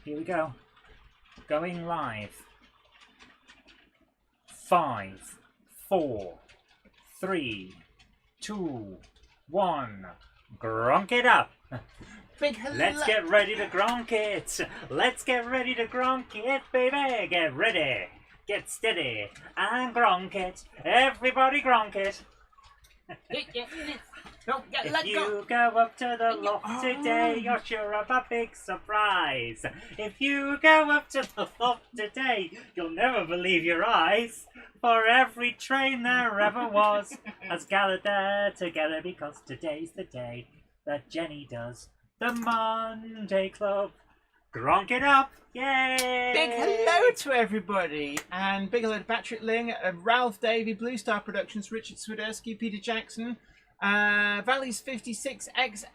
Here we go. Going live. 5, 4, 3, 2, 1. Gronk it up. Let's get ready to gronk it. Let's get ready to gronk it, baby. Get ready. Get steady. And gronk it. Everybody gronk it. If you go up to the loft today, you're sure of a big surprise. If you go up to the loft today, you'll never believe your eyes. For every train there ever was has gathered there together, because today's the day that Jenny does the Monday Club. Gronk it up! Yay! Big hello to everybody, and big hello to Patrick Ling, Ralph Davey, Blue Star Productions, Richard Swiderski, Peter Jackson, Valleys 56XX,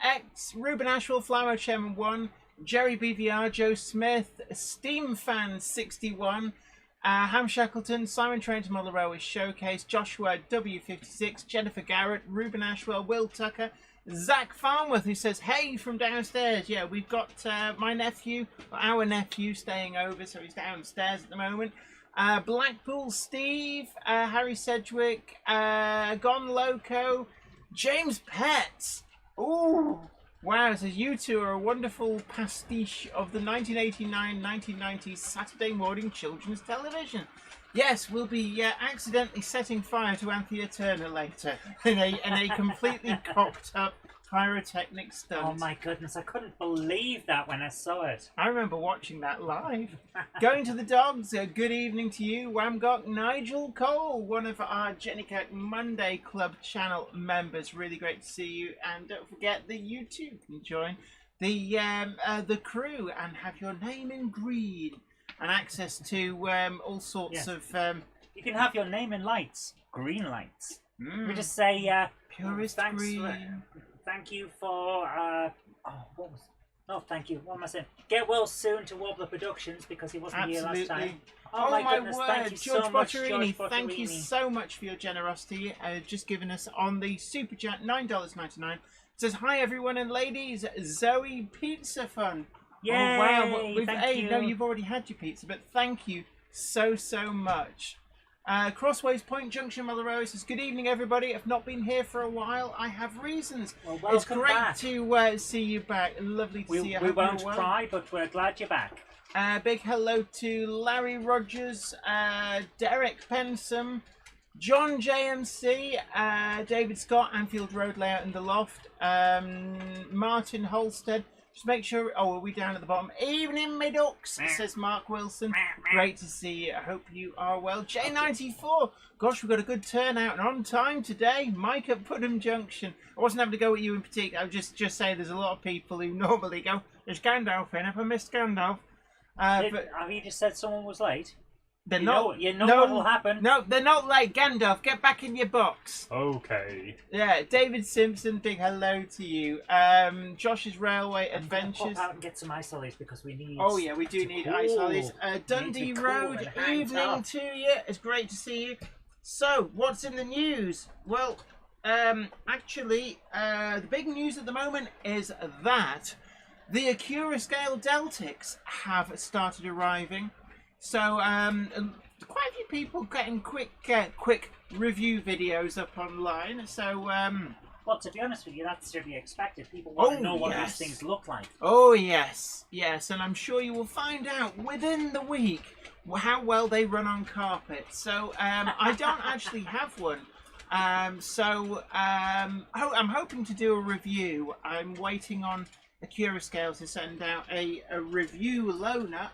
Ruben Ashwell, Flymo Chairman 1, Jerry BVR, Joe Smith, Steam Fan 61, Ham Shackleton, Simon Train to Model Railway Showcase, Joshua W56, Jennifer Garrett, Ruben Ashwell, Will Tucker, Zach Farnworth, who says, hey, from downstairs. Yeah, we've got my nephew, or our nephew, staying over, so he's downstairs at the moment. Blackpool Steve, Harry Sedgwick, Gone Loco, James Petts. Ooh, wow, it says, you two are a wonderful pastiche of the 1989-1990s Saturday morning children's television. Yes, we'll be accidentally setting fire to Anthea Turner later in a completely cocked up pyrotechnic stunt. Oh my goodness, I couldn't believe that when I saw it. I remember watching that live. Going to the dogs, good evening to you, Wamgok Nigel Cole, one of our Jenny Kirk Monday Club channel members. Really great to see you, and don't forget that you too can join the crew and have your name in green. And access to all sorts of... You can have your name in lights. Green lights. We just say... Purest thanks green. Thank you for... what was... No, thank you. What am I saying? Get well soon to Wobbler Productions, because he wasn't here last time. Oh my goodness, word. thank you George so much, Botterini, George thank you Botterini. so much for your generosity. Just giving us on the Super Chat, $9.99. It says, hi everyone and ladies, Zoe Pizza Fun. Yay! Oh wow! Thank you. No, you've already had your pizza, but thank you so much. Crossways Point Junction, Mother Rose says, good evening everybody. I've not been here for a while. I have reasons. Well, it's great back. to see you back. Lovely to see you. We won't cry, but we're glad you're back. Big hello to Larry Rogers, Derek Pensome, John JMC, David Scott, Anfield Road Layout in the Loft, Martin Holstead. Just make sure... Oh, are we down at the bottom? Evening, me ducks, says Mark Wilson. Great to see you. I hope you are well. J94. Gosh, we've got a good turnout and on time today. Mike at Putnam Junction. I wasn't having to go at you in particular. I would just say there's a lot of people who normally go, there's Gandalf in. Have I missed Gandalf? Have you just said someone was late? They're not. You know what will happen. No, they're not late. Gandalf, get back in your box. Okay. Yeah, David Simpson, big hello to you. Josh's Railway Adventures. Pop out and get some ice lollies, because we need. Oh yeah, we do need ice lollies. Dundee Road, evening to you. It's great to see you. So, what's in the news? Well, actually, the big news at the moment is that the Acura Scale Deltics have started arriving. So, quite a few people getting quick review videos up online. So, well, to be honest with you, that's to be expected. People want to know what these things look like. Oh, yes. Yes, and I'm sure you will find out within the week how well they run on carpet. So, I don't actually have one. I'm hoping to do a review. I'm waiting on Acura Scales to send out a review loaner.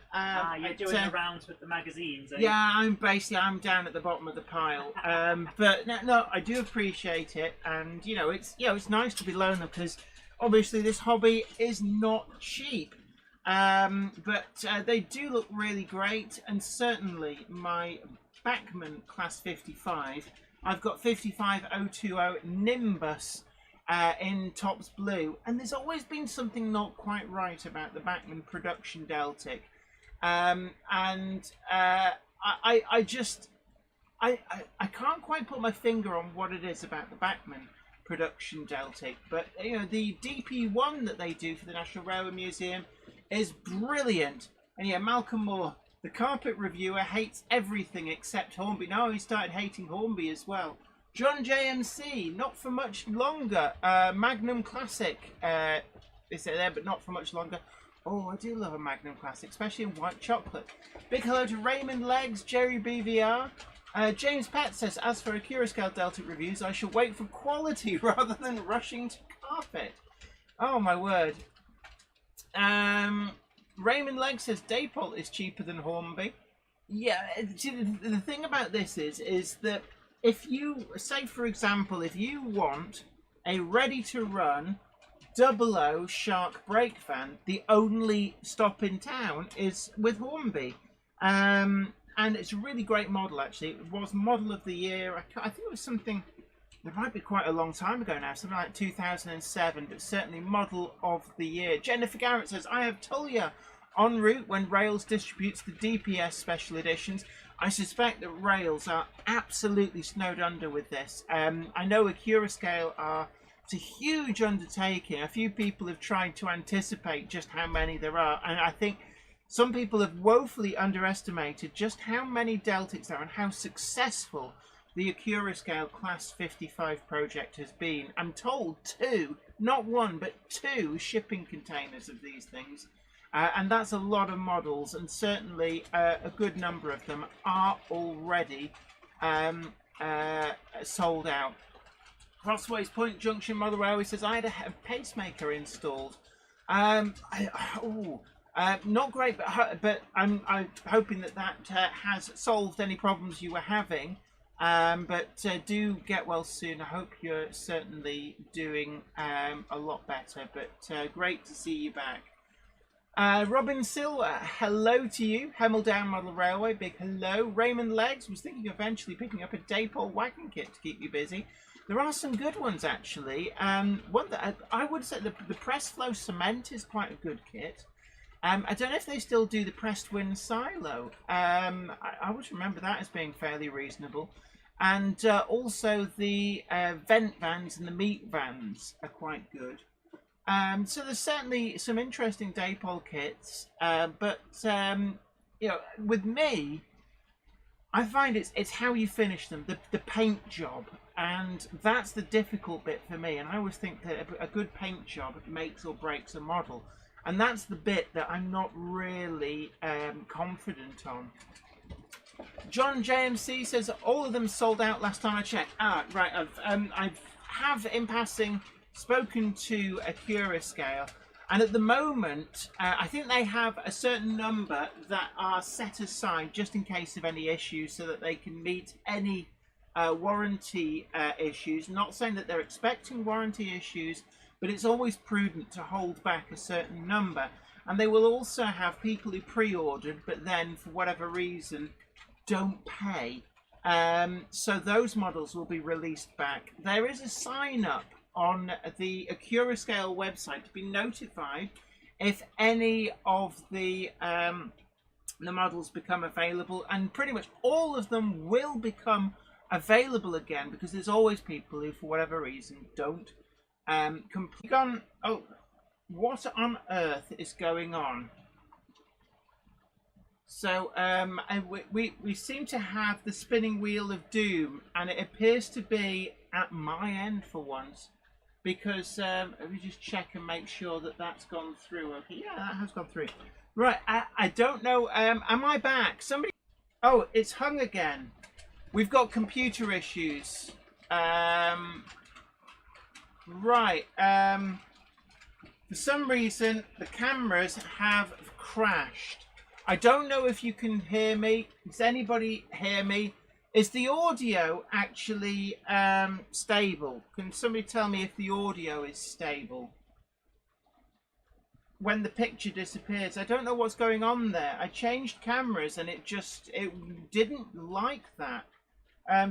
You're doing the rounds with the magazines, eh? Yeah, I'm down at the bottom of the pile. But no, I do appreciate it, and it's nice to be loaner, because obviously this hobby is not cheap. But they do look really great, and certainly my Bachmann Class 55. I've got 55020 Nimbus. In Topps Blue, and there's always been something not quite right about the Bachmann production Deltic, I can't quite put my finger on what it is about the Bachmann production Deltic, but the DP1 that they do for the National Railway Museum is brilliant, And yeah, Malcolm Moore, the carpet reviewer, hates everything except Hornby. Now he started hating Hornby as well. John JMC, not for much longer. Magnum Classic is there, but not for much longer. Oh, I do love a Magnum Classic, especially in white chocolate. Big hello to Raymond Legs, Jerry BVR. James Pett says, as for Accurascale Delta reviews, I shall wait for quality rather than rushing to carpet. Oh, my word. Raymond Legs says, Daypol is cheaper than Hornby. Yeah, the thing about this is that if you, say for example, if you want a ready-to-run 00 Shark brake van, the only stop in town is with Hornby. And it's a really great model, actually. It was model of the year. I think it was something, it might be quite a long time ago now, something like 2007, but certainly model of the year. Jennifer Garrett says, I have Tulia en route when Rails distributes the DPS special editions. I suspect that Rails are absolutely snowed under with this. I know Accurascale are, it's a huge undertaking. A few people have tried to anticipate just how many there are, and I think some people have woefully underestimated just how many Deltics there are and how successful the Accurascale Class 55 project has been. I'm told 2, not 1, but 2 shipping containers of these things. And that's a lot of models, and certainly a good number of them are already sold out. Crossways Point Junction Model Railway says, I had a pacemaker installed. Not great, but I'm hoping that has solved any problems you were having. But do get well soon. I hope you're certainly doing a lot better. But great to see you back. Robin Silver, hello to you. Hemel Down Model Railway, big hello. Raymond Legs was thinking of eventually picking up a Daypol wagon kit to keep you busy. There are some good ones, actually. One that I would say the Press Flow Cement is quite a good kit. I don't know if they still do the Pressed Wind Silo. I always remember that as being fairly reasonable. And also the vent vans and the meat vans are quite good. So there's certainly some interesting Daypol kits, but you know, with me, I find it's how you finish them, the paint job, and that's the difficult bit for me. And I always think that a good paint job makes or breaks a model, and that's the bit that I'm not really confident on. John JMC says all of them sold out last time I checked. Right, I've in passing spoken to Accurascale, and at the moment I think they have a certain number that are set aside just in case of any issues, so that they can meet any warranty issues. Not saying that they're expecting warranty issues, but it's always prudent to hold back a certain number. And they will also have people who pre-ordered but then for whatever reason don't pay, so those models will be released back. There is a sign up on the Accurascale website to be notified if any of the models become available, and pretty much all of them will become available again, because there's always people who for whatever reason don't complete. Oh, what on earth is going on? So we seem to have the spinning wheel of doom, and it appears to be at my end for once, because let me just check and make sure that that's gone through. Okay, yeah, that has gone through. Right, I don't know. Am I back? Somebody. Oh, it's hung again. We've got computer issues. Right. For some reason, the cameras have crashed. I don't know if you can hear me. Does anybody hear me? Is the audio actually stable? Can somebody tell me if the audio is stable when the picture disappears? I don't know what's going on there. I changed cameras and it didn't like that.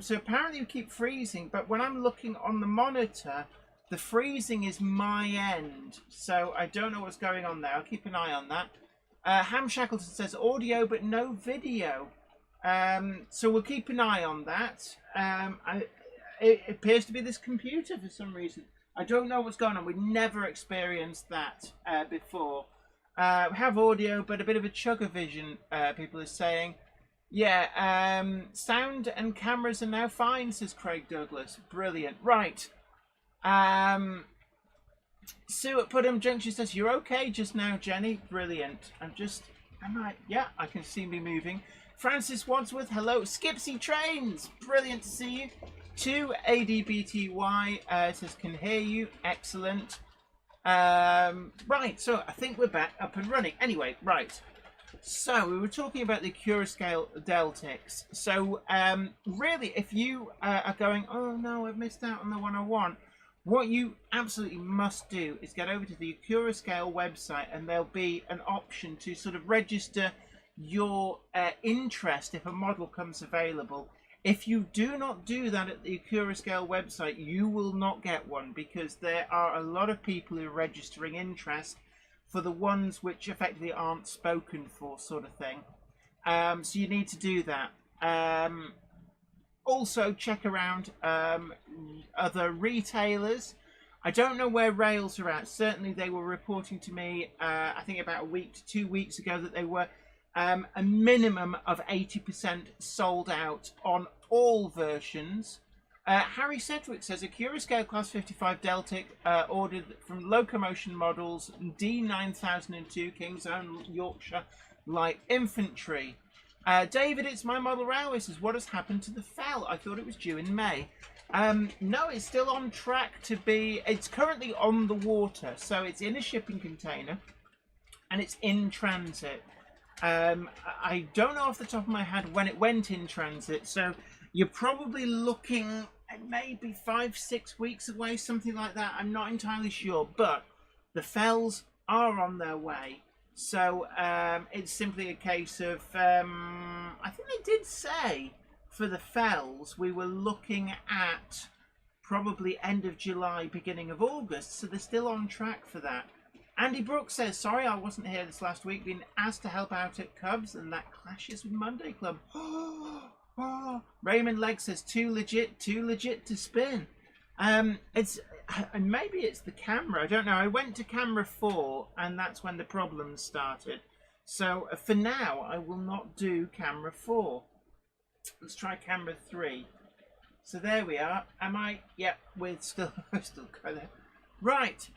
So apparently you keep freezing, but when I'm looking on the monitor, the freezing is my end. So I don't know what's going on there. I'll keep an eye on that. Ham Shackleton says audio but no video. So we'll keep an eye on that. It appears to be this computer for some reason. I don't know what's going on. We've never experienced that before. We have audio, but a bit of a chugger-vision, people are saying. Yeah, sound and cameras are now fine, says Craig Douglas. Brilliant. Right. Sue at Putnam Junction says, you're okay just now, Jenny? Brilliant. Yeah, I can see me moving. Francis Wadsworth, hello. Skipsy Trains, brilliant to see you. 2ADBTY says, can hear you. Excellent. Right, so I think we're back up and running. Anyway, right. So we were talking about the Curascale Deltics. So really, if you are going, oh no, I've missed out on the one I want, what you absolutely must do is get over to the Curascale website, and there'll be an option to sort of register your interest if a model comes available. If you do not do that at the Curascale website, you will not get one, because there are a lot of people who are registering interest for the ones which effectively aren't spoken for, sort of thing. So you need to do that. Also check around other retailers. I don't know where Rails are at. Certainly they were reporting to me, I think about a week to 2 weeks ago, that they were a minimum of 80% sold out on all versions. Harry Sedgwick says, a Curascale Class 55 Deltic ordered from Locomotion Models D9002 King's Own Yorkshire Light Infantry. David, it's my model railway, says, what has happened to the Fell? I thought it was due in May. No, it's still on track to be, it's currently on the water, so it's in a shipping container and it's in transit. I don't know off the top of my head when it went in transit, so you're probably looking at maybe 5-6 weeks away, something like that. I'm not entirely sure, but the Fells are on their way. So it's simply a case of, I think they did say for the Fells we were looking at probably end of July, beginning of August, so they're still on track for that. Andy Brooks says, sorry I wasn't here this last week, been asked to help out at Cubs, and that clashes with Monday Club. Raymond Legg says, too legit to spin. Maybe it's the camera, I don't know. I went to camera 4 and that's when the problems started. So for now I will not do camera 4. Let's try camera 3. So there we are. Am I? Yep, we're still got it. Right.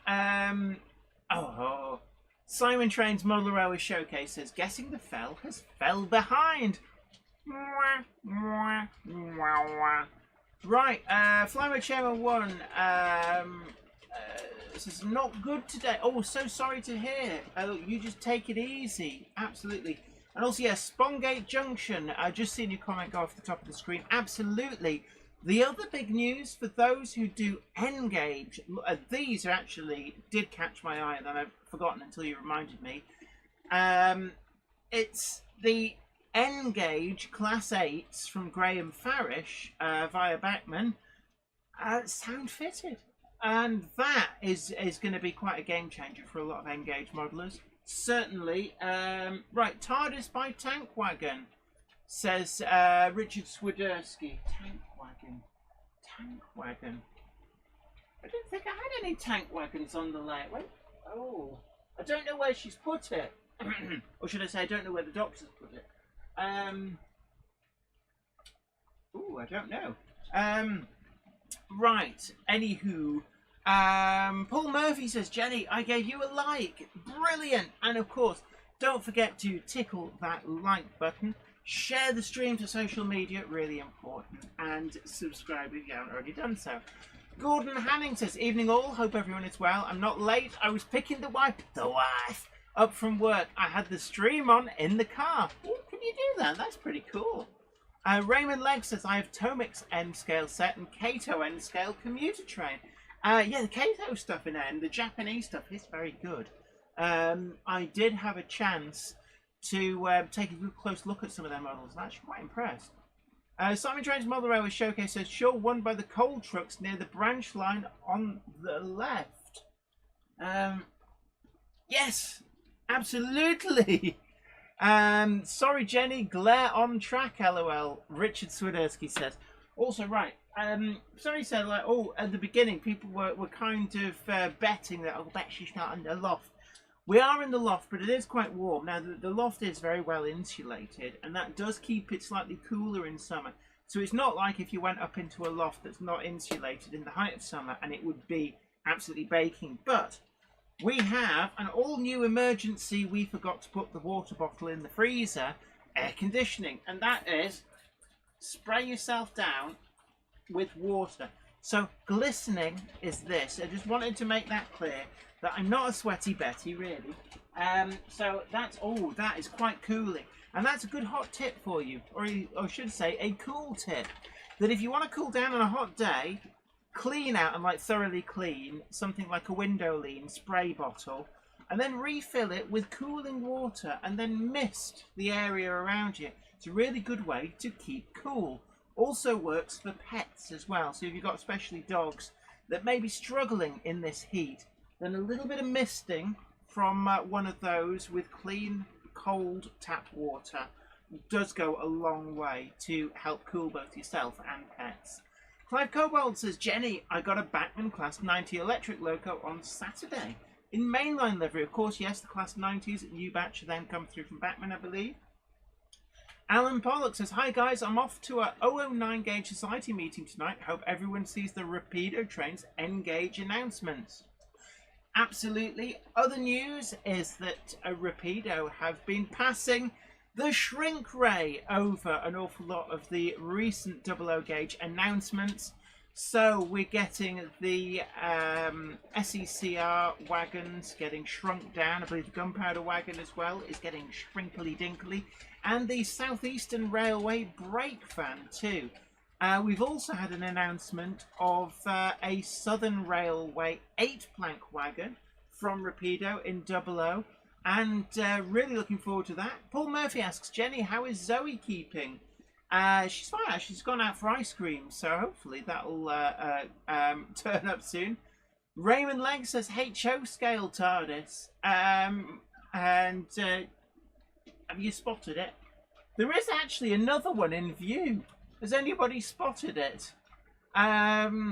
Simon Train's Model Railway Showcase says, guessing the Fell has fell behind. Right, Flymo Chairman 1 this is not good today. Oh, so sorry to hear. You just take it easy. Absolutely. And also, yes, Spongate Junction. I just seen your comment go off the top of the screen. Absolutely. The other big news for those who do N-Gauge, these are actually did catch my eye, and then I've forgotten until you reminded me. It's the N-Gauge Class 8s from Graham Farish via Backman, sound fitted. And that is going to be quite a game changer for a lot of N-Gauge modelers. Certainly. Right, TARDIS by Tank Wagon, says Richard Swiderski. Tank Wagon. I don't think I had any Tank Wagons on the layout. Wait. Oh, I don't know where she's put it. Or should I say, I don't know where the doctor's put it. Oh, I don't know. Right. Anywho, Paul Murphy says, Jenny, I gave you a like. Brilliant. And of course, don't forget to tickle that like button. Share the stream to social media, really important. And subscribe if you haven't already done so. Gordon Hanning says, evening all, hope everyone is well. I'm not late. I was picking the wife up from work. I had the stream on in the car. Ooh, can you do that? That's pretty cool. Raymond Legg says, I have Tomic's N-scale set and Kato N-scale commuter train. Yeah, the Kato stuff in N, the Japanese stuff is very good. I did have a chance to take a good close look at some of their models. I'm actually quite impressed. Simon Train's Model Railway Showcase says, sure, won by the coal trucks near the branch line on the left. Yes, absolutely. Sorry, Jenny, glare on track, lol. Richard Swiderski says. Also, right, somebody said, like, oh, at the beginning, people were kind of betting that, oh, bet she's not in the loft. We are in the loft, but it is quite warm. Now, the loft is very well insulated, and that does keep it slightly cooler in summer. So it's not like if you went up into a loft that's not insulated in the height of summer and it would be absolutely baking. But we have an all-new emergency, we forgot to put the water bottle in the freezer, air conditioning. And that is, spray yourself down with water. So glistening is this. I just wanted to make that clear that I'm not a sweaty Betty, really. So that's, oh, that is quite cooling. And that's a good hot tip for you, or I should say a cool tip, that if you want to cool down on a hot day, clean out and like thoroughly clean something like a Window-Lean spray bottle, and then refill it with cooling water and then mist the area around you. It's a really good way to keep cool. Also works for pets as well. So if you've got especially dogs that may be struggling in this heat, then a little bit of misting from one of those with clean, cold tap water does go a long way to help cool both yourself and pets. Clive Cobalt says, Jenny, I got a Bachmann Class 90 electric loco on Saturday in mainline livery. Of course, yes, the Class 90s, new batch then come through from Bachmann, I believe. Alan Pollock says, hi guys, I'm off to a 009 Gauge Society meeting tonight. Hope everyone sees the Rapido train's N-Gauge announcements. Absolutely. Other news is that Rapido have been passing the shrink ray over an awful lot of the recent 00 gauge announcements. So we're getting the SECR wagons getting shrunk down. I believe the gunpowder wagon as well is getting shrinkly dinkly. And the Southeastern Railway brake van too. We've also had an announcement of a Southern Railway 8-plank wagon from Rapido in 00. And really looking forward to that. Paul Murphy asks, Jenny, how is Zoe keeping? She's fine. She's gone out for ice cream, so hopefully that'll turn up soon. Raymond Legg says, HO scale TARDIS. And have you spotted it? There is actually another one in view. Has anybody spotted it? Yeah,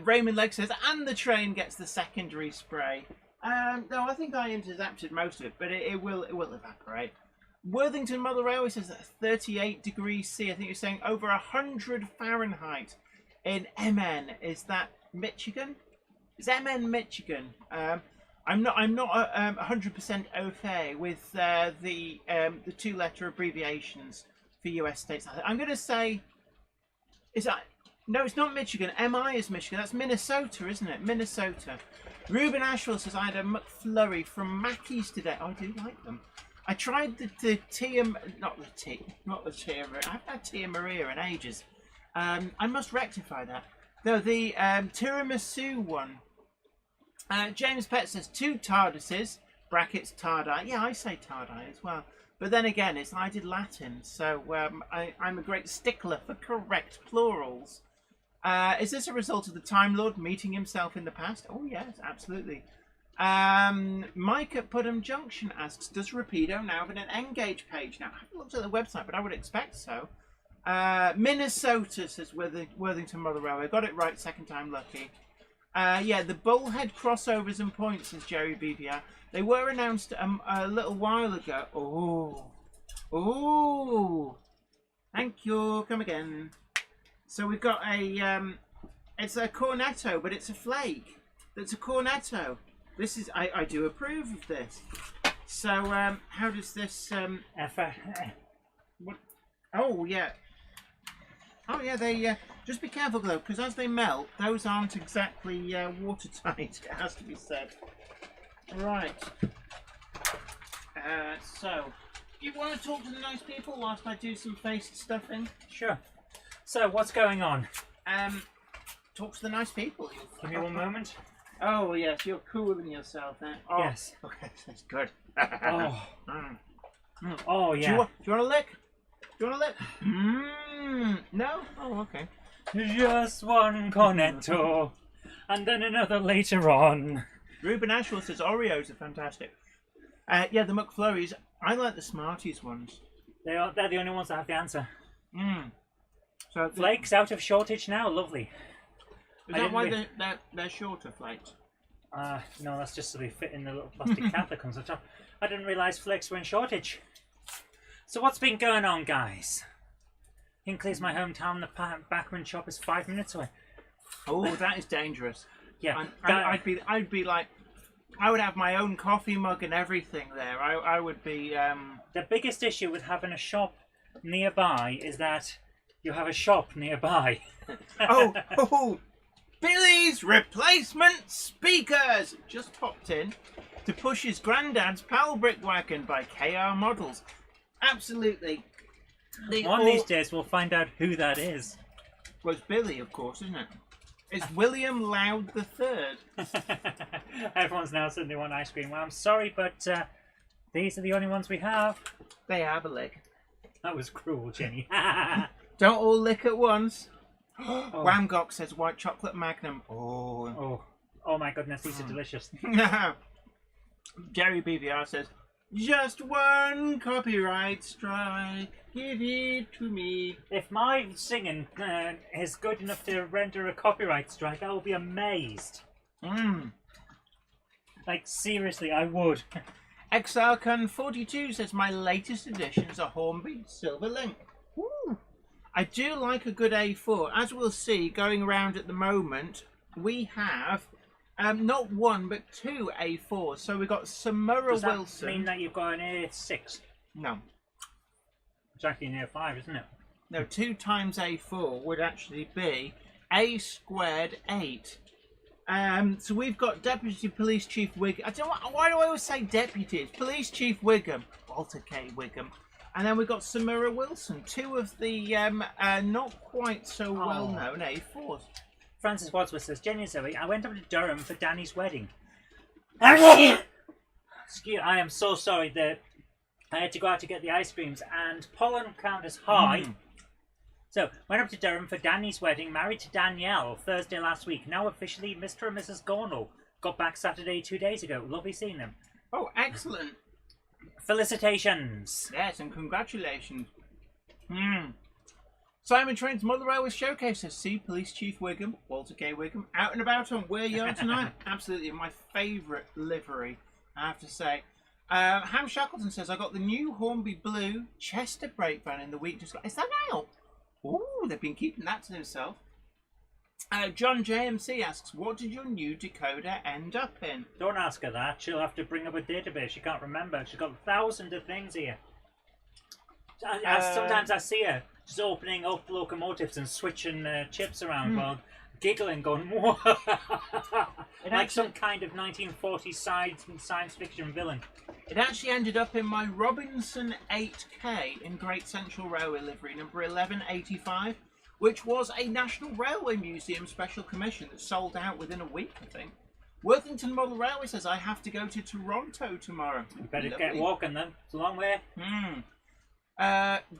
Raymond Legg says, and the train gets the secondary spray. No, I think I intercepted most of it, but it will evaporate. Worthington Mother Railway says that 38 degrees C. I think you're saying over 100 Fahrenheit in MN. Is that Michigan? Is MN Michigan? I'm not 100% au fait with the 2-letter abbreviations for US states. I'm going to say, is that? No, it's not Michigan. MI is Michigan. That's Minnesota, isn't it? Minnesota. Ruben Ashwell says, I had a McFlurry from Mackey's today. Oh, I do like them. I tried the Tia, not the Tia Maria. I haven't had Tia Maria in ages. I must rectify that. Though the tiramisu one. James Pett says, 2 TARDISes, brackets TARDI. Yeah, I say TARDI as well. But then again, I did Latin, so I'm a great stickler for correct plurals. Is this a result of the Time Lord meeting himself in the past? Oh, yes, absolutely. Mike at Putnam Junction asks, does Rapido now have an N-Gauge page? Now, I haven't looked at the website, but I would expect so. Minnesota, says Worthington Mother Railway. Got it right, second time lucky. Yeah, the Bullhead crossovers and points, says Jerry BVR. They were announced a little while ago. Oh, thank you. Come again. So we've got a, it's a cornetto, but it's a flake. It's a cornetto. This is, I do approve of this. So, how does this, what? Oh, yeah. Oh, yeah, they, just be careful though, because as they melt, those aren't exactly watertight, it has to be said. Right. So, you want to talk to the nice people whilst I do some face stuffing? Sure. So, what's going on? Talk to the nice people. Give me one moment. Oh, yes, you're cooling yourself there. Oh, yes. Okay, that's good. Oh. Oh, yeah. Do you want a lick? Do you want a lick? No? Oh, okay. Just one cornetto, and then another later on. Ruben Ashwell says Oreos are fantastic. Yeah, the McFlurries. I like the Smarties ones. They're the only ones that have the answer. So Flakes out of shortage now. Lovely. Is that why they're shorter flakes? No, that's just so they fit in the little plastic cap that comes on top. I didn't realise flakes were in shortage. So what's been going on, guys? Hinckley's my hometown. The Bachman shop is 5 minutes away. Oh, that is dangerous. Yeah, I'd be like, I would have my own coffee mug and everything there. I would be. The biggest issue with having a shop nearby is that you have a shop nearby. oh, Billy's replacement speakers just popped in to push his granddad's Pal Brick Wagon by KR Models. Absolutely. One of these days we'll find out who that is. Well, it's Billy, of course, isn't it? It's William Loud III. Everyone's now saying they want ice cream. Well, I'm sorry, but these are the only ones we have. They have a lick. That was cruel, Jenny. Don't all lick at once. Oh. Whamgock says white chocolate magnum. Oh My goodness, these are delicious. Jerry BVR says, just one copyright strike, give it to me. If my singing is good enough to render a copyright strike, I will be amazed. Like, seriously, I would. XRCon42 says, my latest edition is a Hornby Silver Link. Woo. I do like a good A4. As we'll see, going around at the moment, we have not one, but two A4s. So we've got Samura Does that Wilson. mean that you've got an A6? No. It's actually an A5, isn't it? No, 2 times A4 would actually be A squared 8. So we've got Deputy Police Chief Wiggum. I don't know why do I always say deputies? Police Chief Wiggum, Walter K. Wiggum. And then we've got Samura Wilson, 2 of the not quite so well-known A4s. Francis Wadsworth says, Jenny and Zoe, I went up to Durham for Danny's wedding. Excuse, I am so sorry that I had to go out to get the ice creams and pollen count is high. So, went up to Durham for Danny's wedding, married to Danielle Thursday last week. Now officially Mr. and Mrs. Gornall. Got back Saturday 2 days ago. Lovely seeing them. Oh, excellent. Felicitations. Yes, and congratulations. Simon Train's Mother Railway Showcase says, see Police Chief Wiggum, Walter K. Wiggum, out and about on Weir Yard tonight. Absolutely my favourite livery, I have to say. Ham Shackleton says, I got the new Hornby Blue Chester brake van in the week just... Is that out? Ooh, they've been keeping that to themselves. John JMC asks, what did your new decoder end up in? Don't ask her that. She'll have to bring up a database. She can't remember. She's got thousands of things here. Sometimes I see her just opening up locomotives and switching chips around while giggling, going, whoa. Like some kind of 1940s science fiction villain. It actually ended up in my Robinson 8K in Great Central Railway livery, number 1185, which was a National Railway Museum special commission that sold out within a week, I think. Worthington Model Railway says, I have to go to Toronto tomorrow. You better get walking then. It's a long way.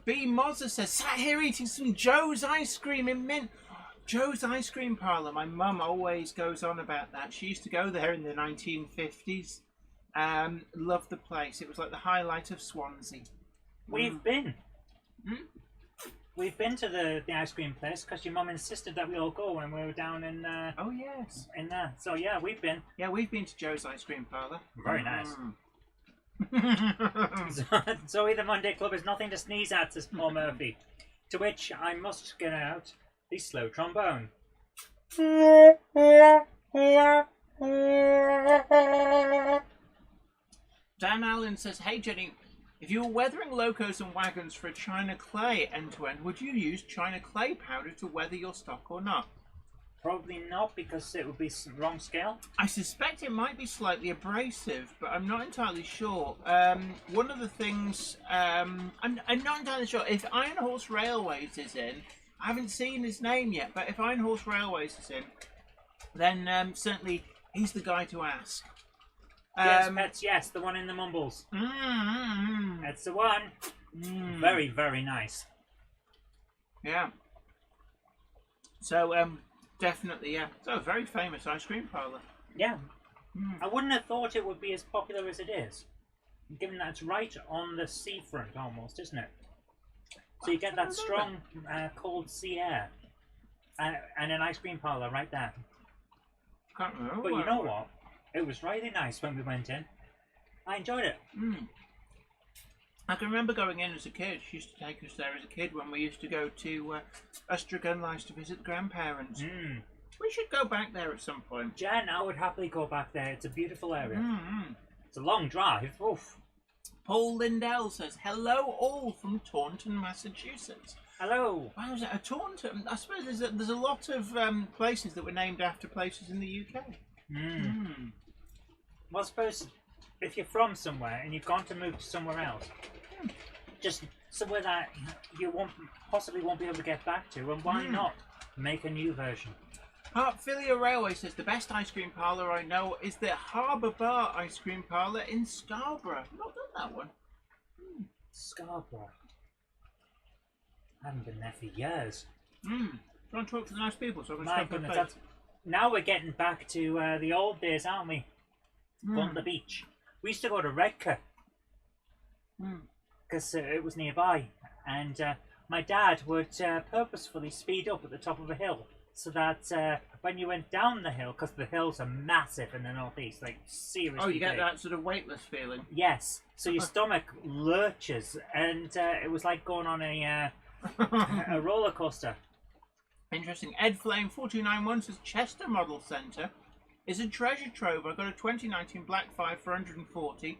B. Mozza says, sat here eating some Joe's ice cream in Mint. Joe's Ice Cream Parlour. My mum always goes on about that. She used to go there in the 1950s. Loved the place. It was like the highlight of Swansea. We've been. We've been to the ice cream place because your mum insisted that we all go when we were down in... oh, yes. In there. So, yeah, we've been. Yeah, we've been to Joe's Ice Cream Parlour. Very nice. Zoe the Monday Club is nothing to sneeze at, says Paul Murphy. To which I must get out the slow trombone. Dan Allen says, hey Jenny, if you were weathering locos and wagons for a China clay end-to-end, would you use China clay powder to weather your stock or not? Probably not, because it would be wrong scale. I suspect it might be slightly abrasive, but I'm not entirely sure. One of the things, I'm not entirely sure. If Iron Horse Railways is in, I haven't seen his name yet, but if Iron Horse Railways is in, then certainly he's the guy to ask. Yes, Pets, yes, the one in the Mumbles. That's the one. Very, very nice. Yeah. So, definitely, yeah. So, very famous ice cream parlour. Yeah. I wouldn't have thought it would be as popular as it is, given that it's right on the seafront almost, isn't it? So you get that strong, cold sea air, and an ice cream parlour right there. Can't remember. But you know what? It was really nice when we went in. I enjoyed it. I can remember going in as a kid. She used to take us there as a kid when we used to go to Östergönlice to visit grandparents. We should go back there at some point. Jen, I would happily go back there. It's a beautiful area. It's a long drive. Oof. Paul Lindell says, hello all from Taunton, Massachusetts. Hello. Wow, is it a Taunton? I suppose there's a lot of places that were named after places in the UK. Well, I suppose if you're from somewhere and you've gone to move to somewhere else, just somewhere that you possibly won't be able to get back to, and why not make a new version? Hartfilia Railway says the best ice cream parlour I know is the Harbour Bar ice cream parlour in Scarborough. Not done that one. Scarborough. I haven't been there for years. Try and talk to the nice people so I can My stop goodness, the now we're getting back to the old days, aren't we? On the beach. We used to go to Redcar because it was nearby, and my dad would purposefully speed up at the top of a hill so that when you went down the hill, because the hills are massive in the northeast, like seriously. Oh, you get big. that sort of weightless feeling. Yes. So your stomach lurches, and it was like going on a roller coaster. Interesting. Ed Flame 4291 says Chester Model Centre is a treasure trove. I got a 2019 Black 5 for 140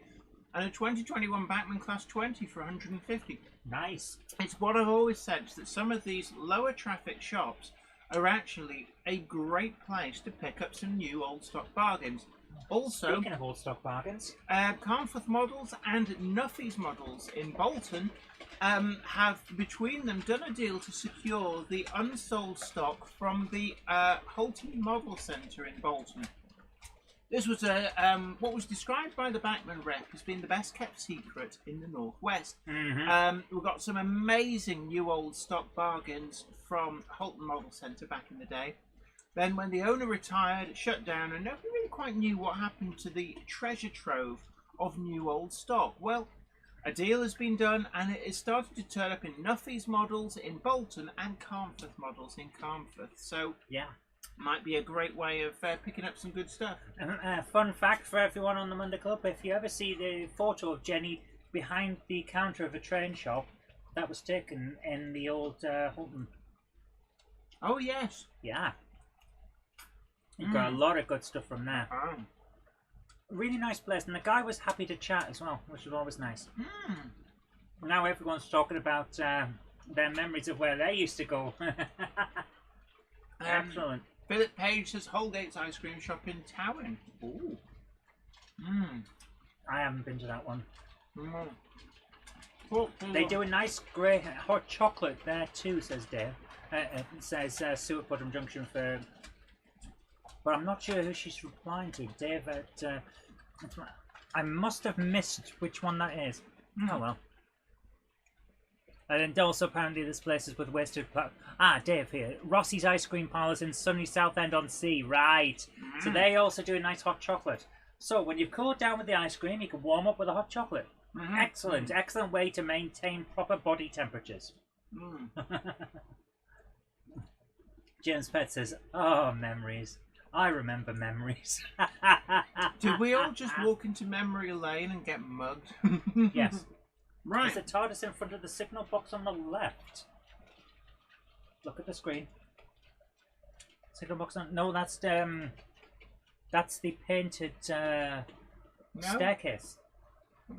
and a 2021 Batman Class 20 for 150. Nice. It's what I've always said, is that some of these lower traffic shops are actually a great place to pick up some new old stock bargains. Also, speaking of old stock bargains, Carnforth Models and Nuffy's Models in Bolton have between them done a deal to secure the unsold stock from the Holton Model Centre in Bolton. This was what was described by the Backman rep as being the best kept secret in the Northwest. We've got some amazing new old stock bargains from Holton Model Centre back in the day. Then when the owner retired, it shut down, and nobody really quite knew what happened to the treasure trove of new old stock. Well, a deal has been done, and it has started to turn up in Nuffy's Models in Bolton and Carnforth Models in Carnforth. So, yeah, might be a great way of picking up some good stuff. Fun fact for everyone on the Monday Club, if you ever see the photo of Jenny behind the counter of a train shop, that was taken in the old Holton. Oh, yes. Yeah. You've got a lot of good stuff from there. Really nice place, and the guy was happy to chat as well, which was always nice. Now everyone's talking about their memories of where they used to go. Excellent. Philip Page says Holgate's ice cream shop in Towin. Ooh. I haven't been to that one. They do a nice grey hot chocolate there too, says Dave. It says Stuart Putnam Junction for... But I'm not sure who she's replying to. Dave at... I must have missed which one that is. Oh well. And then also apparently this place is with wasted... Dave here. Rossi's Ice Cream Parlours in sunny Southend-on-Sea. Right. So they also do a nice hot chocolate. So when you've cooled down with the ice cream, you can warm up with a hot chocolate. Excellent. Excellent way to maintain proper body temperatures. James Pett says, oh, memories. I remember memories. Did we all just walk into memory lane and get mugged? Yes. Right. There's a TARDIS in front of the signal box on the left. Look at the screen. Signal box on... No, that's the painted staircase.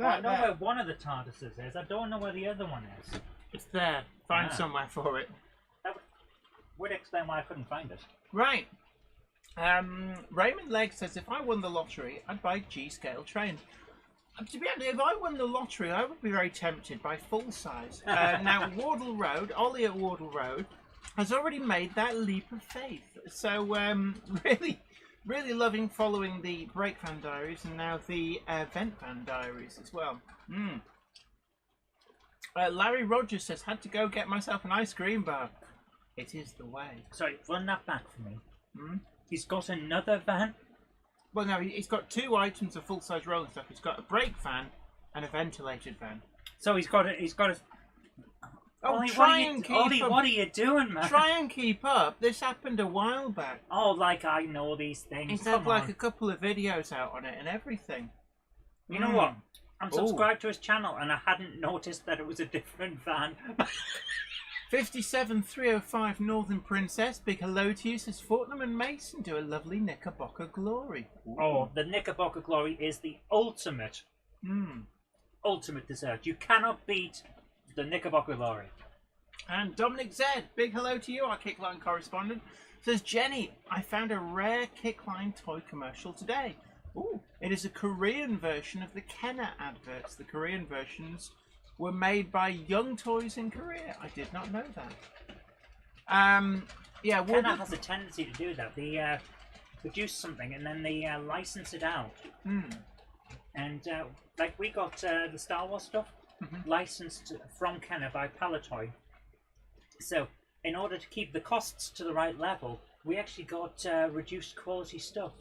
I know where one of the TARDISes is. I don't know where the other one is. It's there. Find somewhere for it. That would explain why I couldn't find it. Right. Raymond Legg says, if I won the lottery, I'd buy G-scale train. To be honest, if I won the lottery, I would be very tempted by full size. Now, Wardle Road, Ollie at Wardle Road, has already made that leap of faith. So, really loving following the Break Van Diaries and now the Vent Van Diaries as well. Larry Rogers says, had to go get myself an ice cream bar. It is the way. Sorry, run that back for me. He's got another van? Well, no, he's got two items of full-size rolling stock. He's got a brake van and a ventilated van. So he's got a Oh, Ollie, try and keep Ollie, up. what are you doing, man? Try and keep up. This happened a while back. Oh, like I know these things. He's Come had like on. a couple of videos out on it and everything. You know what? I'm Oh. subscribed to his channel and I hadn't noticed that it was a different van. 57305 Northern Princess, big hello to you, says Fortnum and Mason do a lovely Knickerbocker glory. Ooh. Oh, the Knickerbocker Glory is the ultimate dessert. You cannot beat the Knickerbocker Glory. And Dominic Z, big hello to you, our Kickline correspondent, says Jenny, I found a rare Kickline toy commercial today. Ooh, it is a Korean version of the Kenner adverts. The Korean versions were made by Young Toys in Korea. I did not know that. Yeah, Kenner has a tendency to do that. They produce something and then they license it out. And like we got the Star Wars stuff licensed from Kenner by Palatoy. So in order to keep the costs to the right level, we actually got reduced quality stuff.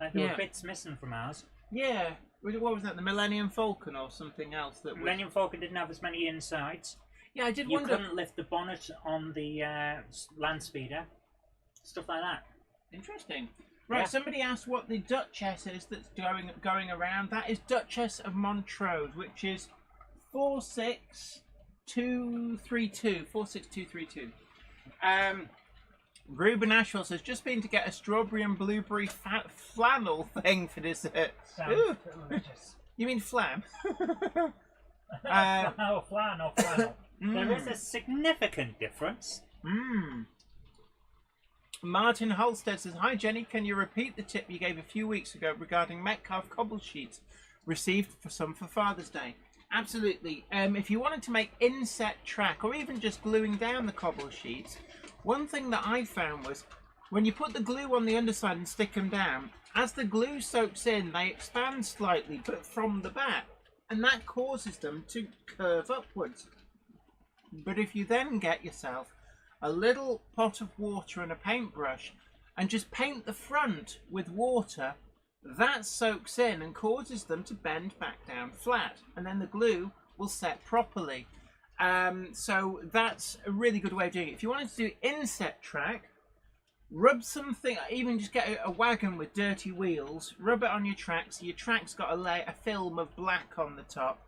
Like there were bits missing from ours. Yeah. What was that? The Millennium Falcon or something else? That Millennium Falcon didn't have as many insides. Yeah, I did You wonder. couldn't lift the bonnet on the land speeder. Stuff like that. Interesting. Right, Yeah. somebody asked what the Duchess is that's going around. That is Duchess of Montrose, which is 46232. 46232. Ruben Ashwell says, just been to get a strawberry and blueberry flannel thing for dessert. Ooh. Delicious. You mean flam? Oh, flannel. There is a significant difference. Martin Holstead says, hi Jenny, can you repeat the tip you gave a few weeks ago regarding Metcalf cobble sheets received for Father's Day? Absolutely. If you wanted to make inset track or even just gluing down the cobble sheets, one thing that I found was when you put the glue on the underside and stick them down, as the glue soaks in, they expand slightly, but from the back, and that causes them to curve upwards. But if you then get yourself a little pot of water and a paintbrush and just paint the front with water, that soaks in and causes them to bend back down flat, and then the glue will set properly. So that's a really good way of doing it. If you wanted to do inset track, rub something, even just get a wagon with dirty wheels, rub it on your track so your track's got a film of black on the top,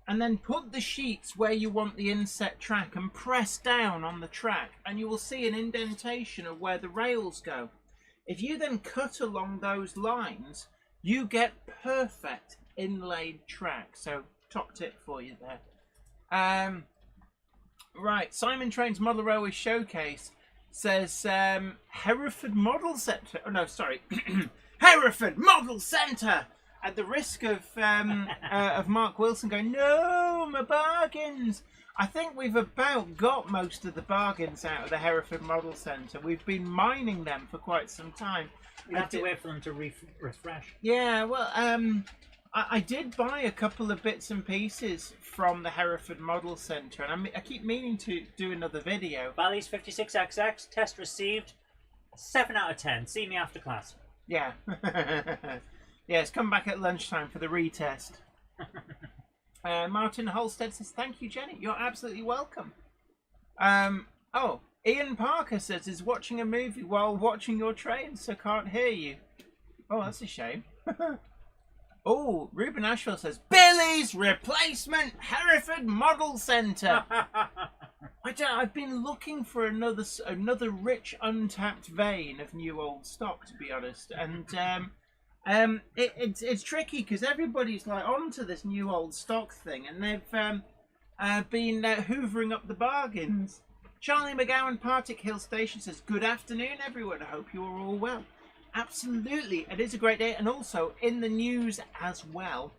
and then put the sheets where you want the inset track and press down on the track, and you will see an indentation of where the rails go. If you then cut along those lines, you get perfect inlaid track. So top tip for you there. Right, Simon Train's Model Railway Showcase says Hereford Model Centre. Oh no, sorry, Hereford Model Centre. At the risk of Mark Wilson going, no, my bargains. I think we've about got most of the bargains out of the Hereford Model Centre. We've been mining them for quite some time. You have to wait for them to refresh. Yeah, well, I did buy a couple of bits and pieces from the Hereford Model Centre, and I keep meaning to do another video. Bally's 56XX, test received, 7 out of 10. See me after class. Yeah. Yes, come back at lunchtime for the retest. Martin Holstead says, thank you, Jenny. You're absolutely welcome. Oh, Ian Parker says, is watching a movie while watching your train, so can't hear you. Oh, that's a shame. Oh, Ruben Ashwell says, Billy's Replacement Hereford Model Centre. I've been looking for another rich, untapped vein of new old stock, to be honest. And it's tricky because everybody's like onto this new old stock thing, and they've been hoovering up the bargains. Charlie McGowan, Partick Hill Station says, good afternoon, everyone. I hope you are all well. Absolutely, it is a great day, and also in the news as well.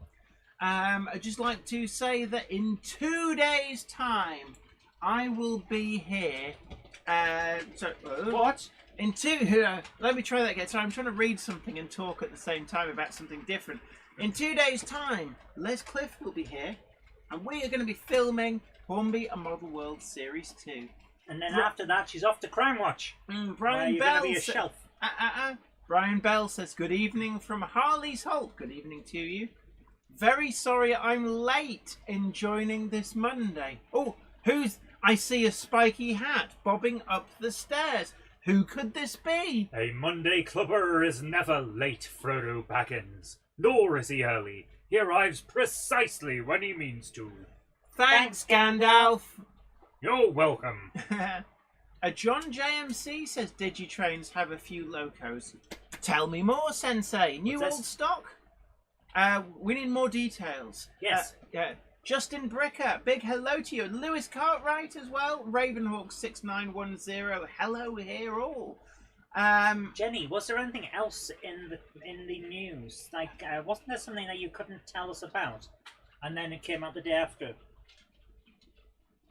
I'd just like to say that in 2 days' time, I will be here. What? Let me try that again. Sorry, I'm trying to read something and talk at the same time about something different. In 2 days' time, Les Cliff will be here, and we are going to be filming Hornby A Model World Series 2. And then after that, she's off to Crime Watch. Brian you're Bell going to be a shelf. Brian Bell says, good evening from Harley's Holt. Good evening to you. Very sorry I'm late in joining this Monday. Oh, I see a spiky hat bobbing up the stairs. Who could this be? A Monday clubber is never late, Frodo Baggins. Nor is he early. He arrives precisely when he means to. Thanks, Gandalf. You're welcome. A John JMC says Digitrains have a few locos. Tell me more, Sensei. New old stock? We need more details. Yes. Yeah. Justin Bricker, big hello to you. Lewis Cartwright as well. Ravenhawk6910. Hello here all. Jenny, was there anything else in the news? Like, wasn't there something that you couldn't tell us about, and then it came out the day after?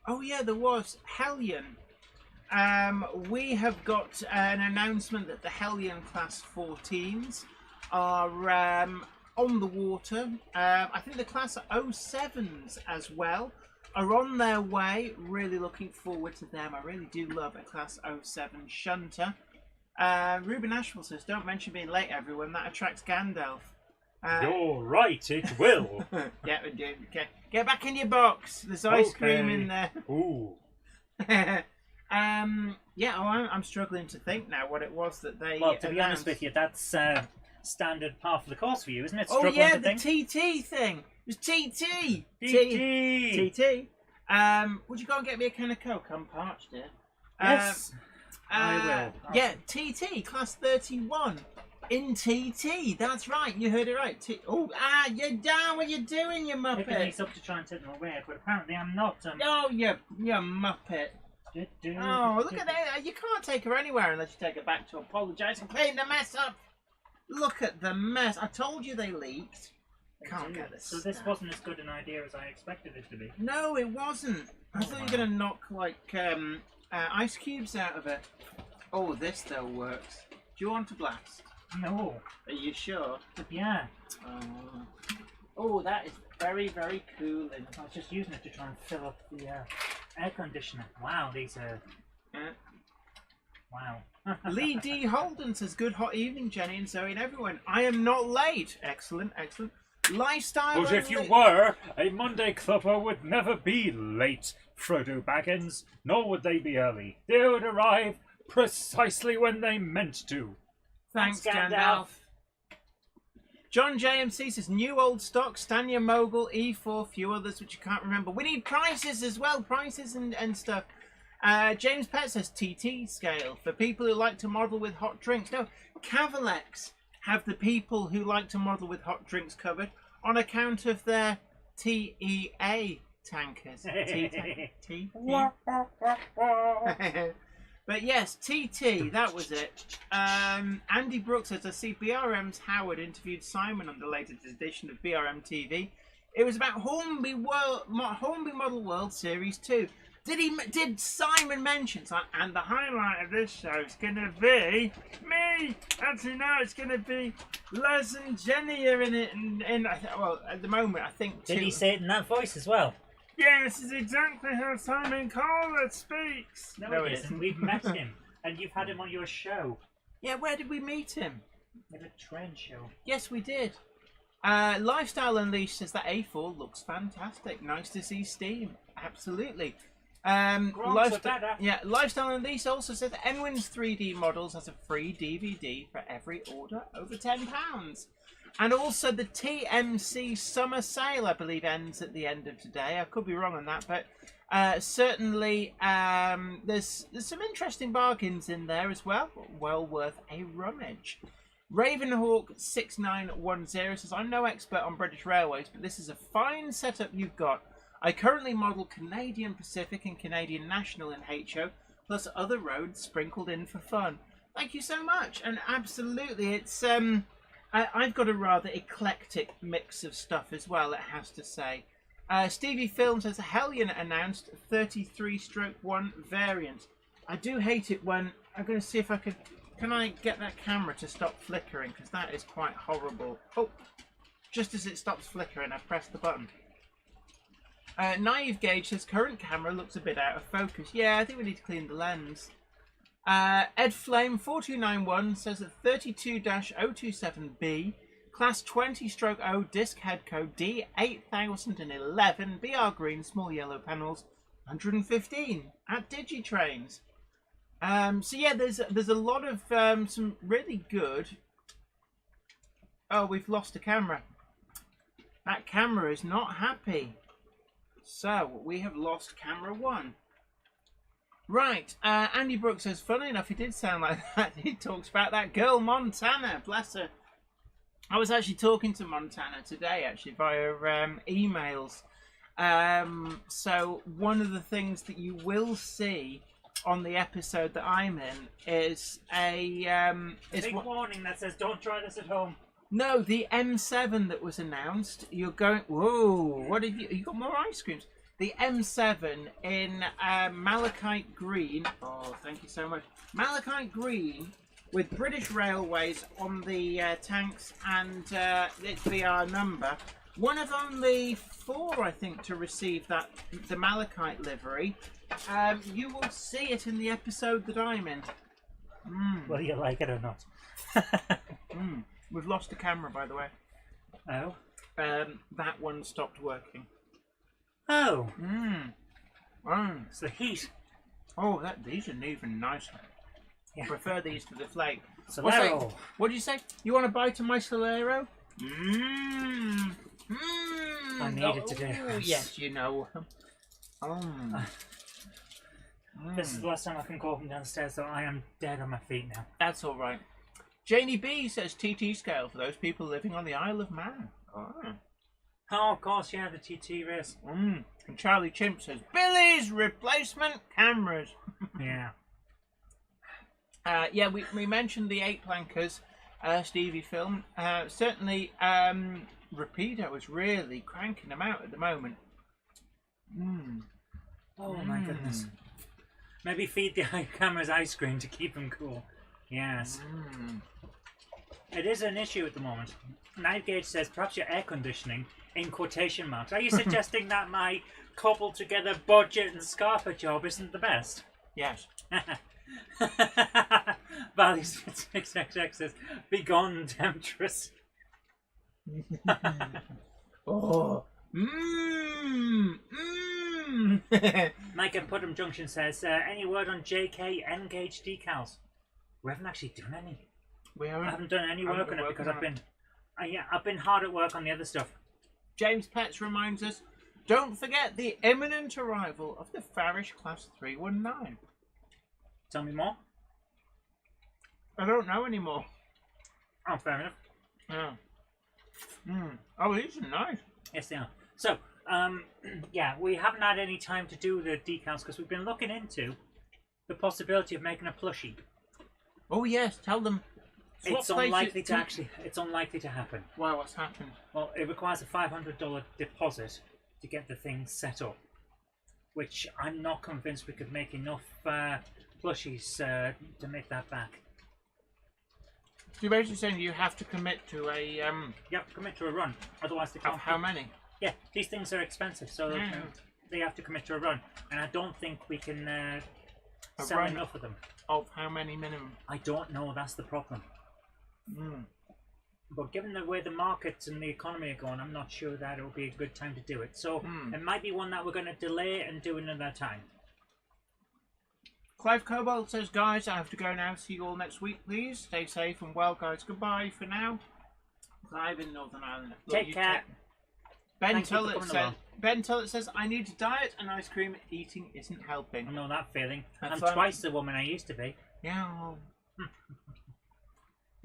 Oh yeah, there was Hellion. We have got an announcement that the Hellion Class 14s are on the water. I think the Class 07s as well are on their way. Really looking forward to them. I really do love a Class 07 shunter. Ruben Ashwell says, don't mention being late, everyone. That attracts Gandalf. You're right, it will. Yeah, we do. Okay. Get back in your box. There's ice cream in there. Ooh. I'm struggling to think now what it was that they Well, to be announced. honest with you, that's standard par for the course for you, isn't it? Oh Struggling yeah, to the think? TT thing. It was TT. TT. TT. Would you go and get me a can of Coke? I'm parched, dear. Yes, I will. Yeah, TT, class 31. In TT, that's right, you heard it right. You're down, what you doing, you Picking muppet? these up to try and take them away, but apparently I'm not. Oh, you muppet. Oh, look at that. You can't take her anywhere unless you take her back to apologise and clean the mess up. Look at the mess. I told you they leaked. Can't get this. So this wasn't as good an idea as I expected it to be. No, it wasn't. I thought you were going to knock, like, ice cubes out of it. Oh, this, though, works. Do you want to blast? No. Are you sure? Yeah. Oh, that is very, very cooling. I was just using it to try and fill up the air conditioner. Wow, these are... Wow. Lee D. Holden says, good hot evening, Jenny and Zoe and everyone. I am not late. Excellent, excellent. Lifestyle. But if you were, a Monday clubber would never be late, Frodo Baggins, nor would they be early. They would arrive precisely when they meant to. Thanks, Gandalf. John JMC says, new old stock, Stanya Mogul, E4, few others which you can't remember. We need prices as well, prices and stuff. James Pett says, TT scale, for people who like to model with hot drinks. No, Cavalex have the people who like to model with hot drinks covered on account of their TEA tankers. T. But yes, TT, that was it. Andy Brooks says, I see BRM's Howard interviewed Simon on the latest edition of BRM TV. It was about Hornby Model World Series 2. Did Simon mention, and the highlight of this show is going to be me? Actually, no, it's going to be Les and Jenny are in it. Well, at the moment, I think... Did he say it in that voice as well? Yeah, this is exactly how Simon Colbert speaks. No, it isn't. We've met him, and you've had him on your show. Yeah, where did we meet him? At a train show. Yes, we did. Lifestyle Unleashed says that A4 looks fantastic. Nice to see Steam. Absolutely. Lifestyle Unleashed also says that Enwin's 3D Models has a free DVD for every order over £10. And also the TMC summer sale, I believe, ends at the end of today. I could be wrong on that, but certainly there's some interesting bargains in there as well. Well worth a rummage. Ravenhawk6910 says, I'm no expert on British Railways, but this is a fine setup you've got. I currently model Canadian Pacific and Canadian National in HO, plus other roads sprinkled in for fun. Thank you so much. And absolutely, it's I've got a rather eclectic mix of stuff as well, it has to say. Stevie Films has a Hellion announced 33/1 variant. I do hate it when... I'm going to see if I can... Can I get that camera to stop flickering? Because that is quite horrible. Oh, just as it stops flickering, I press the button. Naive Gauge says, current camera looks a bit out of focus. Yeah, I think we need to clean the lens. Ed Flame 4291 says that 32-027B, class 20/0, disc head code D8011, BR green, small yellow panels, 115 at Digitrains. So yeah, there's a lot of some really good. Oh, we've lost a camera. That camera is not happy. So we have lost camera 1. Right, Andy Brooks says, funny enough, he did sound like that. He talks about that girl Montana, bless her. I was actually talking to Montana today, actually, via emails. So one of the things that you will see on the episode that I'm in is a big warning that says, don't try this at home. No, the M7 that was announced. You're going, whoa, what have you got more ice creams? The M7 in malachite green. Oh, thank you so much. Malachite green with British Railways on the tanks and its VR number. One of only 4, I think, to receive the malachite livery. You will see it in the episode that I'm in. Whether you like it or not. We've lost the camera, by the way. Oh? That one stopped working. Oh. It's the heat. Oh, these are even nicer. Yeah. I prefer these to the flake. Solero. What did you say? You want a bite of my Solero? I need it today. Yes, you know. This is the last time I can go up and downstairs, so I am dead on my feet now. That's all right. Janie B says TT scale for those people living on the Isle of Man. Oh, of course, yeah, the TT race. And Charlie Chimp says Billy's replacement cameras. Yeah. Yeah, we mentioned the 8-plankers Stevie film. Certainly, Rapido is really cranking them out at the moment. Oh my goodness. Maybe feed the cameras ice cream to keep them cool. Yes. It is an issue at the moment. Nightgage says, perhaps your air conditioning, in quotation marks. Are you suggesting that my cobbled together budget and scarper job isn't the best? Yes. Valley's 6XX says, begone, temptress. Oh. Mike at Putnam Junction says, any word on JK N-gauge decals? We haven't actually done any. We haven't. I haven't done any work on it because I've been hard at work on the other stuff. James Pets reminds us, don't forget the imminent arrival of the Farish Class 319. Tell me more. I don't know anymore. Oh, fair enough. Yeah. Oh, these are nice. Yes, they are. So, yeah, we haven't had any time to do the decals because we've been looking into the possibility of making a plushie. Oh yes, tell them. It's unlikely to happen. Why? What's happened? Well, it requires a $500 deposit to get the thing set up, which I'm not convinced we could make enough plushies to make that back. So you're basically saying you have to commit to a You have to commit to a run, otherwise they can't. How many? Yeah, these things are expensive, so they have to commit to a run, and I don't think we can sell enough of them. Of how many minimum? I don't know. That's the problem. But given the way the markets and the economy are going, I'm not sure that it will be a good time to do it. So it might be one that we're going to delay and do another time. Clive Cobalt says, guys, I have to go now. See you all next week, please. Stay safe and well, guys. Goodbye for now. Clive in Northern Ireland. Take care. Ben Tullett says, I need to diet and ice cream eating isn't helping. I know that feeling. I'm twice the woman I used to be. Yeah.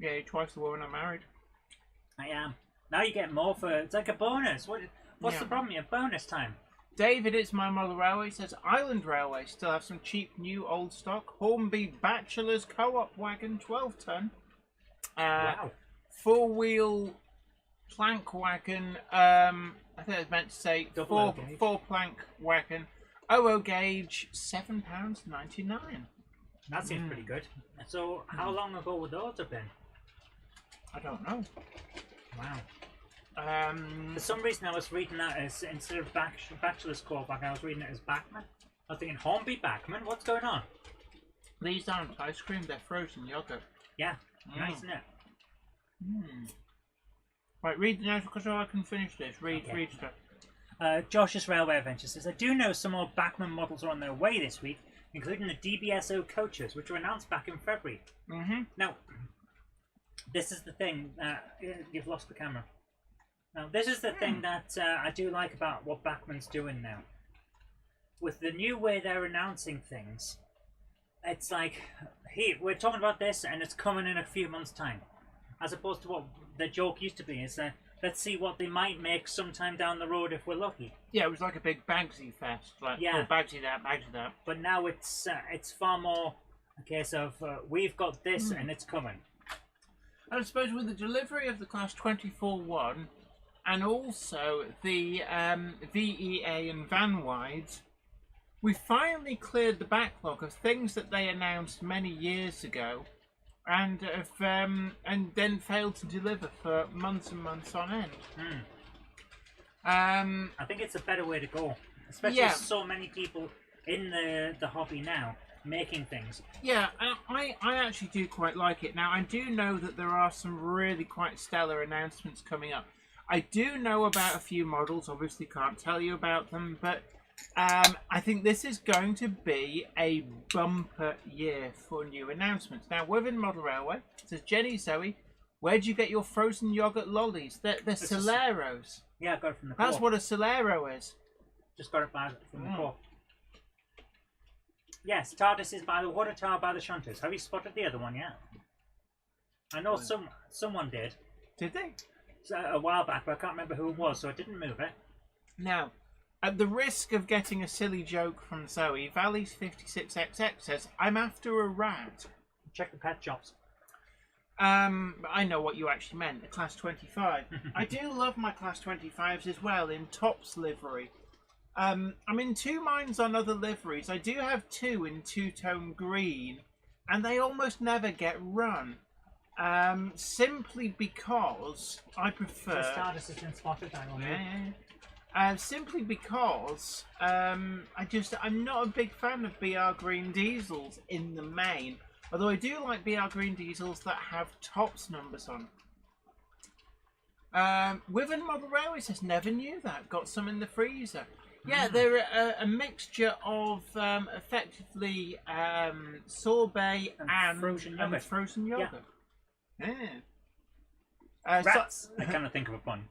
Yeah, you're twice the woman I married. I am. Now you get more for, it's like a bonus. What's the problem? You have bonus time. David, it's my model railway, says Island Railway still have some cheap new old stock. Hornby Bachelor's Co-op wagon, 12-ton. Wow. 4-wheel plank wagon, I think I was meant to say four plank wagon, 00 gauge, £7.99. That seems pretty good. So how long ago would those have been? I don't know. Wow. For some reason I was reading that as, instead of Bachelor's Callback, I was reading it as Backman. I was thinking, Hornby Backman? What's going on? These aren't ice cream, they're frozen yogurt. Yeah, nice, isn't it? Right, read the notes because I can finish this. Read stuff. Josh's Railway Adventure says, I do know some more Bachmann models are on their way this week, including the DBSO coaches, which were announced back in February. Now, this is the thing. You've lost the camera. Now, this is the thing that I do like about what Bachmann's doing now. With the new way they're announcing things, it's like, hey, we're talking about this and it's coming in a few months' time. As opposed to what the joke used to be, is let's see what they might make sometime down the road if we're lucky. Yeah, it was like a big Bagsy fest. Like, yeah. Oh, Bagsy that, Bagsy that. But now it's far more a case of, we've got this and it's coming. And I suppose with the delivery of the Class 24-1, and also the VEA and Van Wides, we finally cleared the backlog of things that they announced many years ago, and then failed to deliver for months and months on end. I think it's a better way to go, especially with so many people in the hobby now making things. Yeah, I actually do quite like it. Now, I do know that there are some really quite stellar announcements coming up. I do know about a few models, obviously can't tell you about them, but I think this is going to be a bumper year for new announcements. Now, within Model Railway, it says, Jenny Zoe, where'd you get your frozen yogurt lollies? They're Soleros. Yeah, I got it from the That's co-op. what a Solero is. Just got it from the co-op. Yes, TARDIS is by the water tower by the Shunters. Have you spotted the other one yet? I know someone did. Did they? A while back, but I can't remember who it was, so I didn't move it. Now, at the risk of getting a silly joke from Zoe, Valley's 56XX says, I'm after a rat. Check the pet shops. I know what you actually meant, a Class 25. I do love my Class 25s as well, in Topps livery. I'm in two minds on other liveries. I do have two in two-tone green, and they almost never get run. Simply because I prefer... The TARDIS has been spotted, I don't know. Simply because I'm not a big fan of BR Green diesels in the main. Although I do like BR Green diesels that have Topps numbers on. Within Model Railway says, never knew that. Got some in the freezer. Yeah, they're a mixture of effectively sorbet and frozen yogurt. Yeah. Rats. I kind of think of a pun.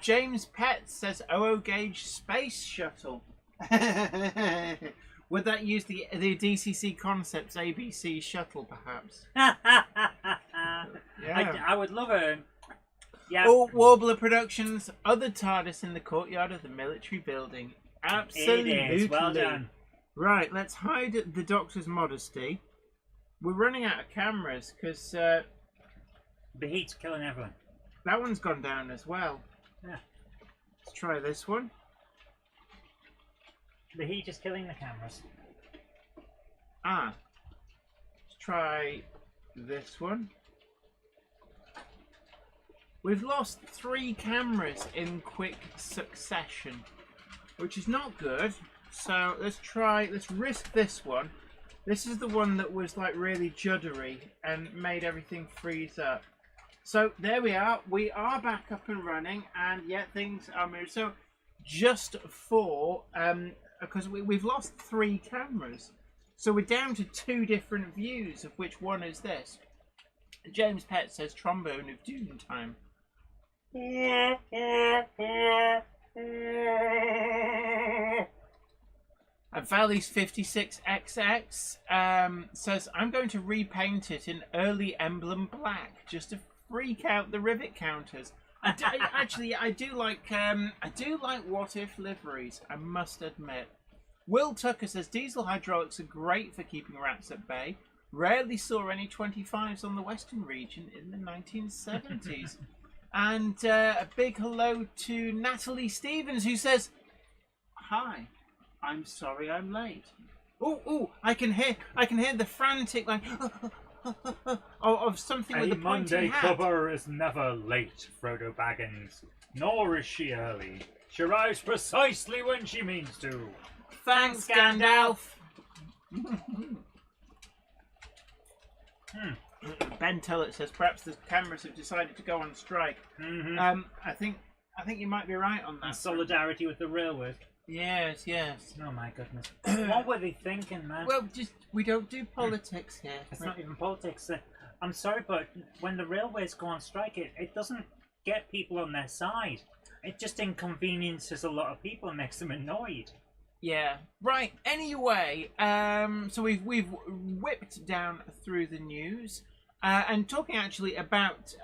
James Pett says, OO Gauge Space Shuttle. Would that use the DCC Concepts ABC shuttle, perhaps? Yeah. I would love a... Yeah. Oh, Warbler Productions, other TARDIS in the courtyard of the military building. Absolutely. It is. Well done. Right, let's hide the Doctor's modesty. We're running out of cameras, because... the heat's killing everyone. That one's gone down as well. Yeah. Let's try this one. The heat is killing the cameras. Let's try this one. We've lost 3 cameras in quick succession, which is not good. So let's risk this one. This is the one that was like really juddery and made everything freeze up. So there we are. We are back up and running, and yet things are moving. So just for because we've lost 3 cameras, so we're down to 2 different views, of which one is this. James Pett says trombone of doom time. Valley's 56XX says, I'm going to repaint it in early emblem black just to freak out the rivet counters. I do like what if liveries, I must admit. Will Tucker says diesel hydraulics are great for keeping rats at bay. Rarely saw any 25s on the Western region in the 1970s. And a big hello to Natalie Stevens, who says, hi, I'm sorry I'm late. Oh, I can hear the frantic like of something with a pointy Monday hat. cover is never late, Frodo Baggins. Nor is she early. She arrives precisely when she means to. Thanks, Gandalf. Ben Tullett says perhaps the cameras have decided to go on strike. I think I think you might be right on In that. solidarity with the railways. Yes, yes. Oh my goodness. What were they thinking, man? Well, we don't do politics here. It's not even politics. I'm sorry, but when the railways go on strike, it doesn't get people on their side. It just inconveniences a lot of people and makes them annoyed. Yeah. Right. Anyway, so we've whipped down through the news, and talking actually about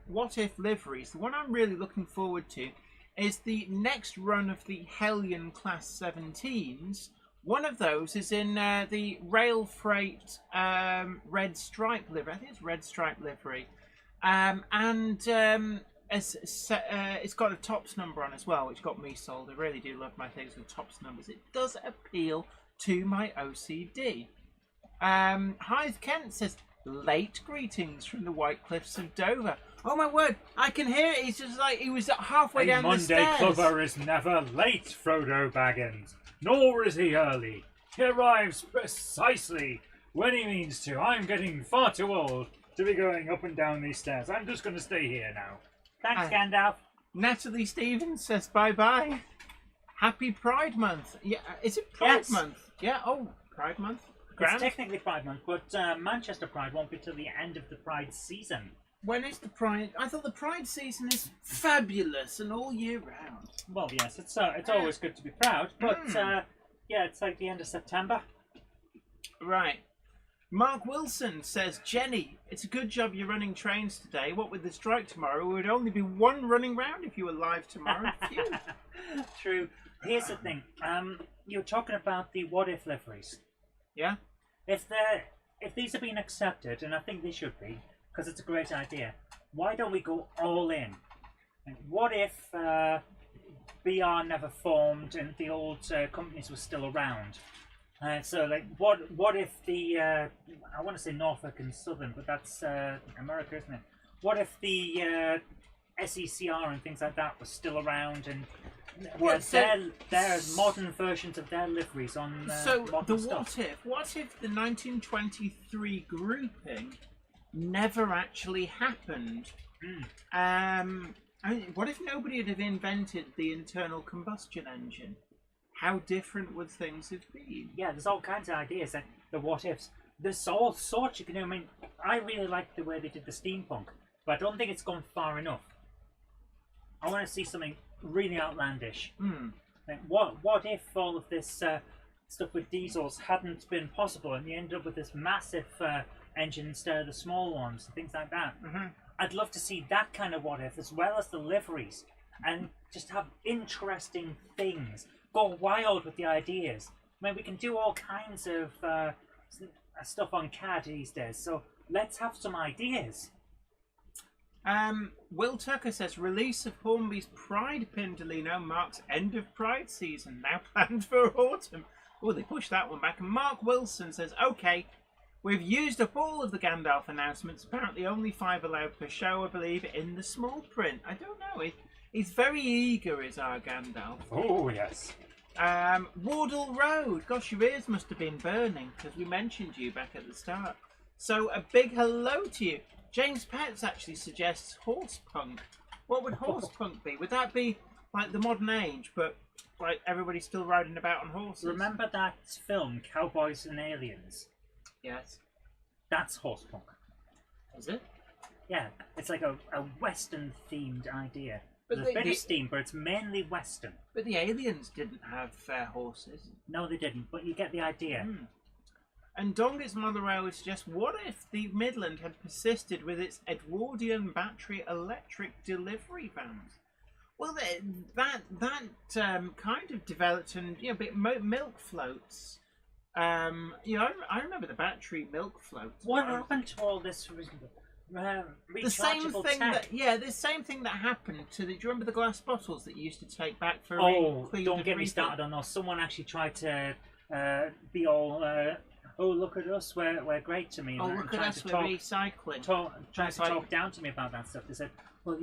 what if liveries. The one I'm really looking forward to is the next run of the Hellion Class 17s. One of those is in the Rail Freight Red Stripe livery. I think it's Red Stripe livery, it's got a tops number on as well, which got me sold. I really do love my things with tops numbers. It does appeal to my OCD. Hythe Kent says, late greetings from the White Cliffs of Dover. Oh my word, I can hear it. He's just like, he was halfway down the stairs. A Monday clubber is never late, Frodo Baggins. Nor is he early. He arrives precisely when he means to. I'm getting far too old to be going up and down these stairs. I'm just going to stay here now. Thanks, Gandalf. Natalie Stevens says bye-bye. Happy Pride Month. Yeah, is it Pride Month? Yeah, Pride Month. Grand? It's technically Pride Month, but Manchester Pride won't be till the end of the Pride season. When is the Pride? I thought the Pride season is fabulous and all year round. Well, yes, it's always good to be proud, but yeah, it's like the end of September. Right. Mark Wilson says, Jenny, it's a good job you're running trains today. What with the strike tomorrow, it would only be one running round if you were live tomorrow. Phew. True. Here's the thing. You were talking about the what if liveries. Yeah. If these have been accepted, and I think they should be, because it's a great idea, why don't we go all in? And what if BR never formed and the old companies were still around? So, like, what if the I want to say Norfolk and Southern, but that's America, isn't it? What if the SECR and things like that were still around and their modern versions of their liveries on so modern the stuff? What if the 1923 grouping never actually happened? I mean, what if nobody had invented the internal combustion engine? How different would things have been? Yeah, there's all kinds of ideas and the what ifs. There's all sorts you can do. I mean, I really like the way they did the steampunk, but I don't think it's gone far enough. I want to see something really outlandish. Like, what if all of this stuff with diesels hadn't been possible and you ended up with this massive engine instead of the small ones and things like that? I'd love to see that kind of what if, as well as the liveries, and just have interesting things. Go wild with the ideas. I mean, we can do all kinds of stuff on CAD these days, so let's have some ideas. Will Tucker says, release of Hornby's Pride Pindalino marks end of Pride season, now planned for autumn. Oh, they pushed that one back. And Mark Wilson says, okay, we've used up all of the Gandalf announcements. Apparently only 5 allowed per show, I believe, in the small print. I don't know. He's very eager, is our Gandalf. Oh, yes. Wardle Road. Gosh, your ears must have been burning because we mentioned you back at the start. So a big hello to you. James Petts actually suggests horse punk. What would horse punk be? Would that be like the modern age, but like everybody's still riding about on horses? Remember that film, Cowboys and Aliens? Yes. That's horse punk. Is it? Yeah, it's like a Western-themed idea. But There's a bit of steam, but it's mainly Western. But the aliens didn't have horses. No, they didn't, but you get the idea. And Dong's Mother Railway suggests, what if the Midland had persisted with its Edwardian battery electric delivery vans? Well, that kind of developed, and a bit milk floats. I remember the battery milk floats. What happened to all this the same thing tech? the same thing that happened to the. Do you remember the glass bottles that you used to take back for? Don't get me started on those. Someone actually tried to be all. Oh, look at us, we're great to me. Oh, look at us, we're recycling. Trying to talk down to me about that stuff. They said, well,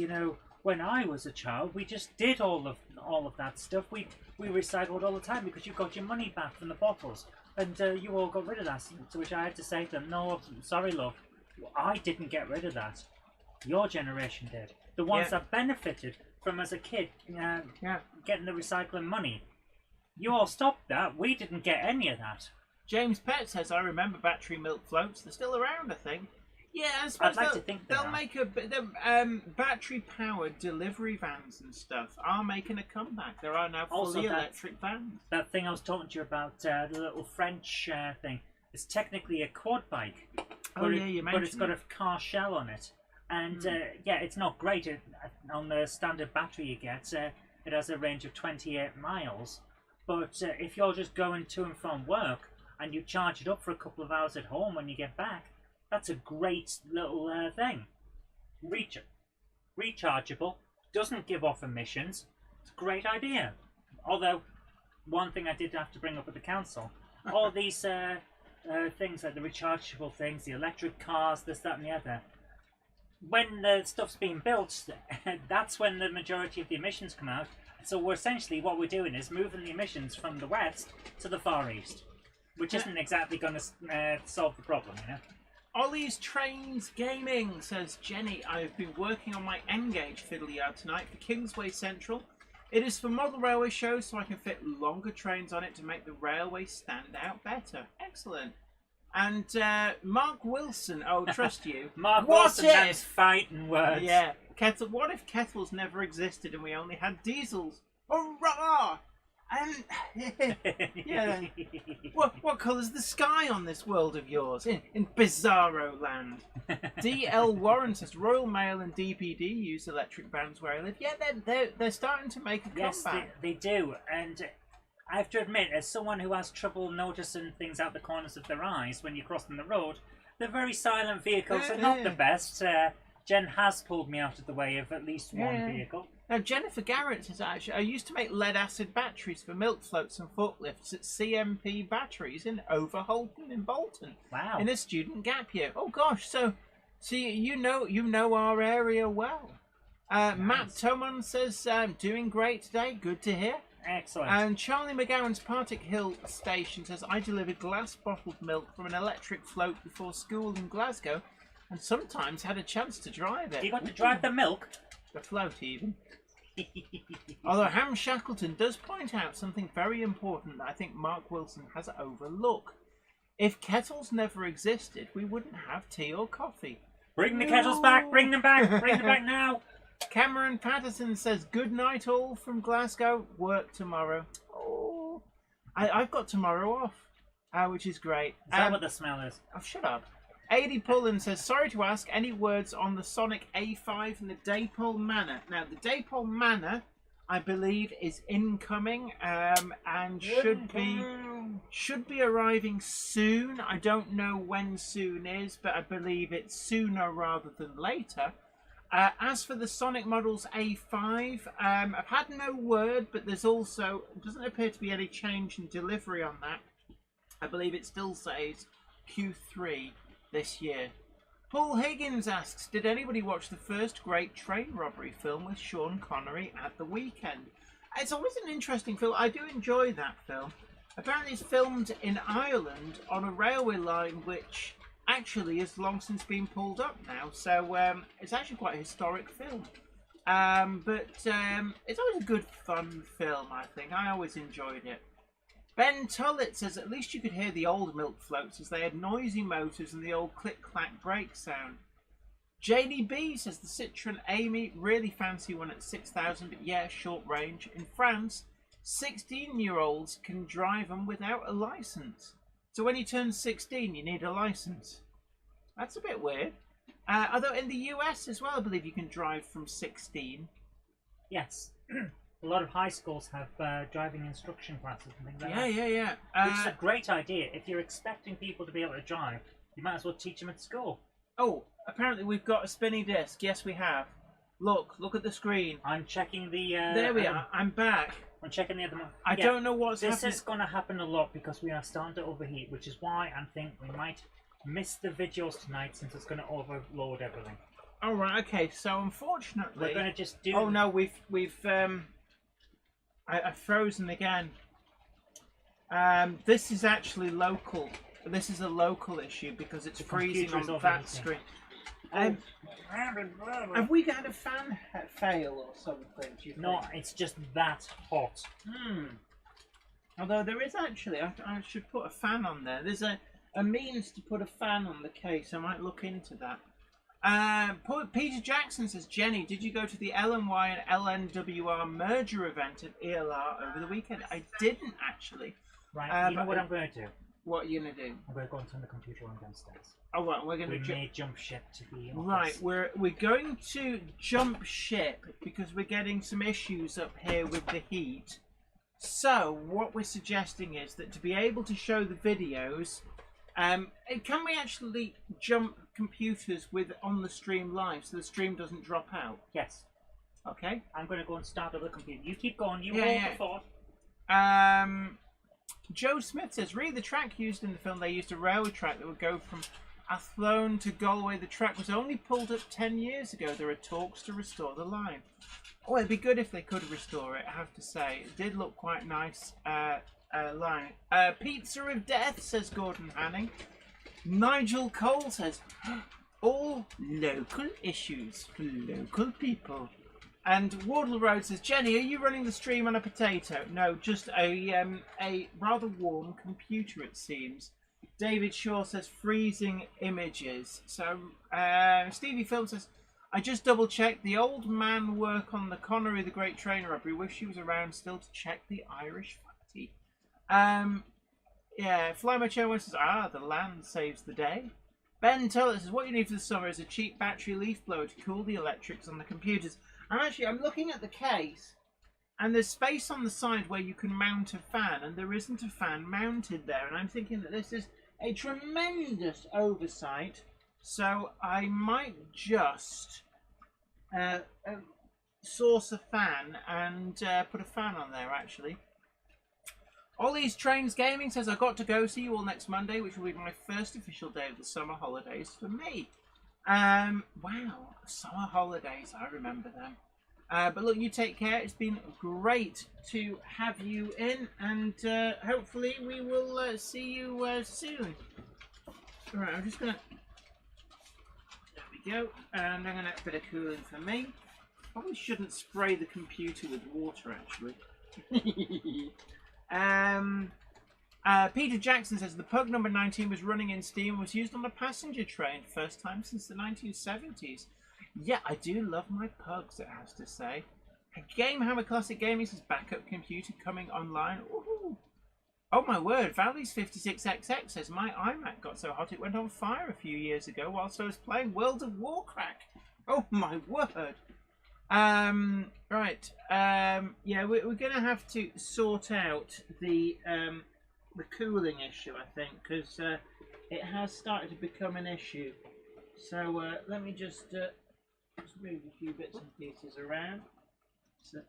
when I was a child, we just did all of that stuff. We recycled all the time because you got your money back from the bottles, and you all got rid of that. To which I had to say to them, no, sorry, love, I didn't get rid of that. Your generation did. The ones that benefited from as a kid, Yeah. getting the recycling money. You all stopped that. We didn't get any of that. James Pett says, I remember battery milk floats. They're still around, I think. Yeah, I suppose I'd like to think they'll make battery-powered delivery vans and stuff are making a comeback. There are now Also, fully electric vans. That thing I was talking to you about, the little French thing, it's technically a quad bike. Oh, yeah, you mentioned But it's got a car shell on it. And, yeah, it's not great. On the standard battery you get, it has a range of 28 miles. But if you're just going to and from work, and you charge it up for a couple of hours at home when you get back, that's a great little thing. Rechargeable, doesn't give off emissions. It's a great idea. Although, one thing I did have to bring up with the council, all these things like the rechargeable things, the electric cars, this, that and the other, when the stuff's being built, that's when the majority of the emissions come out. So essentially what we're doing is moving the emissions from the west to the far east, which isn't exactly going to solve the problem, you know. Ollie's Trains Gaming says, Jenny, I've been working on my N-Gauge fiddle yard tonight for Kingsway Central. It is for model railway shows, so I can fit longer trains on it to make the railway stand out better. Excellent. And Mark Wilson, oh, trust you. Mark Wilson has fighting words. Yeah. What if kettles never existed and we only had diesels? Hurrah! And yeah, what colour's the sky on this world of yours in Bizarro Land? D.L. Warren says Royal Mail and DPD use electric vans where I live. Yeah, they're starting to make a comeback. Yes, they do. And I have to admit, as someone who has trouble noticing things out the corners of their eyes when you're crossing the road, they're very silent vehicles are not the best. Jen has pulled me out of the way of at least one vehicle. Now, Jennifer Garrett says, actually, I used to make lead-acid batteries for milk floats and forklifts at CMP Batteries in Overholton in Bolton. Wow. In a student gap year. Oh, gosh. So you know our area well. Nice. Matt Tomon says, doing great today. Good to hear. Excellent. And Charlie McGowan's Partick Hill station says, I delivered glass bottled milk from an electric float before school in Glasgow and sometimes had a chance to drive it. You got to drive the milk? The float, even. Although Ham Shackleton does point out something very important that I think Mark Wilson has overlooked. If kettles never existed, we wouldn't have tea or coffee. Bring the kettles back! Bring them back! Bring them back now! Cameron Patterson says, good night all from Glasgow. Work tomorrow. Oh, I've got tomorrow off, which is great. Is that what the smell is? Oh, shut up. A.D. Pullen says, sorry to ask, any words on the Sonic A5 and the Daypole Manor? Now, the Daypole Manor, I believe, is incoming and should be arriving soon. I don't know when soon is, but I believe it's sooner rather than later. As for the Sonic Models A5, I've had no word, but there's also, doesn't appear to be any change in delivery on that. I believe it still says Q3 this year. Paul Higgins asks, did anybody watch the first great train robbery film with Sean Connery at the weekend? It's always an interesting film. I do enjoy that film. Apparently it's filmed in Ireland on a railway line which actually has long since been pulled up now. So it's actually quite a historic film. But it's always a good fun film, I think. I always enjoyed it. Ben Tullett says, at least you could hear the old milk floats as they had noisy motors and the old click-clack brake sound. JDB says, the Citroën Amy, really fancy one at 6,000, but yeah, short range. In France, 16-year-olds can drive them without a license. So when you turn 16, you need a license. That's a bit weird. Although in the US as well, I believe you can drive from 16. Yes. A lot of high schools have driving instruction classes and things like that. Yeah. Which is a great idea. If you're expecting people to be able to drive, you might as well teach them at school. Oh, apparently we've got a spinny disc. Yes, we have. Look at the screen. I'm checking the... there we are. I'm back. I'm checking the other one. I don't know what's happening. This is going to happen a lot because we are starting to overheat, which is why I think we might miss the videos tonight since it's going to overload everything. All right. Okay. So unfortunately, we're going to just do. Oh no, we've I've frozen again. This is actually local. This is a local issue because it's freezing on that screen. Have we got a fan fail or something? Do you think? No, it's just that hot. Although there is actually, I should put a fan on there. There's a means to put a fan on the case. I might look into that. Peter Jackson says, Jenny, did you go to the LNY and LNWR merger event at ELR over the weekend? I didn't actually. Right, you know what I'm going to do? What are you going to do? I'm going to go and turn the computer on downstairs. Oh, right, we're going to may jump ship to the office. Right, we're going to jump ship because we're getting some issues up here with the heat. So, what we're suggesting is that to be able to show the videos, can we actually jump computers on the stream live so the stream doesn't drop out? Yes. Okay. I'm going to go and start up the computer. You keep going. You hold the fort. Joe Smith says, read the track used in the film. They used a railway track that would go from Athlone to Galway. The track was only pulled up 10 years ago. There are talks to restore the line. Oh, it'd be good if they could restore it, I have to say. It did look quite nice line. Pizza of Death, says Gordon Hanning. Nigel Cole says, all local issues for local people. And Wardle Road says, Jenny, are you running the stream on a potato? No, just a rather warm computer, it seems. David Shaw says, freezing images. So, Stevie Phillips says, I just double checked. The old man work on the Connery, the Great Train Robbery. Wish he was around still to check the Irish fatty. Yeah, Fly My Chair says, the land saves the day. Ben Tuller says, what you need for the summer is a cheap battery leaf blower to cool the electrics on the computers. And actually, I'm looking at the case, and there's space on the side where you can mount a fan, and there isn't a fan mounted there. And I'm thinking that this is a tremendous oversight, so I might just source a fan and put a fan on there, actually. Ollie's Trains Gaming says, I got to go see you all next Monday, which will be my first official day of the summer holidays for me. Wow, summer holidays, I remember them. But look, you take care. It's been great to have you in, and hopefully we will see you soon. Alright, I'm just gonna... There we go. And I'm gonna have a bit of cooling for me. Probably shouldn't spray the computer with water, actually. Peter Jackson says the Pug number 19 was running in Steam and was used on a passenger train, first time since the 1970s. Yeah, I do love my Pugs, it has to say. Gamehammer Classic Gaming says backup computer coming online. Ooh. Oh my word, Valley's 56XX says my iMac got so hot it went on fire a few years ago whilst I was playing World of Warcraft. Oh my word. Right. Yeah, we're gonna have to sort out the cooling issue, I think, because it has started to become an issue. So let me just move a few bits and pieces around. So,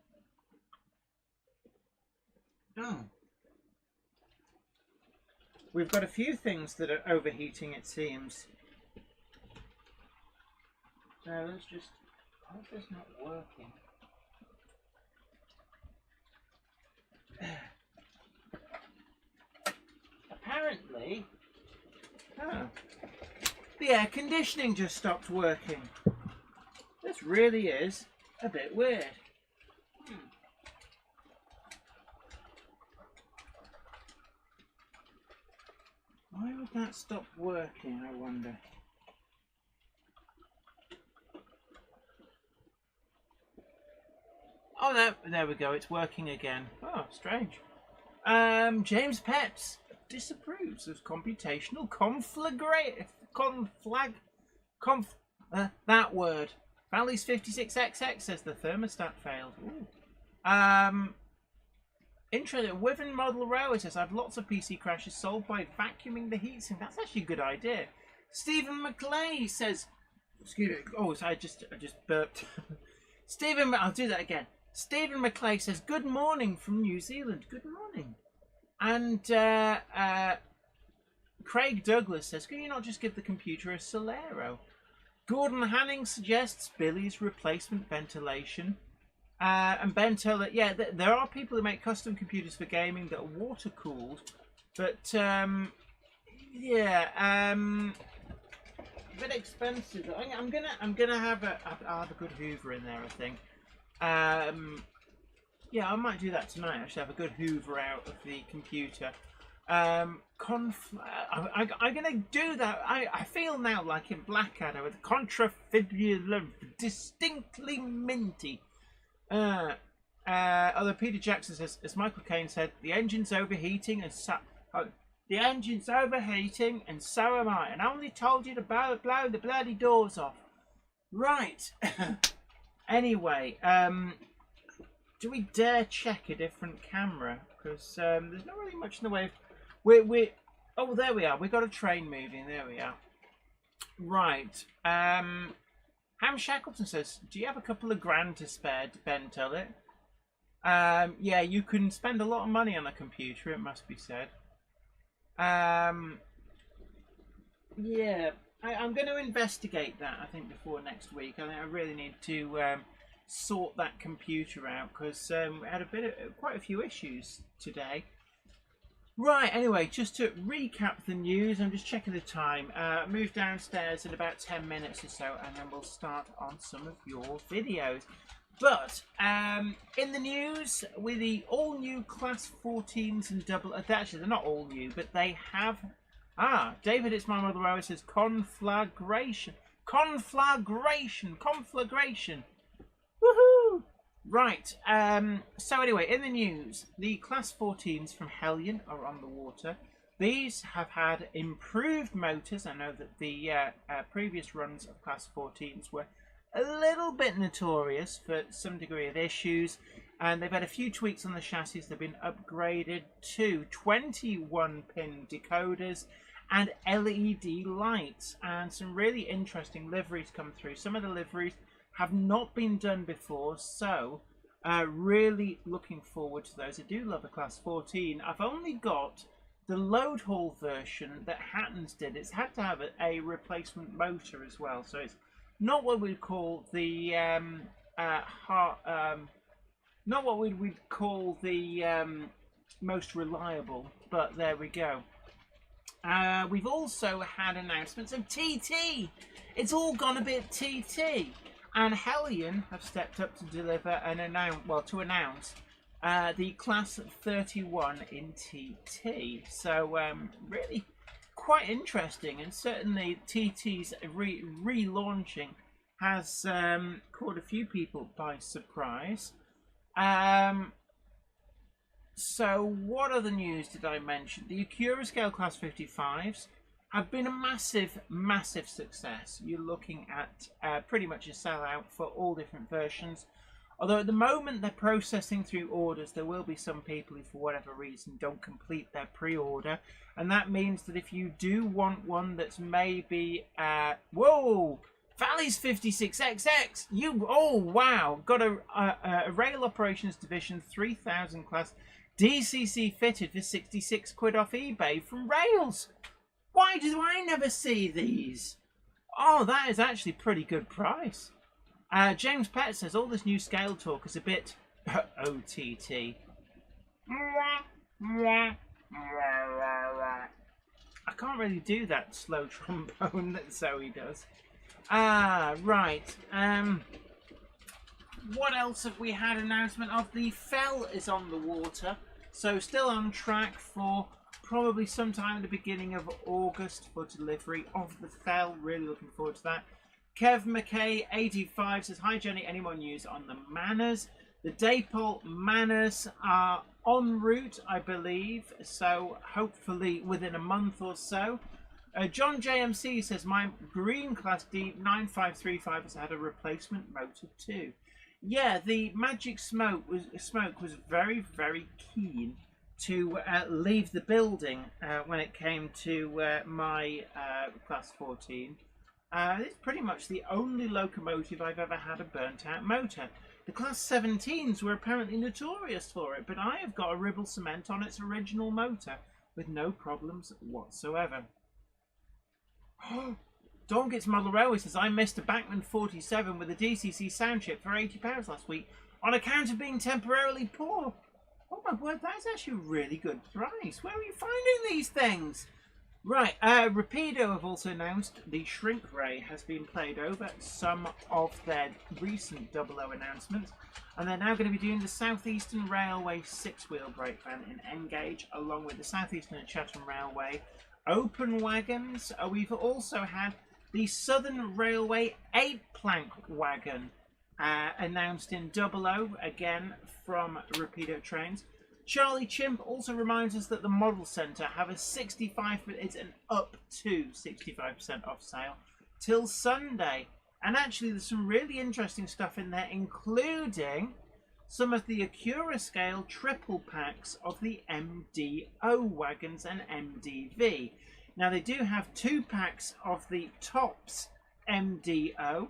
we've got a few things that are overheating, it seems. So let's just... I hope it's not working. Apparently, the air conditioning just stopped working. This really is a bit weird. Why would that stop working, I wonder? Oh, there we go. It's working again. Oh, strange. James Peps disapproves of computational that word. Valley's 56XX says the thermostat failed. Ooh. Interesting. Wyvern Model Railway says I've lots of PC crashes solved by vacuuming the heatsink. That's actually a good idea. Stephen McClay says, excuse me. Oh, I just burped. Stephen, I'll do that again. Stephen McClay says, good morning from New Zealand. Good morning. And Craig Douglas says, can you not just give the computer a Solero? Gordon Hanning suggests Billy's replacement ventilation. And Ben Toller, yeah, there are people who make custom computers for gaming that are water cooled. But, yeah, bit expensive. I'm gonna have I'll have a good Hoover in there, I think. Yeah, I might do that tonight. Actually, have a good Hoover out of the computer. I'm gonna do that. I feel now like in Blackadder with contrafibular, distinctly minty. Although Peter Jackson says, as Michael Caine said, the engine's overheating and so am I. And I only told you to blow the bloody doors off. Right. Anyway, do we dare check a different camera? Because there's not really much in the way of... Oh, there we are. We've got a train moving. There we are. Right. Ham Shackleton says, do you have a couple of grand to spare, Ben Tullett? Yeah, you can spend a lot of money on a computer, it must be said. Yeah, I'm going to investigate that, I think, before next week. I think I really need to sort that computer out, because we had quite a few issues today. Right, anyway, just to recap the news, I'm just checking the time. Move downstairs in about 10 minutes or so, and then we'll start on some of your videos. But in the news, with the all-new Class 14s and double... Actually, they're not all new, but they have... David, it's my mother always says conflagration. Conflagration! Woohoo! Right, so anyway, in the news, the Class 14s from Hellion are on the water. These have had improved motors. I know that the previous runs of Class 14s were a little bit notorious for some degree of issues, and they've had a few tweaks on the chassis. They've been upgraded to 21-pin decoders and LED lights, and some really interesting liveries come through. Some of the liveries have not been done before, so really looking forward to those. I do love a Class 14. I've only got the load haul version that Hatton's did. It's had to have a replacement motor as well, so it's not what we'd call the not what we'd call the most reliable, but there we go. We've also had announcements of TT. It's all gone a bit TT. And Hellion have stepped up to deliver to announce the Class 31 in TT. So really quite interesting, and certainly TT's relaunching has caught a few people by surprise. So what other news did I mention? The Acura Scale Class 55s have been a massive success. You're looking at pretty much a sellout for all different versions. Although at the moment they're processing through orders, there will be some people who for whatever reason don't complete their pre-order. And that means that if you do want one that's maybe... whoa! Valley's 56XX! Oh wow! Got a Rail Operations Division 3000 class DCC fitted for 66 quid off eBay from Rails. Why do I never see these? Oh, that is actually pretty good price. James Pett says all this new scale talk is a bit OTT. I can't really do that slow trombone that Zoe does. Right. What else have we had announcement of? The Fell is on the water, so still on track for probably sometime at the beginning of August for delivery of the Fell. Really looking forward to that. Kev McKay 85 says, hi Jenny, any more news on the Manners? The Daypol Manners are en route, I believe, so hopefully within a month or so. John JMC says, my green Class D 9535 has had a replacement motor too. Yeah, the Magic Smoke was very keen to leave the building when it came to my Class 14. It's pretty much the only locomotive I've ever had a burnt out motor. The Class 17s were apparently notorious for it, but I have got a Ribble Cement on its original motor with no problems whatsoever. Dawn Gets Model Railway says, I missed a Bachmann 47 with a DCC sound chip for £80 last week on account of being temporarily poor. Oh my word, that's actually a really good price. Where are you finding these things? Right, Rapido have also announced the Shrink Ray has been played over some of their recent 00 announcements, and they're now going to be doing the Southeastern Railway 6-wheel brake van in N-gauge, along with the Southeastern and Chatham Railway open wagons. We've also had the Southern Railway 8-plank wagon announced in 00, again from Rapido Trains. Charlie Chimp also reminds us that the Model Centre have a 65%, it's an up to 65% off sale till Sunday. And actually there's some really interesting stuff in there, including some of the Acura scale triple packs of the MDO wagons and MDV. Now they do have 2 packs of the Tops MDO,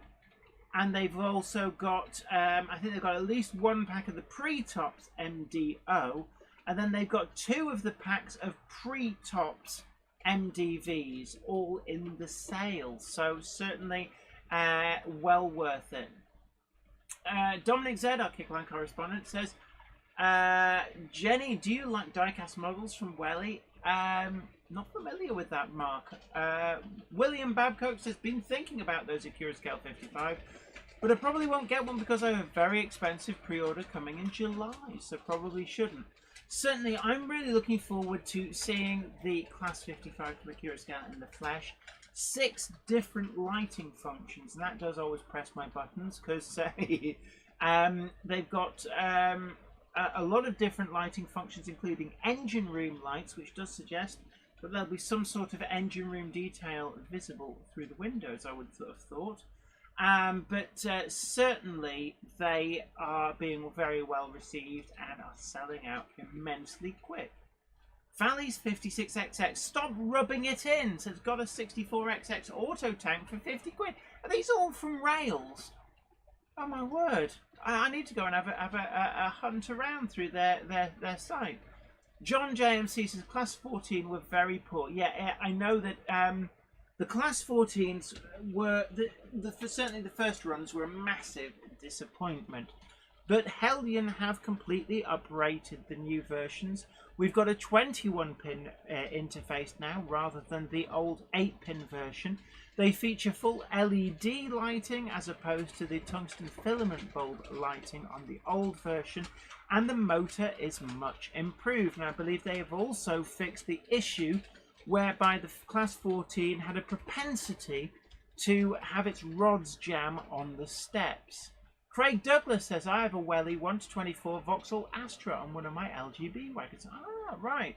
and they've also got, I think they've got at least 1 pack of the pre-tops MDO, and then they've got 2 of the packs of pre-tops MDVs, all in the sale. So certainly well worth it. Dominic Z, our Kickline correspondent, says, Jenny, do you like diecast models from Welly? Not familiar with that, Mark. William Babcock has been thinking about those Acura Scale 55, but I probably won't get one because I have a very expensive pre-order coming in July, so probably shouldn't. Certainly, I'm really looking forward to seeing the Class 55 from Acura Scale in the flesh. 6 different lighting functions, and that does always press my buttons, because they've got a lot of different lighting functions, including engine room lights, which does suggest that there'll be some sort of engine room detail visible through the windows, I would have thought. But certainly they are being very well received and are selling out immensely quick. Valley's 56XX, stop rubbing it in. So it's got a 64XX auto tank for 50 quid. Are these all from Rails? Oh my word. I need to go and have a hunt around through their site. John JMC says Class 14 were very poor. Yeah, I know that the Class 14s were, certainly the first runs were a massive disappointment. But Hellion have completely uprated the new versions. We've got a 21-pin interface now rather than the old 8-pin version. They feature full LED lighting as opposed to the tungsten filament bulb lighting on the old version, and the motor is much improved. And I believe they have also fixed the issue whereby the Class 14 had a propensity to have its rods jam on the steps. Craig Douglas says, I have a Welly 1-24 Vauxhall Astra on one of my LGB wagons. Ah, right.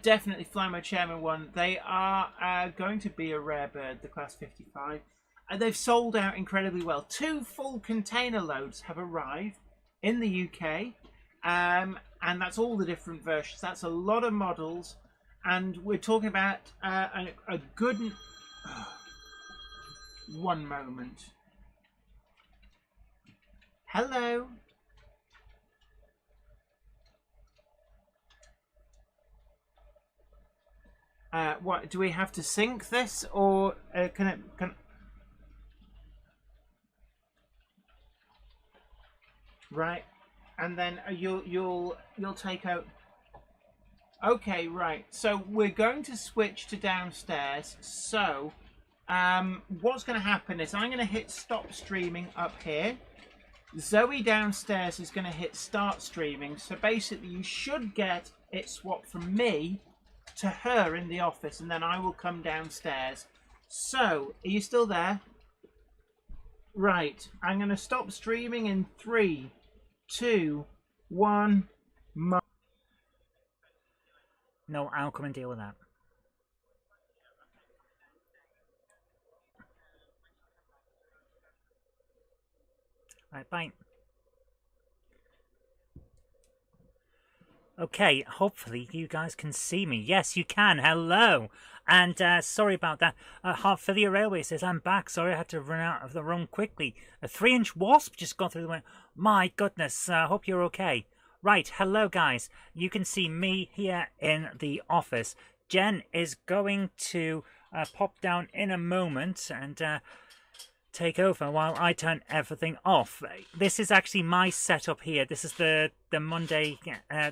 Definitely Flymo Chairman one. They are going to be a rare bird, the Class 55. They've sold out incredibly well. 2 full container loads have arrived in the UK. And that's all the different versions. That's a lot of models. And we're talking about a good... one moment. Hello. What do we have to sync this, or can it? Right, and then you'll take out. Okay, right. So we're going to switch to downstairs. So. What's going to happen is I'm going to hit stop streaming up here. Zoe downstairs is going to hit start streaming. So basically you should get it swapped from me to her in the office, and then I will come downstairs. So, are you still there? Right. I'm going to stop streaming in 3, 2, 1. No, I'll come and deal with that. Right, bye. Okay, hopefully you guys can see me. Yes, you can. Hello. And sorry about that. Hartfilia Railway says, I'm back. Sorry, I had to run out of the room quickly. A 3-inch wasp just got through the window. My goodness, hope you're okay. Right, hello guys. You can see me here in the office. Jen is going to pop down in a moment and take over while I turn everything off. This is actually my setup here. This is the Monday,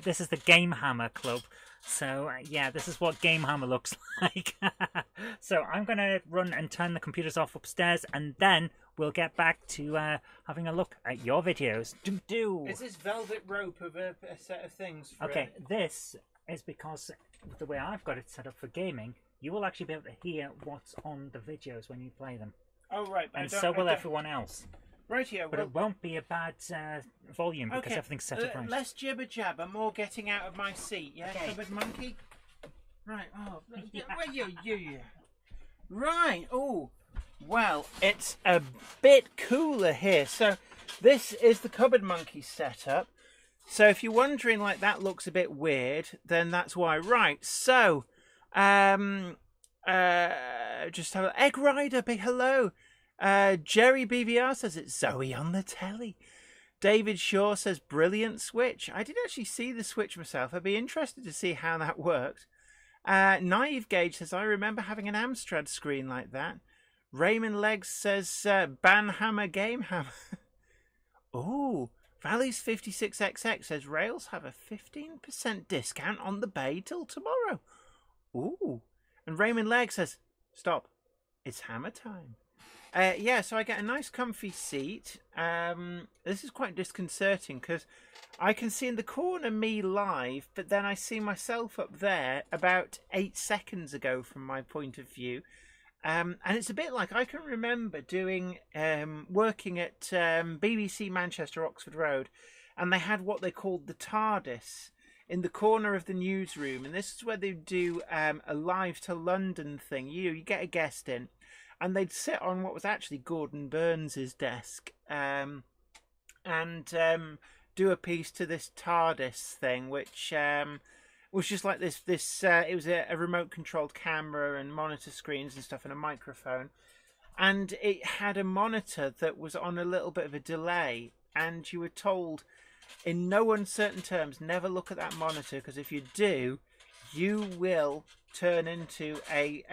this is the Game Hammer Club. So yeah, this is what Game Hammer looks like. So I'm gonna run and turn the computers off upstairs, and then we'll get back to having a look at your videos. Do. Is this velvet rope of a set of things? For Okay, this is because the way I've got it set up for gaming, you will actually be able to hear what's on the videos when you play them. Oh right, and so will everyone else. Right here, but it won't be a bad volume because everything's set up right. Less jibber jabber, more getting out of my seat. Yeah, okay. Cupboard monkey. Right. Oh, yeah. Where you? Right. Oh, well, it's a bit cooler here. So this is the cupboard monkey setup. So if you're wondering, like, that looks a bit weird, then that's why. Right. So, just have Egg Rider. Big hello. Jerry BVR says it's Zoe on the telly. David Shaw says brilliant Switch. I did actually see the Switch myself. I'd be interested to see how that worked. Naive Gauge says I remember having an Amstrad screen like that. Raymond Legs says Banhammer Game Hammer. Oh, Valleys 56XX says Rails have a 15% discount on the bay till tomorrow. Ooh, and Raymond Legs says stop, it's hammer time. Yeah, so I get a nice comfy seat. This is quite disconcerting because I can see in the corner me live, but then I see myself up there about 8 seconds ago from my point of view. And it's a bit like I can remember doing working at BBC Manchester Oxford Road, and they had what they called the TARDIS in the corner of the newsroom, and this is where they do a live to London thing. You get a guest in, and they'd sit on what was actually Gordon Burns's desk and do a piece to this TARDIS thing, which was just like this. It was a remote controlled camera and monitor screens and stuff and a microphone, and it had a monitor that was on a little bit of a delay, and you were told in no uncertain terms never look at that monitor because if you do, you will turn into a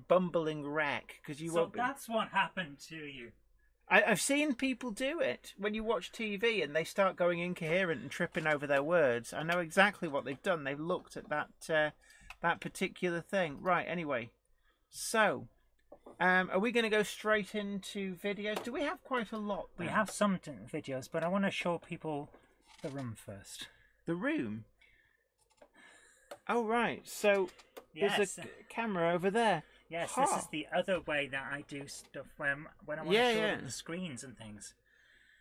bumbling wreck because you won't be. So that's what happened to you. I've seen people do it when you watch TV and they start going incoherent and tripping over their words. I know exactly what they've done. They've looked at that particular thing. Right. Anyway, so are we going to go straight into videos? Do we have quite a lot? We have some videos, but I want to show people the room first. The room. Oh right, so there's a camera over there. Yes, this is the other way that I do stuff when I want to show them the screens and things.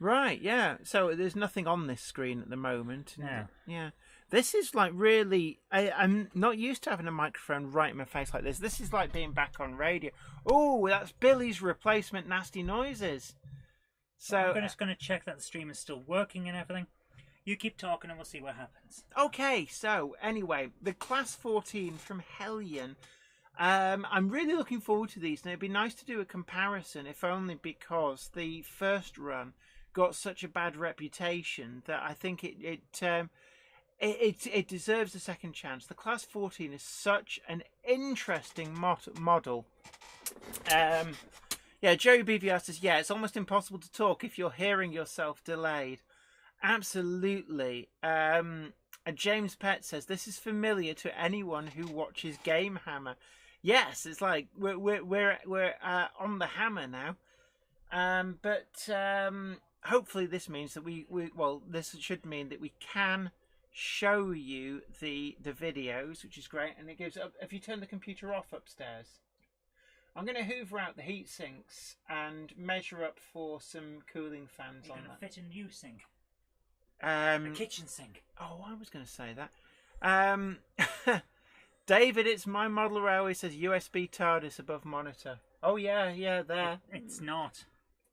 Right, yeah. So there's nothing on this screen at the moment. No. Yeah. This is like really... I'm not used to having a microphone right in my face like this. This is like being back on radio. Oh, that's Billy's replacement Nasty Noises. So I'm just going to check that the stream is still working and everything. You keep talking and we'll see what happens. Okay, so anyway, the Class 14 from Hellion. I'm really looking forward to these, and it'd be nice to do a comparison, if only because the first run got such a bad reputation that I think it deserves a second chance. The Class 14 is such an interesting model. Yeah, Joey BVR says, yeah, it's almost impossible to talk if you're hearing yourself delayed. Absolutely. And James Pett says, this is familiar to anyone who watches Game Hammer. Yes, it's like we're on the hammer now. But hopefully this means that this should mean that we can show you the videos, which is great. And it gives up if you turn the computer off upstairs. I'm going to hoover out the heat sinks and measure up for some cooling fans on that. You're going to fit a new sink. A kitchen sink. Oh, I was going to say that. David, it's my model railway says USB TARDIS above monitor. Oh yeah, there. It's not.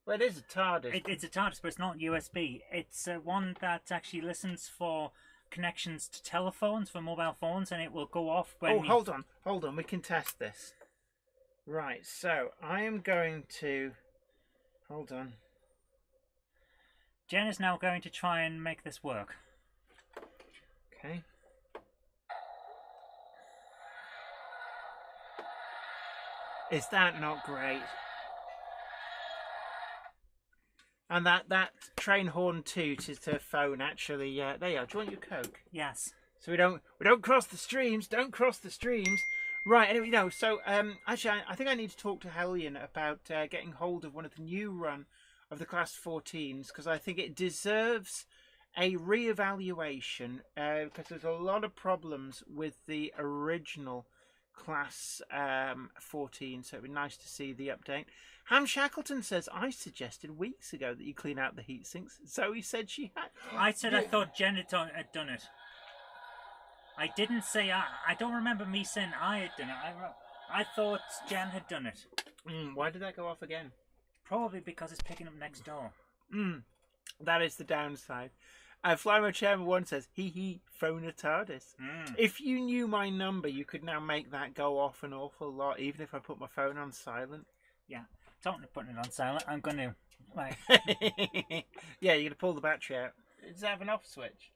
Well, it is a TARDIS. It's a TARDIS, but it's not USB. It's one that actually listens for connections to telephones, for mobile phones, and it will go off when. Oh, hold on. We can test this. Right. So I am going to. Hold on. Jen is now going to try and make this work. Okay. Is that not great? And that train horn toot is to phone, actually. There you are. Do you want your Coke? Yes. So we don't cross the streams. Don't cross the streams. Right. Anyway, no. So actually, I think I need to talk to Hellion about getting hold of one of the new run of the Class 14s because I think it deserves a re-evaluation because there's a lot of problems with the original Class 14. So it'd be nice to see the update. Ham Shackleton says, I suggested weeks ago that you clean out the heat sinks. Zoe said she had. I said I thought Jen had done it. I didn't say I don't remember me saying I had done it. I thought Jen had done it. Why did that go off again? Probably because it's picking up next door. That is the downside. Flymo Chairman 1 says, phone a TARDIS. If you knew my number, you could now make that go off an awful lot, even if I put my phone on silent. Yeah, totally putting it on silent. I'm going to. Right. Yeah, you're going to pull the battery out. Does it have an off switch?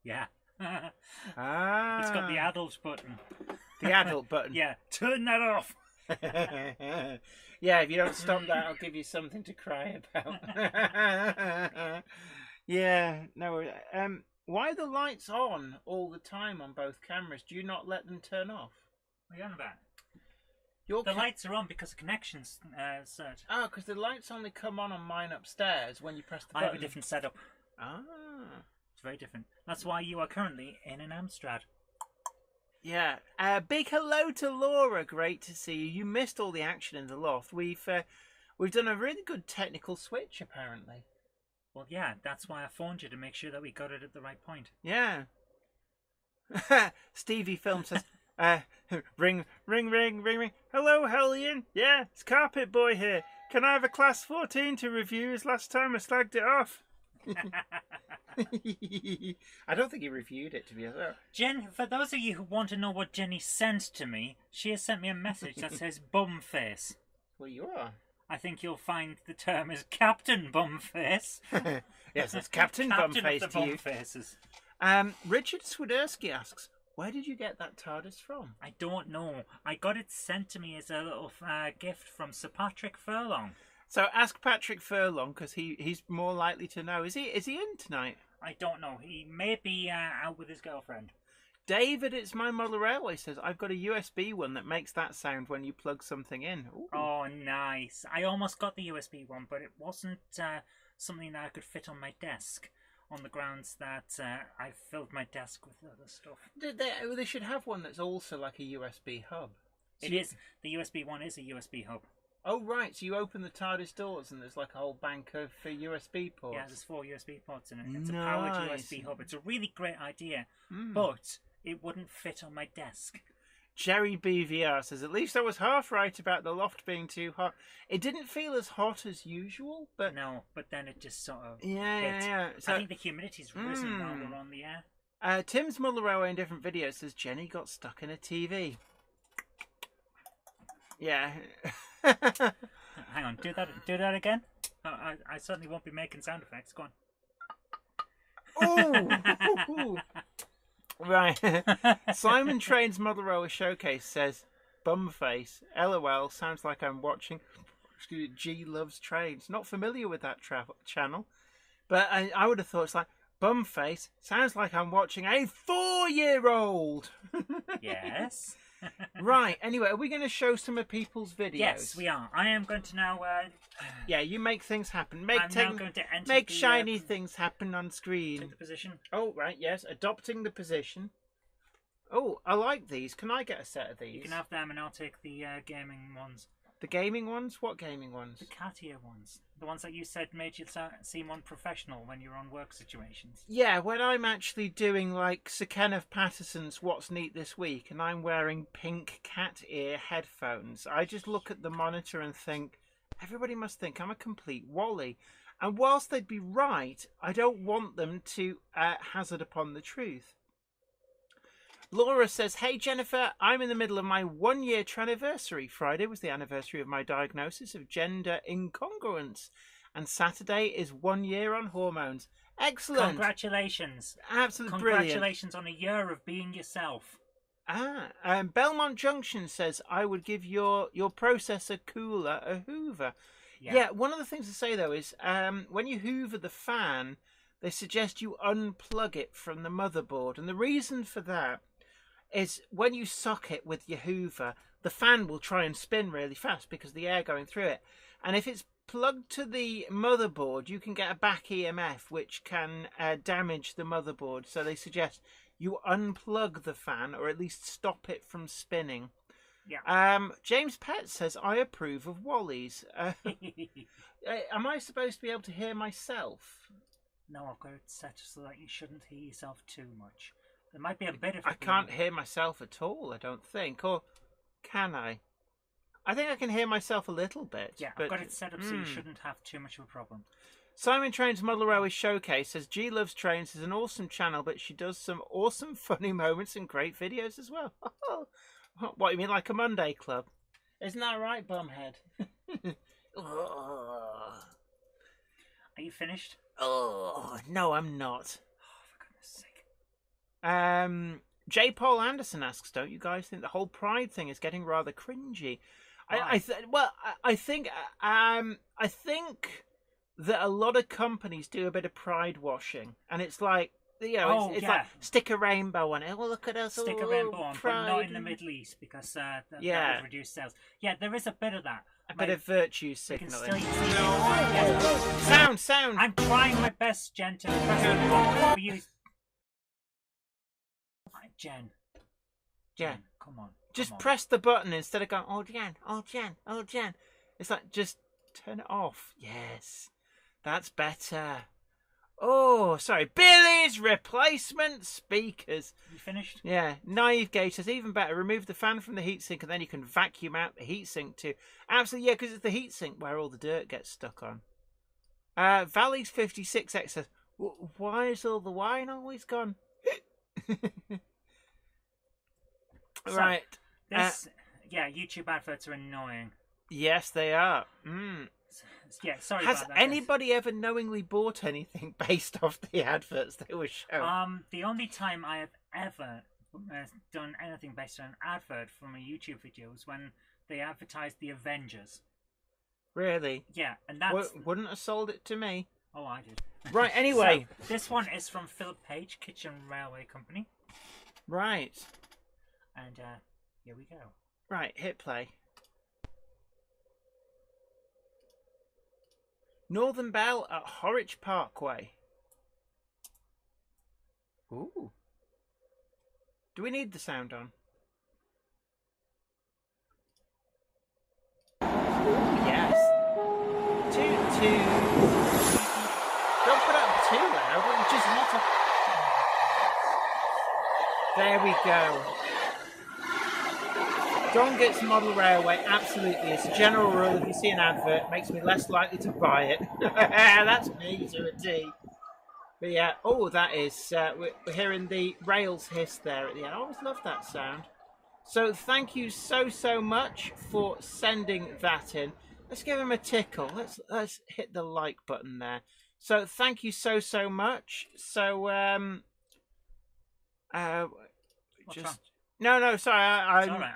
Yeah. It's got the adult button. The adult button? Yeah, turn that off. Yeah, if you don't stop that, I'll give you something to cry about. Yeah, no. Why are the lights on all the time on both cameras? Do you not let them turn off? What are you on about? The lights are on because the connection's set. Oh, because the lights only come on mine upstairs when you press the button. I have a different setup. Ah. It's very different. That's why you are currently in an Amstrad. Yeah. Big hello to Laura. Great to see you. You missed all the action in the loft. We've done a really good technical switch, apparently. Well, yeah, that's why I phoned you to make sure that we got it at the right point. Yeah. Stevie Film says, ring. Hello, Hellion. Yeah, it's Carpet Boy here. Can I have a Class 14 to review as last time I slagged it off? I don't think he reviewed it, to be honest. Jen, for those of you who want to know what Jenny sent to me, she has sent me a message that says bum face. Well, you are. I think you'll find the term is Captain Bumface. Yes, it's Captain Bumface to you. Faces. Richard Swiderski asks, where did you get that TARDIS from? I don't know. I got it sent to me as a little gift from Sir Patrick Furlong. So ask Patrick Furlong because he's more likely to know. Is he in tonight? I don't know. He may be out with his girlfriend. David, it's my model railway, says, I've got a USB one that makes that sound when you plug something in. Ooh. Oh, nice. I almost got the USB one, but it wasn't something that I could fit on my desk on the grounds that I filled my desk with other stuff. They should have one that's also like a USB hub. It is. The USB one is a USB hub. Oh, right. So you open the TARDIS doors and there's like a whole bank of USB ports. Yeah, there's 4 USB ports in it. It's a powered USB hub. It's a really great idea, but it wouldn't fit on my desk. Jerry BVR says, at least I was half right about the loft being too hot. It didn't feel as hot as usual, but... No, but then it just sort of Yeah. So, I think the humidity's risen while we're on the air. Tim's Mullerow in different videos says, Jenny got stuck in a TV. Yeah. Hang on, do that again. I certainly won't be making sound effects. Go on. Ooh. Right. Simon Train's Model Rower Showcase says, Bumface. LOL. Sounds like I'm watching. G Loves Trains. Not familiar with that channel, but I would have thought it's like Bumface. Sounds like I'm watching a 4-year-old. Yes. Right. Anyway, are we going to show some of people's videos? Yes, we are. I am going to now. Yeah, you make things happen. I'm now going to enter make the, shiny things happen on screen. Take the position. Oh, right. Yes, adopting the position. Oh, I like these. Can I get a set of these? You can have them, and I'll take the gaming ones. The gaming ones? What gaming ones? The Cartier ones. The ones that you said made you seem unprofessional when you're on work situations. Yeah, when I'm actually doing like Sir Kenneth Patterson's What's Neat This Week and I'm wearing pink cat ear headphones, I just look at the monitor and think, everybody must think I'm a complete wally. And whilst they'd be right, I don't want them to hazard upon the truth. Laura says, hey Jennifer, I'm in the middle of my 1-year anniversary. Friday was the anniversary of my diagnosis of gender incongruence. And Saturday is 1 year on hormones. Excellent. Congratulations. Absolutely Congratulations on a year of being yourself. Belmont Junction says, I would give your processor cooler a hoover. Yeah, one of the things to say though is when you hoover the fan, they suggest you unplug it from the motherboard. And the reason for that is when you sock it with your Hoover, the fan will try and spin really fast because of the air going through it. And if it's plugged to the motherboard, you can get a back EMF which can damage the motherboard. So they suggest you unplug the fan, or at least stop it from spinning. Yeah. James Pett says, I approve of Wally's. Am I supposed to be able to hear myself? No, I've got it set so that you shouldn't hear yourself too much. There might be a bit of... I can't hear myself at all, I don't think. Or can I? I think I can hear myself a little bit. Yeah, but, I've got it set up so you shouldn't have too much of a problem. Simon Train's Model Railway Showcase says, G Loves Trains is an awesome channel, but she does some awesome funny moments and great videos as well. What, you mean like a Monday Club? Isn't that right, bumhead? Are you finished? Oh, no, I'm not. Oh, for goodness sake. J. Paul Anderson asks, don't you guys think the whole Pride thing is getting rather cringy? I think that a lot of companies do a bit of pride washing, and it's like, you know, it's like stick a rainbow on it. Oh, look at us! Stick a rainbow on, but not in the Middle East because that would reduce sales. Yeah, there is a bit of that. A bit of virtue signaling. Sound. I'm trying my best, Jen, to press the button for you. Jen. Yeah. Come on. Just press the button instead of going, oh, Jen. It's like, just turn it off. Yes. That's better. Oh, sorry. Billy's replacement speakers. You finished? Yeah. Naive Gage says, even better, remove the fan from the heatsink and then you can vacuum out the heatsink too. Absolutely, yeah, because it's the heatsink where all the dirt gets stuck on. Valley's 56X says, why is all the wine always gone? Right. YouTube adverts are annoying. Yes, they are. Yeah, sorry Has about that. anybody ever knowingly bought anything based off the adverts they were shown? The only time I have ever done anything based on an advert from a YouTube video was when they advertised the Avengers. Really? Yeah, and that's... Wouldn't have sold it to me. Oh, I did. Right, anyway. So, this one is from Philip Page, Kitchen Railway Company. Right. And here we go. Right, hit play. Northern Bell at Horwich Parkway. Ooh. Do we need the sound on? Ooh, yes. Toot toot. Don't put it up too loud. Just not a... There we go. John gets Model Railway, absolutely. It's a general rule. If you see an advert, it makes me less likely to buy it. That's me to a T. But yeah, oh, that is, we're hearing the rails hiss there at the end. I always love that sound. So thank you so much for sending that in. Let's give him a tickle. Let's hit the like button there. So thank you so much. So, What's wrong? No, sorry. It's all right.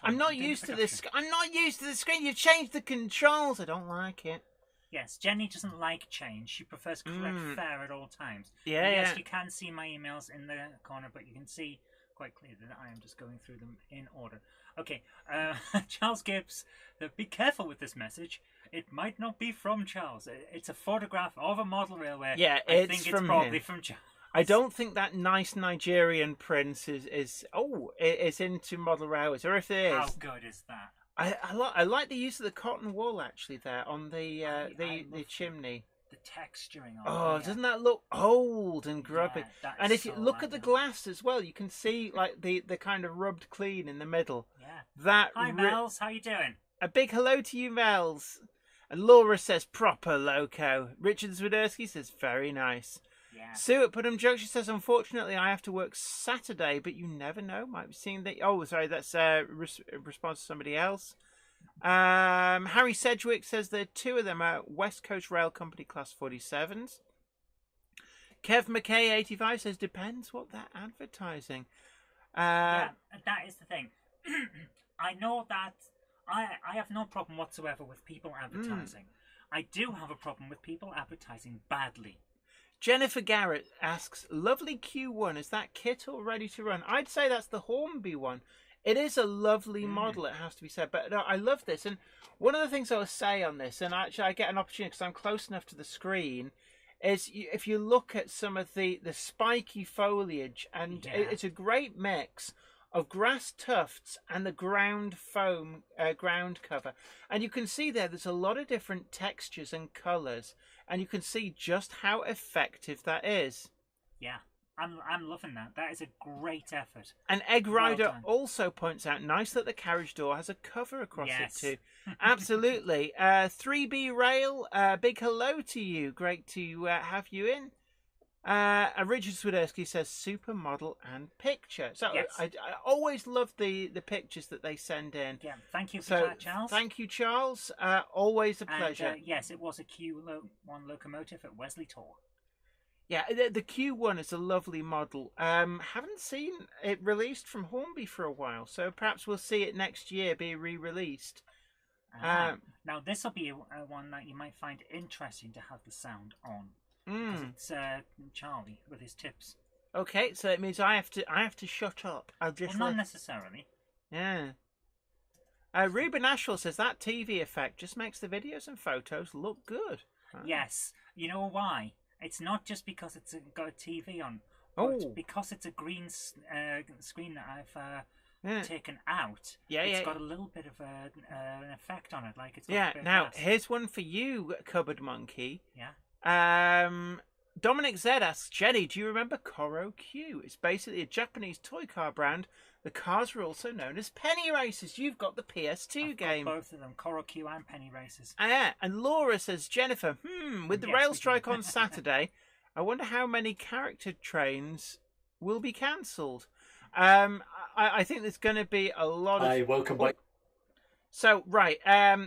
I'm not used to this. I'm not used to the screen. You've changed the controls. I don't like it. Yes, Jenny doesn't like change. She prefers correct fare at all times. Yeah, yes, you can see my emails in the corner, but you can see quite clearly that I am just going through them in order. Okay, Charles Gibbs, be careful with this message. It might not be from Charles. It's a photograph of a model railway. Yeah, I think it's probably him. from Charles. I don't think that nice Nigerian prince is into model railways, or if it is. How good is that? I like the use of the cotton wool actually there on the chimney. The texturing. Doesn't that look old and grubby? Yeah, and if you look at the glass as well, you can see like the kind of rubbed clean in the middle. Yeah. Hi Mels, how you doing? A big hello to you, Mels. And Laura says proper loco. Richard Zwiderski says very nice. Yeah. Sue at Putnam Junction says, unfortunately, I have to work Saturday, but you never know. Might be seeing that. Oh, sorry, that's a response to somebody else. Harry Sedgwick says there are two of them are West Coast Rail Company Class 47s. Kev McKay 85 says, depends what they're advertising. Yeah, that is the thing. I know that I have no problem whatsoever with people advertising. I do have a problem with people advertising badly. Jennifer Garrett asks, lovely Q1, is that kit all ready to run? I'd say that's the Hornby one. It is a lovely model, it has to be said, but no, I love this. And one of the things I'll say on this, and actually I get an opportunity because I'm close enough to the screen, is if you look at some of the spiky foliage, and it's a great mix of grass tufts and the ground foam ground cover, and you can see there's a lot of different textures and colours, and you can see just how effective that is. Yeah, I'm loving that. That is a great effort. And Egg Rider also points out, nice that the carriage door has a cover across it too. Absolutely. 3B Rail, big hello to you. Great to have you in. Richard Swiderski says supermodel and picture. So I always love the pictures that they send in. Yeah, thank you for that, Charles. Thank you, Charles. Always a pleasure. Yes, it was a Q1 locomotive at Wesley Tor. Yeah, the Q1 is a lovely model. Haven't seen it released from Hornby for a while, so perhaps we'll see it next year be re-released. Now, this will be one that you might find interesting to have the sound on. It's Charlie with his tips. Okay, so it means I have to shut up. Not necessarily. Yeah. Ruben Ashwell says that TV effect just makes the videos and photos look good. Yes, you know why? It's not just because it's got a TV on. But because it's a green screen that I've taken out. It's got a little bit of an effect on it, like it's got a bit now of here's one for you, Cupboard Monkey. Yeah. Dominic Z asks, Jenny, do you remember Koro Q? It's basically a Japanese toy car brand. The cars were also known as Penny Racers. You've got the PS2 game. Both of them, Koro Q and Penny Racers. Yeah, and Laura says, Jennifer, with the rail strike on Saturday, I wonder how many character trains will be cancelled. I think there's going to be a lot of... Hi, welcome back. So, right,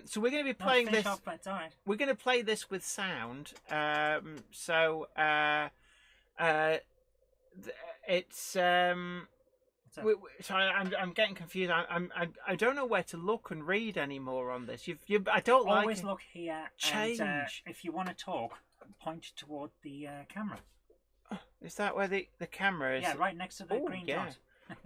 so we're going to be playing this... Off, but it's all right. We're going to play this with sound. It's... Sorry, I'm getting confused. I don't know where to look and read anymore on this. I don't like always look here. Change. And, if you want to talk, point toward the camera. Is that where the camera is? Yeah, right next to the green dot.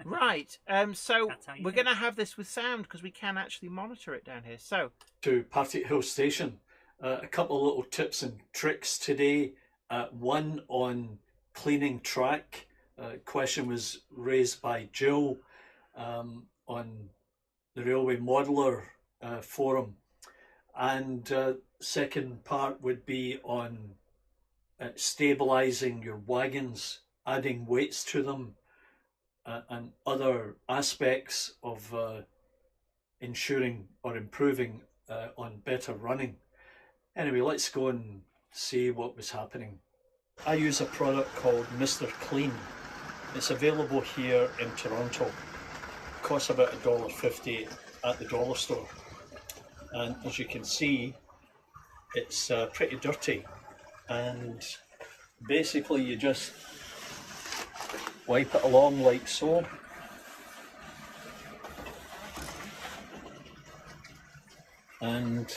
Right. So we're going to have this with sound because we can actually monitor it down here. So to Partick Hill Station, a couple of little tips and tricks today. One on cleaning track. Question was raised by Jill on the Railway Modeler forum, and second part would be on stabilising your wagons, adding weights to them, and other aspects of ensuring or improving on better running. Anyway, let's go and see what was happening. I use a product called Mr. Clean. It's available here in Toronto. It costs about $1.50 at the dollar store. And as you can see, it's pretty dirty. And basically you just wipe it along like so. And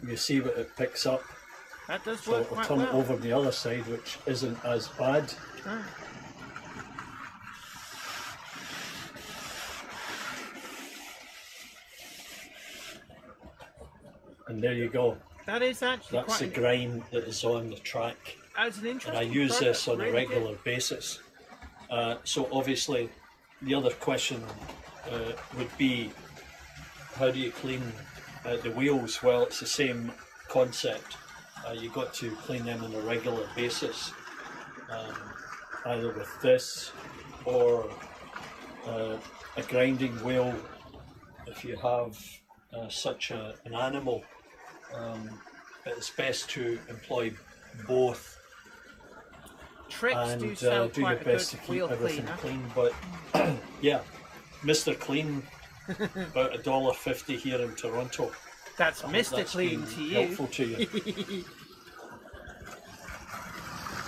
you see what it picks up. that does So work it'll quite turn well. it over the other side, which isn't as bad. And there you go. That is actually That's the quite grime that is on the track. That's an interesting And I use product, this on a really regular good. basis. So obviously the other question would be, how do you clean the wheels? Well, it's the same concept. You've got to clean them on a regular basis, either with this or a grinding wheel if you have such an animal. It's best to employ both. Tricks And do sound do your quite a best to good keep wheel everything cleaner. clean. But yeah, Mr. Clean, about $1.50 here in Toronto. That's I hope Mr. that's Clean been to you. helpful to you.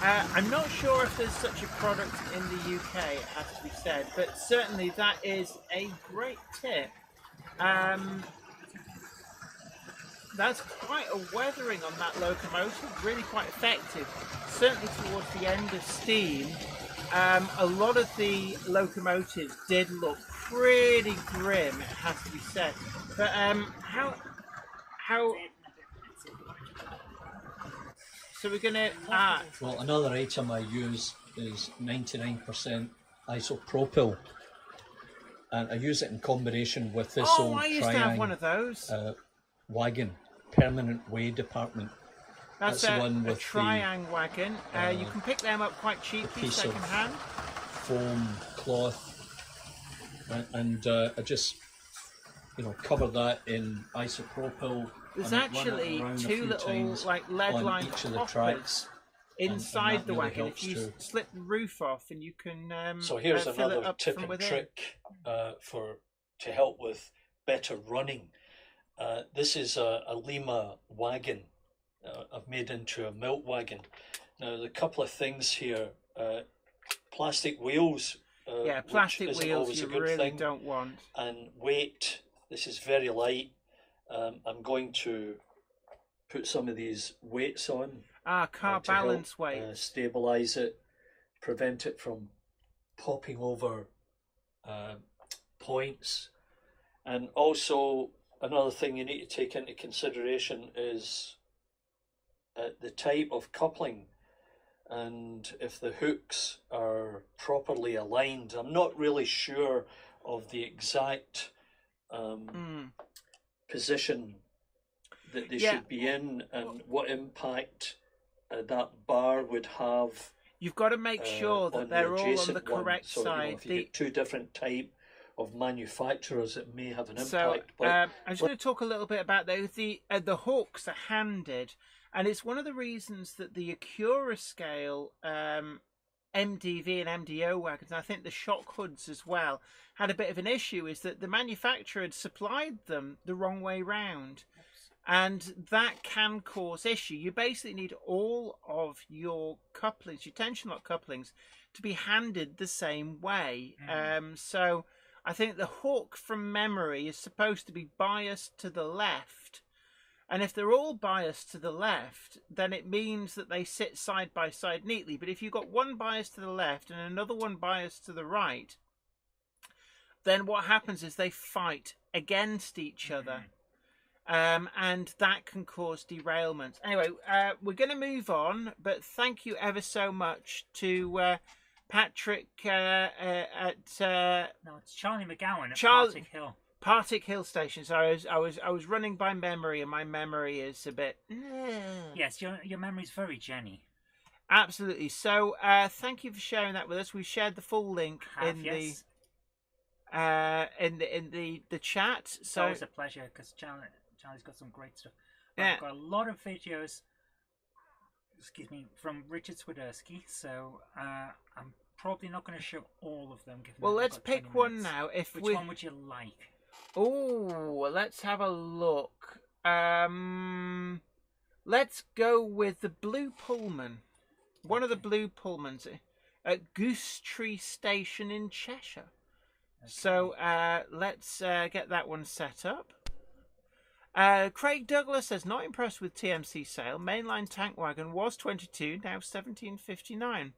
I'm not sure if there's such a product in the UK, it has to be said, but certainly that is a great tip. That's quite a weathering on that locomotive, really quite effective. Certainly towards the end of steam, a lot of the locomotives did look pretty grim, it has to be said. But how so we're gonna Well, another item I use is 99% isopropyl, and I use it in combination with this old I used to have one of those. wagon, permanent way department. That's the a, one a with Triang wagon. You can pick them up quite cheaply, piece second of hand. foam cloth, and I just cover that in isopropyl. There's and run it actually around a two few little times like on lead-lined each of the poppers tracks. inside that the really wagon. helps If you too. slip the roof off, and you can So here's fill it another up tip from and within. trick to help with better running. This is a Lima wagon I've made into a milk wagon. Now, the couple of things here, plastic wheels. Yeah, which plastic isn't wheels always you a good really thing. don't want. And weight, this is very light. I'm going to put some of these weights on. Car to help, balance weight. Stabilize it, prevent it from popping over points. And also, another thing you need to take into consideration is the type of coupling, and if the hooks are properly aligned. I'm not really sure of the exact position that they should be in, and what impact that bar would have. You've got to make sure that they're all on the correct so, side. if you get two different type of manufacturers, it may have an impact. So but I'm just going to talk a little bit about those. The hooks are handed, and it's one of the reasons that the Acura scale MDV and MDO wagons, and I think the shock hoods as well, had a bit of an issue, is that the manufacturer had supplied them the wrong way round. And that can cause issue. You basically need all of your couplings, your tension lock couplings, to be handed the same way. So I think the hook from memory is supposed to be biased to the left. And if they're all biased to the left, then it means that they sit side by side neatly. But if you've got one biased to the left and another one biased to the right, then what happens is they fight against each other. And that can cause derailments. Anyway, we're going to move on, but thank you ever so much to Patrick at No, it's Charlie McGowan at Partick Hill. Partick Hill Station. So I was running by memory, and my memory is a bit. Yes, your memory's very Jenny. Absolutely. So thank you for sharing that with us. We've shared the full link in the chat. It's So always a pleasure, because Charlie's got some great stuff. Yeah. I've got a lot of videos, from Richard Swiderski, so I'm probably not going to show all of them. Well, let's pick one now. Which one would you like? Oh, let's have a look. Let's go with the Blue Pullman. One of the Blue Pullmans at Goose Tree Station in Cheshire. Okay. So let's get that one set up. Craig Douglas says, not impressed with TMC sale. Mainline tank wagon was 22, now 1759.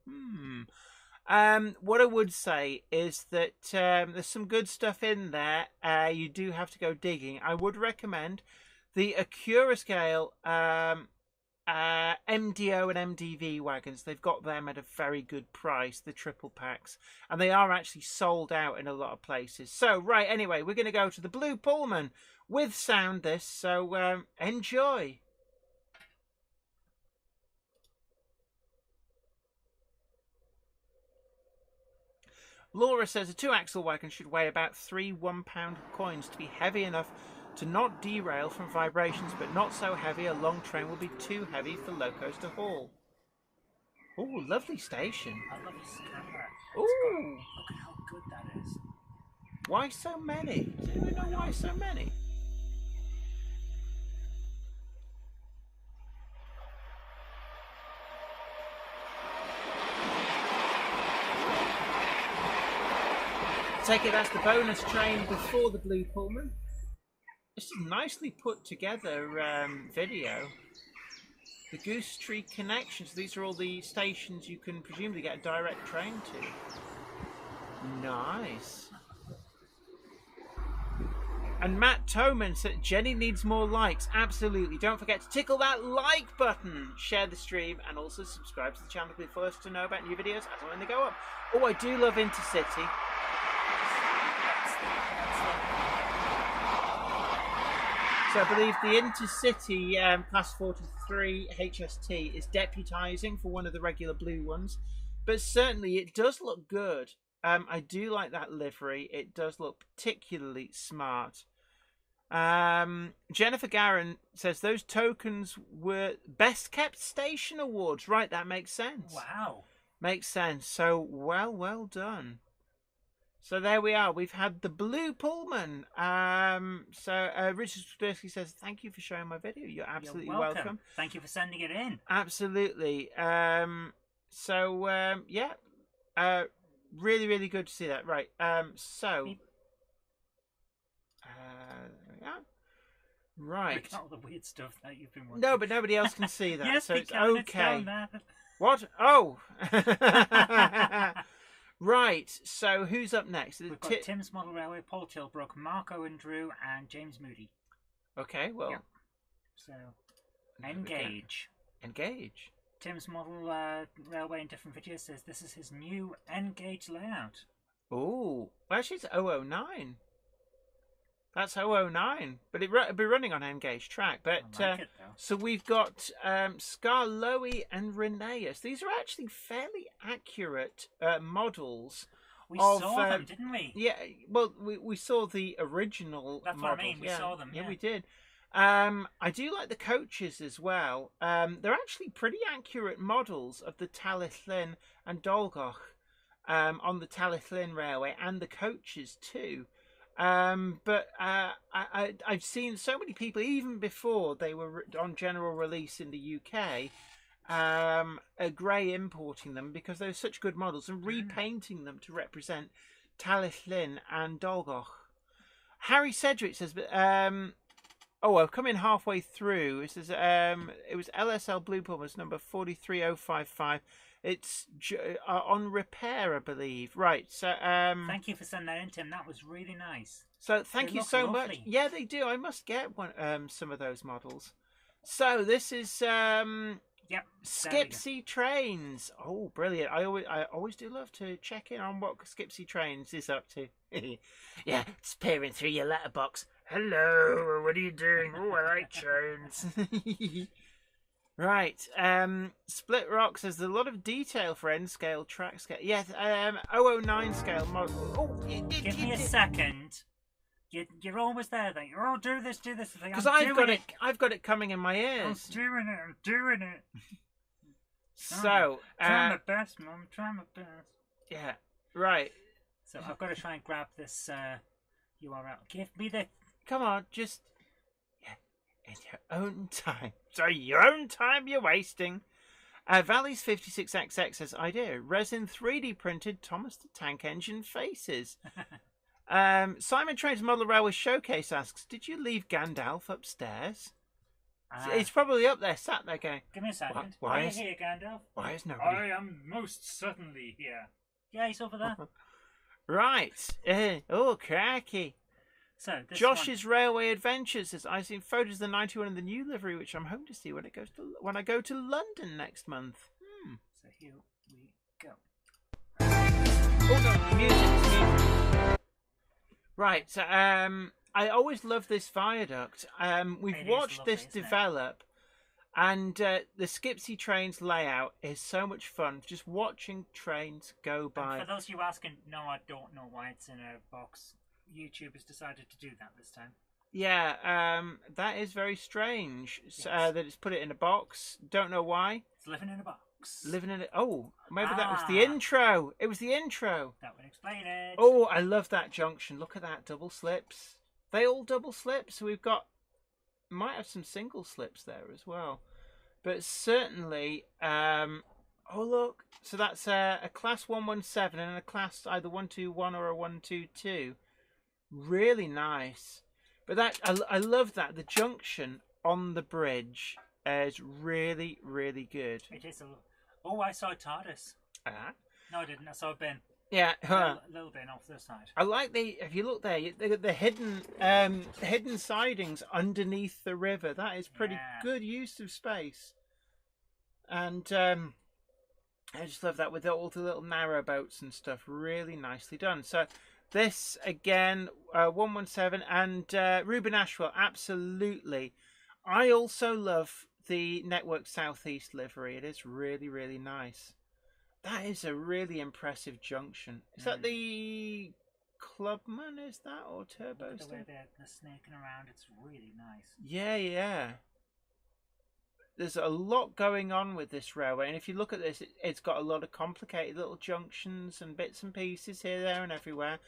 What I would say is that there's some good stuff in there. You do have to go digging. I would recommend the Acura scale MDO and MDV wagons. They've got them at a very good price, the triple packs, and they are actually sold out in a lot of places. So right, anyway, we're going to go to the Blue Pullman with sound this, so enjoy. Laura says a 2-axle wagon should weigh about 3 1-pound coins to be heavy enough to not derail from vibrations, but not so heavy a long train will be too heavy for locos to haul. Oh, lovely station. I love his camera. Ooh. Look at how good that is. Why so many? Does anyone know why so many? Take it that's the bonus train before the Blue Pullman. This is nicely put together video. The Goose Tree Connections. These are all the stations you can presumably get a direct train to. Nice. And Matt Toman said Jenny needs more likes. Absolutely. Don't forget to tickle that like button. Share the stream and also subscribe to the channel to be first to know about new videos as and when they go up. Oh, I do love Intercity. So I believe the Intercity Class 43 HST is deputising for one of the regular blue ones. But certainly it does look good. I do like that livery. It does look particularly smart. Jennifer Garron says those tokens were best kept station awards. Right, that makes sense. Wow. Makes sense. So well done. So there we are. We've had the blue Pullman. Richard Spursky says, thank you for showing my video. You're absolutely welcome. Thank you for sending it in. Absolutely. Really, really good to see that. Right. There we are. Right. Look at all the weird stuff that you've been watching. No, but nobody else can see that. Yes, so we it's can. okay. It's down there. What? Oh. Right. So who's up next? We've got Tim's Model Railway, Paul Tilbrook, Marco and Drew, and James Moody. Okay. Well. Yep. So engage. Engage. Tim's Model Railway in different videos says this is his new N-gauge layout. Oh, actually it's 009. That's 009, but it'll be running on N-gauge track. But I like it, though. So we've got Scarloey and Rheneas. These are actually fairly accurate models. We saw them, didn't we? Yeah, well, we saw the original That's models. what I mean, we saw them, Yeah, we did. I do like the coaches as well. They're actually pretty accurate models of the Talyllyn and Dolgoch on the Talyllyn Railway, and the coaches too. But I've seen so many people, even before they were on general release in the UK, grey importing them because they're such good models and repainting them to represent Talyllyn and Dolgoch. Harry Cedric says, I've come in halfway through. It says it was LSL Blue Pumas number 43055. It's on repair, I believe. Right. So thank you for sending that in, Tim. That was really nice. So thank you so much. Yeah, they do. I must get one. Some of those models. So this is yep, Skipsy Trains. Oh, brilliant! I always do love to check in on what Skipsy Trains is up to. Yeah, it's peering through your letterbox. Hello, what are you doing? Oh, I like trains. Right. Split Rock says there's a lot of detail for N scale, track scale. Yes, 009 scale model. Oh, give me a second. You're almost there, then. Oh, do this. Because I've got it coming in my ears. I'm doing it. So, trying my best, Mum. Trying my best. Yeah. Right. So I've got to try and grab this URL. Give me the. Come on, just in your own time. Sorry, your own time you're wasting. Valley's 56XX says, idea. Resin 3D printed Thomas the Tank Engine faces. Simon Trains Model Railway Showcase asks, did you leave Gandalf upstairs? It's probably up there, sat there going, give me a second. Why are you is here, Gandalf? Why is nobody? I am most certainly here. Yeah, he's over there. Right. Oh, cracky. So Josh's Railway Adventures says, I've seen photos of the 91 in the new livery, which I'm hoping to see when I go to London next month. So here we go. Oh no, music. Right. So I always love this viaduct. We've watched this develop, and the Skipsy Trains layout is so much fun. Just watching trains go by. And for those of you asking, no, I don't know why it's in a box. YouTube has decided to do that this time. Yeah, that is very strange. Yes. That it's put it in a box. Don't know why. It's living in a box. Living in it. Oh, maybe that was the intro. It was the intro. That would explain it. Oh, I love that junction. Look at that, double slips. They all double slips. So we've got, might have some single slips there as well, but certainly. Oh look, so that's a class 117 and a class either 121 or a 122. Really nice. But I love that. The junction on the bridge is really, really good. It is a... Oh, I saw a TARDIS. Ah. No, I didn't. I saw a bin. Yeah. A little bin off the side. I like if you look there, the hidden sidings underneath the river. That is pretty good use of space. And I just love that with all the little narrow boats and stuff. Really nicely done. So this again, 117 and Ruben Ashwell, absolutely. I also love the Network Southeast livery. It is really, really nice. That is a really impressive junction. Is that the Clubman? Is that or Turbo? The way they're snaking around, it's really nice. Yeah, yeah. There's a lot going on with this railway, and if you look at this, it's got a lot of complicated little junctions and bits and pieces here, there, and everywhere.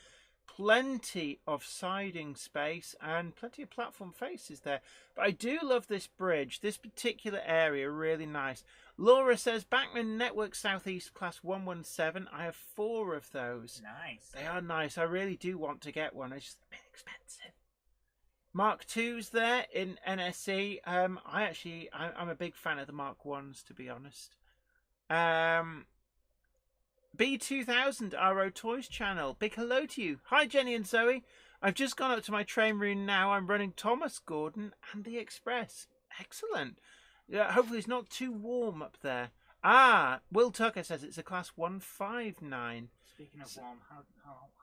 Plenty of siding space and plenty of platform faces there. But I do love this bridge, this particular area, really nice. Laura says, Bachmann Network Southeast Class 117. I have 4 of those. Nice. They are nice. I really do want to get one. It's just a bit expensive. Mark II's there in NSE. I'm a big fan of the Mark 1s, to be honest. B2000 RO Toys channel. Big hello to you. Hi, Jenny and Zoe. I've just gone up to my train room now. I'm running Thomas Gordon and the Express. Excellent. Yeah, hopefully it's not too warm up there. Ah, Will Tucker says it's a class 159. Speaking of warm, how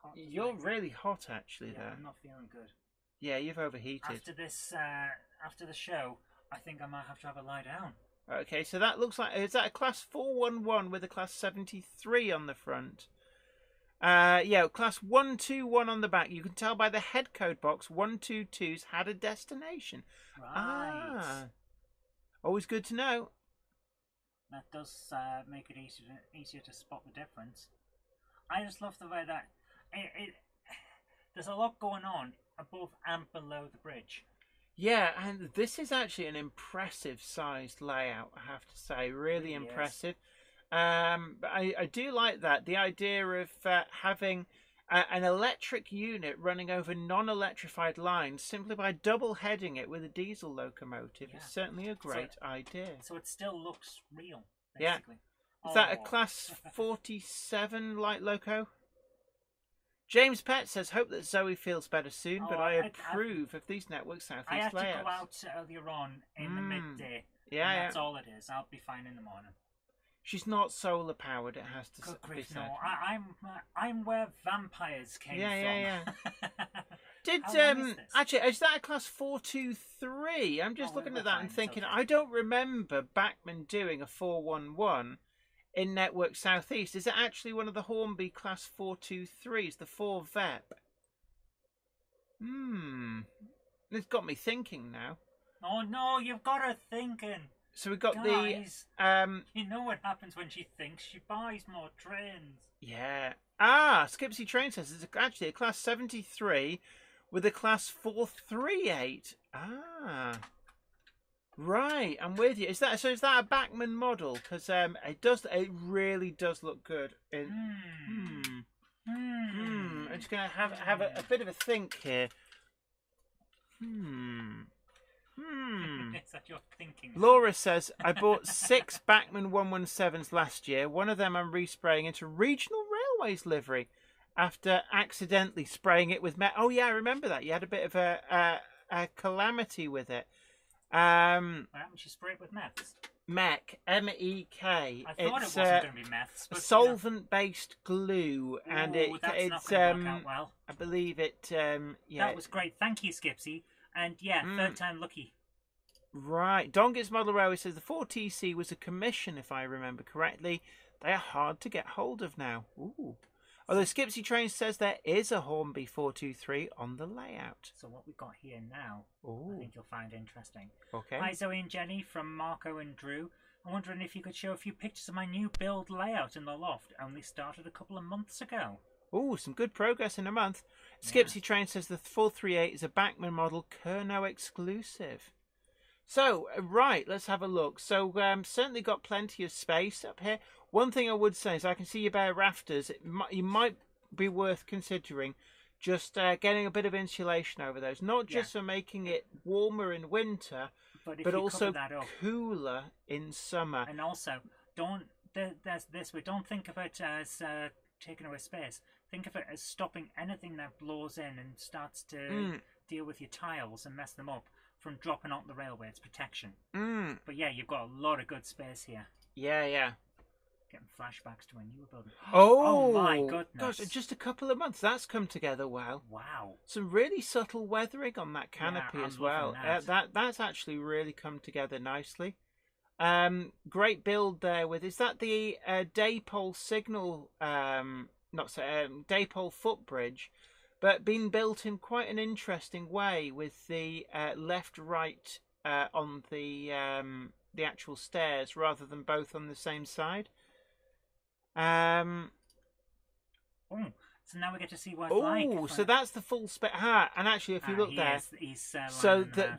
hot? You're really hot actually there. I'm not feeling good. Yeah, you've overheated. After this, after the show, I think I might have to have a lie down. Okay, so that looks like, is that a class 411 with a class 73 on the front? Yeah, class 121 on the back. You can tell by the head code box, 122's had a destination. Right. Ah, always good to know. That does make it easier to spot the difference. I just love the way that there's a lot going on above and below the bridge. Yeah, and this is actually an impressive sized layout, I have to say. Really impressive. But I do like that. The idea of having an electric unit running over non-electrified lines simply by double heading it with a diesel locomotive is certainly a great idea. So it still looks real, basically. Yeah. Is that a class 47 light loco? James Pett says, hope that Zoe feels better soon, but I approve of these Network Southeast layouts. I had to go out earlier on in the midday. Yeah, that's all it is. I'll be fine in the morning. She's not solar powered, it has to be said. No, I'm where vampires came from. Yeah. Did actually, is that a class 423? I'm just looking at that and thinking, I don't remember Bachmann doing a 411 in Network Southeast. Is it actually one of the Hornby class 423s, the 4 VEP? It's got me thinking now. Oh no, you've got her thinking. So we've got Guys, the you know what happens when she thinks? She buys more trains. Yeah. Skipsy Train says it's actually a class 73 with a class 438. Right, I'm with you. Is that a Bachmann model? Because it really does look good. I'm just gonna have a bit of a think here. Is that your thinking? Laura says, I bought 6 Bachmann 117s last year. One of them I'm respraying into Regional Railways livery after accidentally spraying it with meth. Oh yeah, I remember that. You had a bit of a calamity with it. Why haven't you sprayed it with meths? MEK, M-E-K. I thought it wasn't going to be meths. But solvent-based glue, and it's not going to work out well. I believe it. Yeah, that was great. Thank you, Skipsy. And yeah, third time lucky. Right. Dongit's Model Railway says the 4TC was a commission, if I remember correctly. They are hard to get hold of now. Ooh. Although Skipsy Train says there is a Hornby 423 on the layout. So what we've got here now, Ooh. I think you'll find interesting. Okay. Hi Zoe and Jenny from Marco and Drew. I'm wondering if you could show a few pictures of my new build layout in the loft. Only started a couple of months ago. Oh, some good progress in a month. Skipsy Train says the 438 is a Bachmann model Kernow exclusive. So, right, let's have a look. So, certainly got plenty of space up here. One thing I would say is I can see your bare rafters. You might be worth considering just getting a bit of insulation over those, not just for making it warmer in winter, but also cooler in summer. And also, don't think of it as taking away space. Think of it as stopping anything that blows in and starts to deal with your tiles and mess them up from dropping onto the railway. It's protection. But yeah, you've got a lot of good space here. Yeah. Getting flashbacks to when you were building. Oh my goodness! Gosh, just a couple of months. That's come together well. Wow. Some really subtle weathering on that canopy as well. That's actually really come together nicely. Great build there with. Is that the Daypole signal? Daypole footbridge, but being built in quite an interesting way with the left-right on the actual stairs rather than both on the same side. So now we get to see what it's like. Oh, so that's the full spec. And actually, if you look there,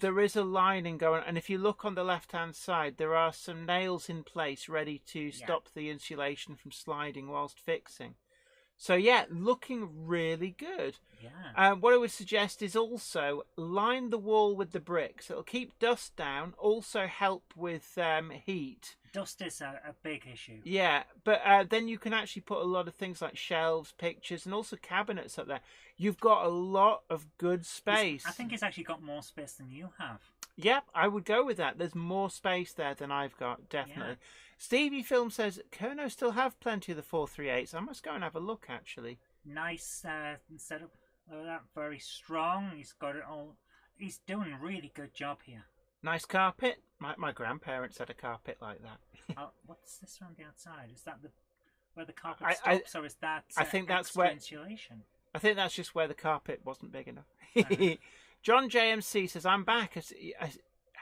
there is a lining going. And if you look on the left-hand side, there are some nails in place ready to stop the insulation from sliding whilst fixing. So yeah, looking really good. Yeah. What I would suggest is also line the wall with the bricks. It'll keep dust down. Also help with heat. Dust is a big issue. Yeah, but then you can actually put a lot of things like shelves, pictures, and also cabinets up there. You've got a lot of good space. I think it's actually got more space than you have. Yep, I would go with that. There's more space there than I've got, definitely. Yeah. Stevie Film says, Kerno still have plenty of the 438s. I must go and have a look, actually. Nice setup. That very strong. He's got it all. He's doing a really good job here. Nice carpet. My grandparents had a carpet like that. What's this around the outside? Is that where the carpet stops, or is that I think that's where insulation? I think that's just where the carpet wasn't big enough. John JMC says, I'm back.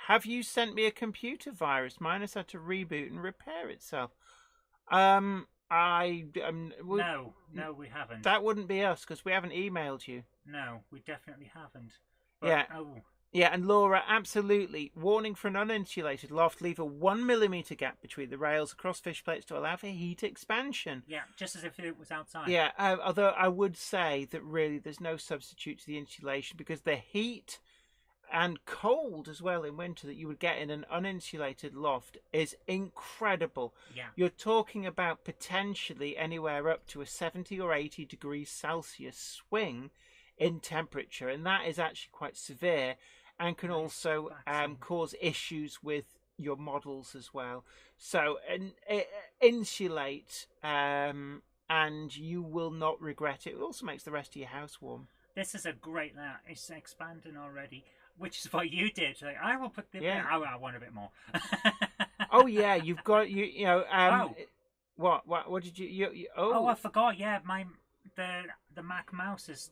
Have you sent me a computer virus? Mine has had to reboot and repair itself. No, we haven't. That wouldn't be us because we haven't emailed you. No, we definitely haven't. But, yeah. Yeah, and Laura, absolutely. Warning for an uninsulated loft. Leave a 1 mm gap between the rails across fish plates to allow for heat expansion. Yeah, just as if it was outside. Yeah, although I would say that really there's no substitute to the insulation because the heat and cold as well in winter that you would get in an uninsulated loft is incredible. Yeah. You're talking about potentially anywhere up to a 70 or 80 degrees Celsius swing in temperature, and that is actually quite severe and can also cause issues with your models as well. So insulate and you will not regret it. It also makes the rest of your house warm. This is a great layout. It's expanding already, which is what you did. Like, I will put the I want a bit more. Oh yeah, you've got you know what did you I forgot. Yeah, the Mac mouse is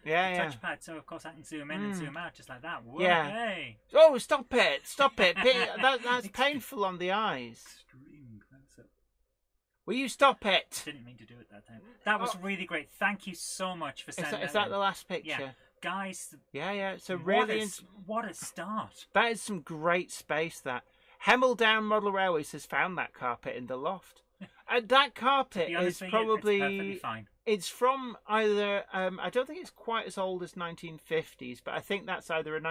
touchpad, so of course I can zoom in and zoom out just like that. Whoa, yeah. Hey. Oh, stop it! That's painful on the eyes. Extreme close-up. Will you stop it? Didn't mean to do it that time. That was really great. Thank you so much for sending Is that the last picture? Yeah. Guys. Yeah. So really, what a start. That is some great space. That Hemel Down Model Railways has found that carpet in the loft. That carpet is probably it's perfectly fine. It's from either I don't think it's quite as old as 1950s, but I think that's either a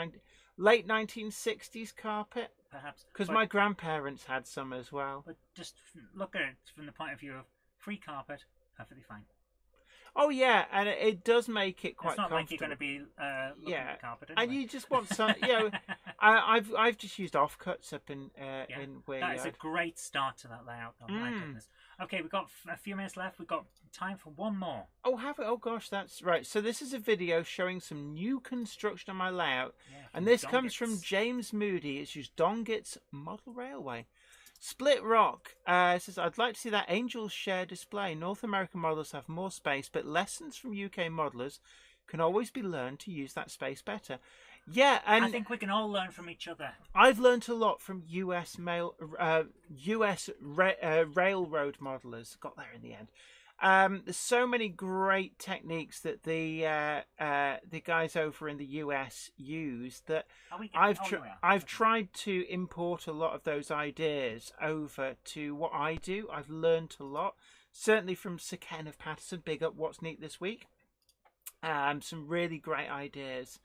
late 1960s carpet. Perhaps because my grandparents had some as well. But just look at it from the point of view of free carpet, perfectly fine. Oh yeah, and it does make it quite. It's not comfortable. like you're going to be looking at the carpet. Anyway. And you just want some. You know, I've just used offcuts up in where. That is a great start to that layout. Oh my goodness. Okay, we've got a few minutes left. We've got time for one more. Oh, have it? Oh gosh, that's right. So this is a video showing some new construction on my layout, and this comes from James Moody. It's used Dongit's Model Railway. Split Rock says, I'd like to see that Angels share display. North American modelers have more space, but lessons from UK modelers can always be learned to use that space better. Yeah, and I think we can all learn from each other. I've learned a lot from US railroad modelers. Got there in the end. There's so many great techniques that the guys over in the US use that I've tried to import a lot of those ideas over to what I do. I've learned a lot, certainly from Sir Ken of Patterson. Big up What's Neat this week. Some really great ideas.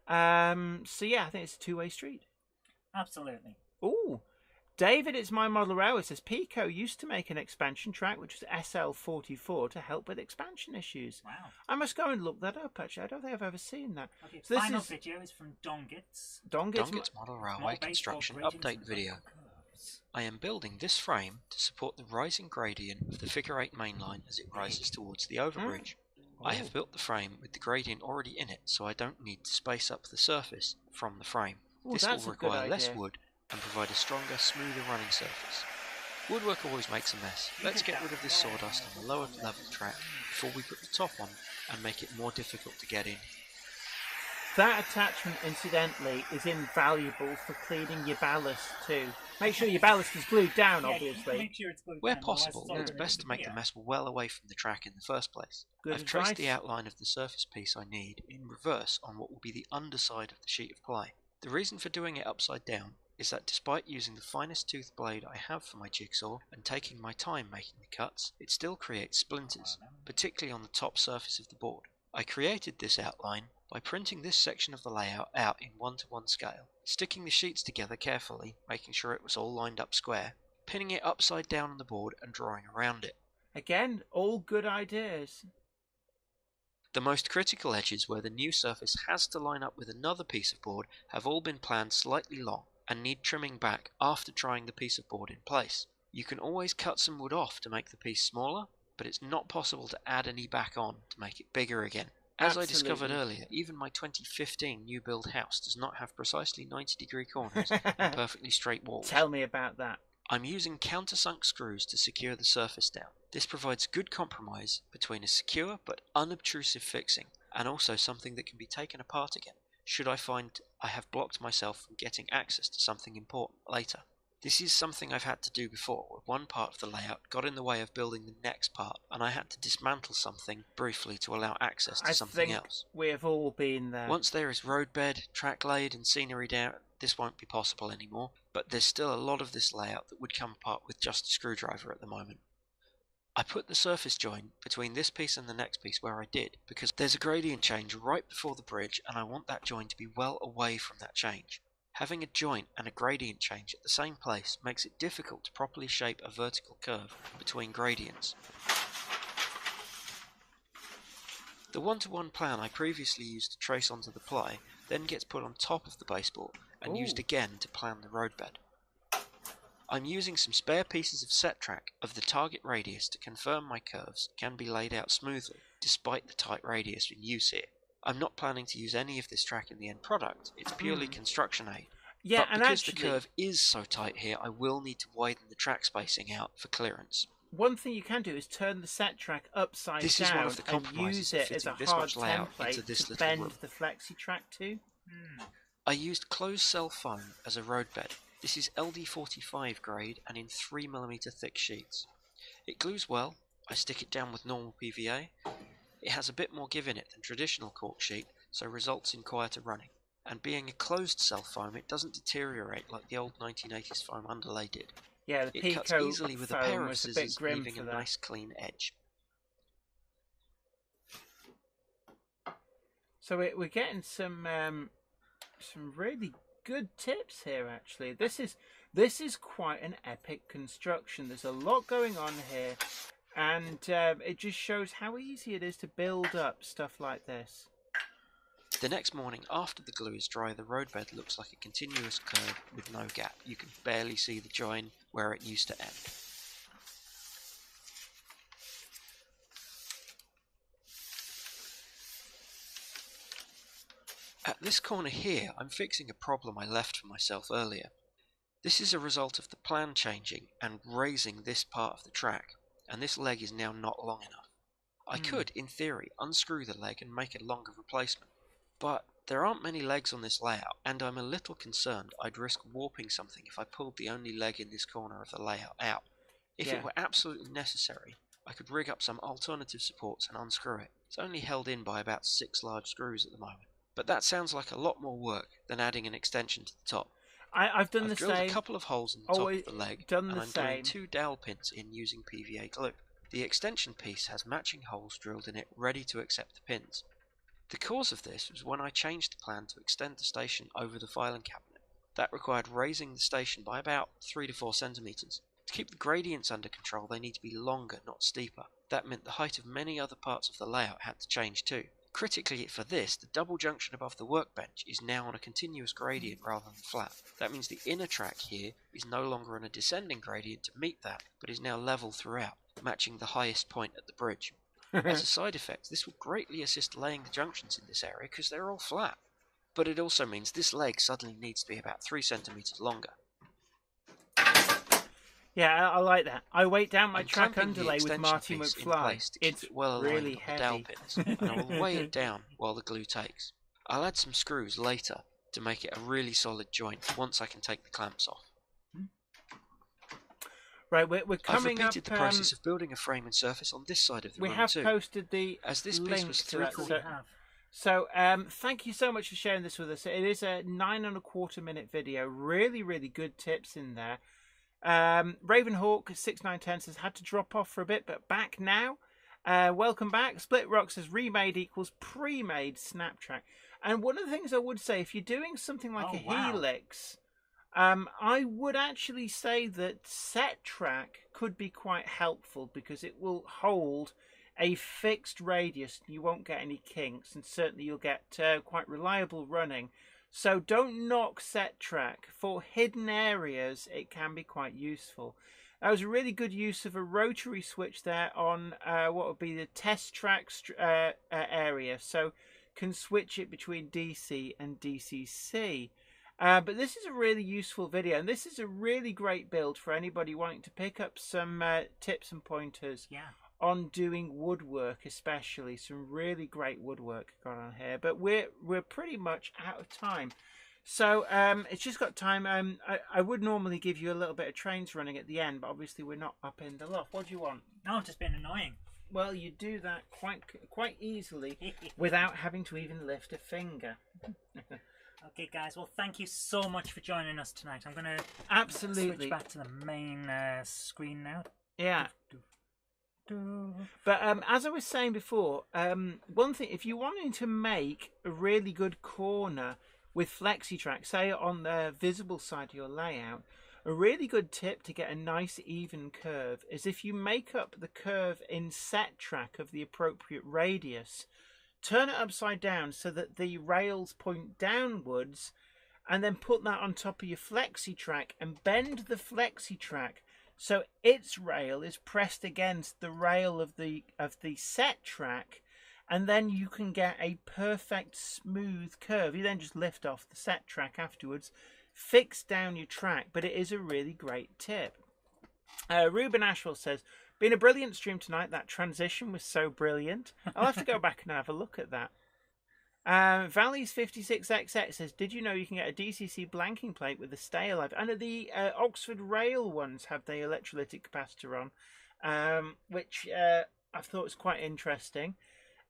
So yeah, I think it's a two-way street. Absolutely. Ooh, David, it's my model row. It says Pico used to make an expansion track, which was SL44, to help with expansion issues. Wow. I must go and look that up, actually. I don't think I've ever seen that. Okay, So this final is video is from Dongits. Dongit's Model Railway Construction Update video. I am building this frame to support the rising gradient of the figure 8 mainline as it rises towards the overbridge. I have built the frame with the gradient already in it, so I don't need to space up the surface from the frame. This will require less wood and provide a stronger, smoother running surface. Woodwork always makes a mess. Let's get rid of this sawdust on the lower level track before we put the top on and make it more difficult to get in. That attachment, incidentally, is invaluable for cleaning your ballast too. Make sure your ballast is glued down, obviously. Make sure it's glued Where down, possible, otherwise it's all best to make the mess well away from the track in the first place. Good I've traced advice. the outline of the surface piece I need in reverse on what will be the underside of the sheet of ply. The reason for doing it upside down is that despite using the finest tooth blade I have for my jigsaw and taking my time making the cuts, it still creates splinters, particularly on the top surface of the board. I created this outline by printing this section of the layout out in 1:1 scale, sticking the sheets together carefully, making sure it was all lined up square, pinning it upside down on the board and drawing around it. Again, all good ideas. The most critical edges where the new surface has to line up with another piece of board have all been planned slightly long and need trimming back after drying the piece of board in place. You can always cut some wood off to make the piece smaller, but it's not possible to add any back on to make it bigger again. As I discovered earlier, even my 2015 new build house does not have precisely 90-degree corners and perfectly straight walls. Tell me about that. I'm using countersunk screws to secure the surface down. This provides good compromise between a secure but unobtrusive fixing and also something that can be taken apart again should I find I have blocked myself from getting access to something important later. This is something I've had to do before, where one part of the layout got in the way of building the next part, and I had to dismantle something briefly to allow access to something else. We have all been there. Once there is roadbed, track laid, and scenery down, this won't be possible anymore, but there's still a lot of this layout that would come apart with just a screwdriver at the moment. I put the surface joint between this piece and the next piece where I did, because there's a gradient change right before the bridge, and I want that joint to be well away from that change. Having a joint and a gradient change at the same place makes it difficult to properly shape a vertical curve between gradients. The 1:1 plan I previously used to trace onto the ply then gets put on top of the baseboard and used again to plan the roadbed. I'm using some spare pieces of set track of the target radius to confirm my curves can be laid out smoothly despite the tight radius in use here. I'm not planning to use any of this track in the end product, it's purely construction aid. Yeah, but and because actually, the curve is so tight here, I will need to widen the track spacing out for clearance. one thing you can do is turn the set track upside This down is one of the and compromises use it as a fitting this hard much layout into template this to little bend room. the flexi track to. I used closed cell foam as a roadbed. This is LD45 grade and in 3mm thick sheets. It glues well. I stick it down with normal PVA. It has a bit more give in it than traditional cork sheet, so results in quieter running. And being a closed cell foam, it doesn't deteriorate like the old 1980s foam underlay did. Yeah, the It cuts Pico easily with a foam pair of was a bit scissors, grim leaving for a that. nice clean edge. So we're getting some really good tips here. Actually, this is quite an epic construction. There's a lot going on here, and it just shows how easy it is to build up stuff like this. The next morning, after the glue is dry, the roadbed looks like a continuous curve with no gap. You can barely see the join where it used to end. At this corner here, I'm fixing a problem I left for myself earlier. This is a result of the plan changing and raising this part of the track, and this leg is now not long enough. I could, in theory, unscrew the leg and make a longer replacement, but there aren't many legs on this layout, and I'm a little concerned I'd risk warping something if I pulled the only leg in this corner of the layout out. If it were absolutely necessary, I could rig up some alternative supports and unscrew it. It's only held in by about 6 large screws at the moment. But that sounds like a lot more work than adding an extension to the top. I've done the drilled same. a couple of holes in the top of the leg, and I'm doing 2 dowel pins in using PVA glue. The extension piece has matching holes drilled in it ready to accept the pins. The cause of this was when I changed the plan to extend the station over the filing cabinet. That required raising the station by about 3 to 4 centimetres. To keep the gradients under control, they need to be longer, not steeper. That meant the height of many other parts of the layout had to change too. Critically for this, the double junction above the workbench is now on a continuous gradient rather than flat. That means the inner track here is no longer on a descending gradient to meet that, but is now level throughout, matching the highest point at the bridge. As a side effect, this will greatly assist laying the junctions in this area because they're all flat. But it also means this leg suddenly needs to be about 3 centimetres longer. Yeah, I like that. I weight down my I'm track clamping the underlay with extension Marty piece in McFly. place to keep It's it well aligned really on the dowel heavy. pins, and I will weigh it down while the glue takes. I'll add some screws later to make it a really solid joint once I can take the clamps off. Right, we're I've coming repeated up. the process of building a frame and surface on this side of the We room have too. posted the As this piece link was to that. 3/4 So, thank you so much for sharing this with us. It is a 9¼ minute video. Really, really good tips in there. Ravenhawk 6910 says had to drop off for a bit, but back now. Welcome back. Split Rock says remade equals pre-made Snaptrack. And one of the things I would say, if you're doing something like Helix, I would actually say that set track could be quite helpful because it will hold a fixed radius. You won't get any kinks, and certainly you'll get quite reliable running. So don't knock set track. For hidden areas, it can be quite useful. That was a really good use of a rotary switch there on what would be the test track area. So can switch it between DC and DCC. But this is a really useful video, and this is a really great build for anybody wanting to pick up some tips and pointers on doing woodwork, especially. Some really great woodwork going on here, but we're pretty much out of time. So it's just got time. I would normally give you a little bit of trains running at the end, but obviously we're not up in the loft. What do you want? No, I've just been annoying. Well, you do that quite easily without having to even lift a finger. Okay, guys. Well, thank you so much for joining us tonight. I'm gonna Absolutely switch back to the main screen now. Yeah. But as I was saying before, one thing, if you're wanting to make a really good corner with FlexiTrack, say on the visible side of your layout, a really good tip to get a nice even curve is if you make up the curve in set track of the appropriate radius, turn it upside down so that the rails point downwards, and then put that on top of your FlexiTrack and bend the FlexiTrack so its rail is pressed against the rail of the set track, and then you can get a perfect smooth curve. You then just lift off the set track afterwards, fix down your track, but it is a really great tip. Ruben Ashwell says, been a brilliant stream tonight. That transition was so brilliant. I'll have to go back and have a look at that. Valleys 56XX says, did you know you can get a DCC blanking plate with a stay alive? And the Oxford Rail ones have the electrolytic capacitor on, which I thought was quite interesting.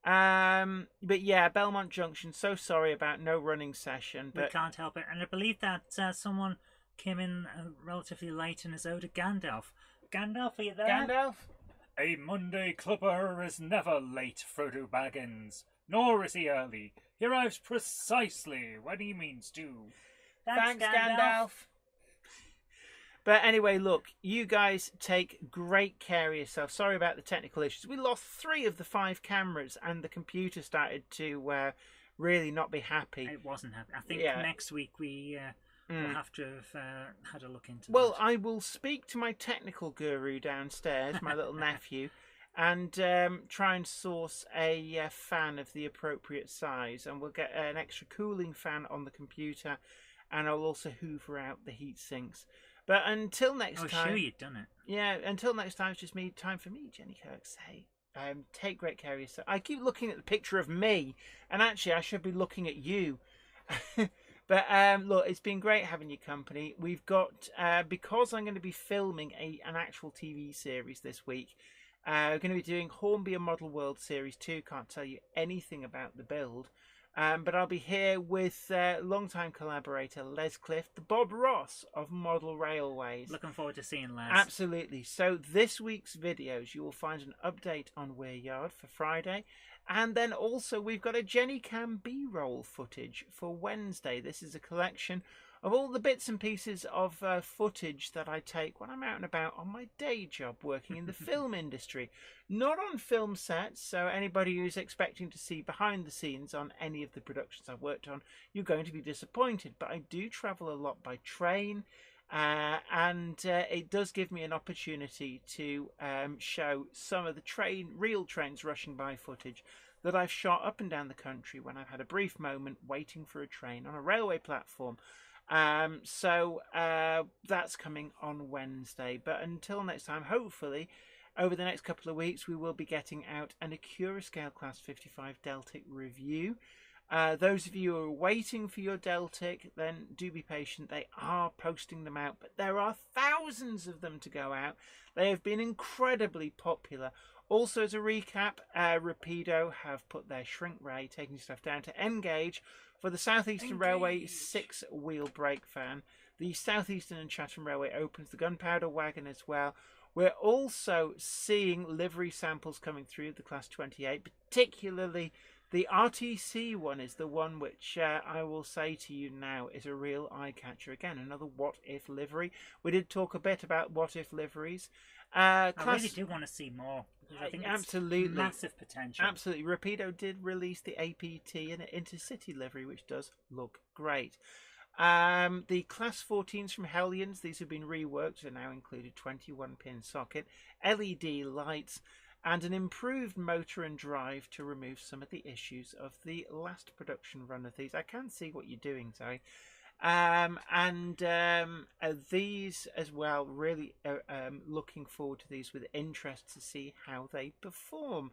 But yeah, Belmont Junction, so sorry about no running session. But we can't help it. And I believe that someone came in relatively late and is owed a Gandalf. Gandalf, are you there? Gandalf? A Monday clubber is never late, Frodo Baggins. Nor is he early. He arrives precisely when he means to. Thanks, Gandalf. But anyway, look, you guys take great care of yourself. Sorry about the technical issues. We lost 3 of the 5 cameras, and the computer started to really not be happy. It wasn't happy. I think next week we will have to have had a look into Well, that. I will speak to my technical guru downstairs, my little nephew, and try and source a fan of the appropriate size, and we'll get an extra cooling fan on the computer, and I'll also hoover out the heat sinks. But until next time... sure, you've done it. Yeah, until next time, it's just time for me, Jenny Kirk. Say, take great care of yourself. I keep looking at the picture of me, and actually I should be looking at you. But look, it's been great having your company. We've got, because I'm going to be filming an actual TV series this week, we're going to be doing Hornby and Model World Series 2. Can't tell you anything about the build. But I'll be here with longtime collaborator Les Cliff, the Bob Ross of Model Railways. Looking forward to seeing Les. Absolutely. So this week's videos, you will find an update on Weir Yard for Friday, And then also we've got a Jenny Cam B-roll footage for Wednesday. This is a collection of all the bits and pieces of footage that I take when I'm out and about on my day job working in the film industry. Not on film sets, so anybody who's expecting to see behind the scenes on any of the productions I've worked on, you're going to be disappointed. But I do travel a lot by train, and it does give me an opportunity to show some of the real trains rushing by footage that I've shot up and down the country when I've had a brief moment waiting for a train on a railway platform. So that's coming on Wednesday. But until next time, hopefully, over the next couple of weeks, we will be getting out an Acura Scale Class 55 Deltic review. Those of you who are waiting for your Deltic, then do be patient. They are posting them out, but there are thousands of them to go out. They have been incredibly popular. Also, as a recap, Rapido have put their shrink ray, taking stuff down to N-gauge for the Southeastern Railway 6-wheel brake van. The Southeastern and Chatham Railway opens the gunpowder wagon as well. We're also seeing livery samples coming through the Class 28, particularly the RTC one is the one which I will say to you now is a real eye-catcher. Again, another what-if livery. We did talk a bit about what-if liveries. I really do want to see more. I think absolutely it's massive potential. Absolutely. Rapido did release the APT and an Intercity livery, which does look great. The Class 14s from Hellions, these have been reworked, are now included 21-pin socket, LED lights, and an improved motor and drive to remove some of the issues of the last production run of these. I can see what you're doing, Zoe. These as well, really looking forward to these with interest to see how they perform.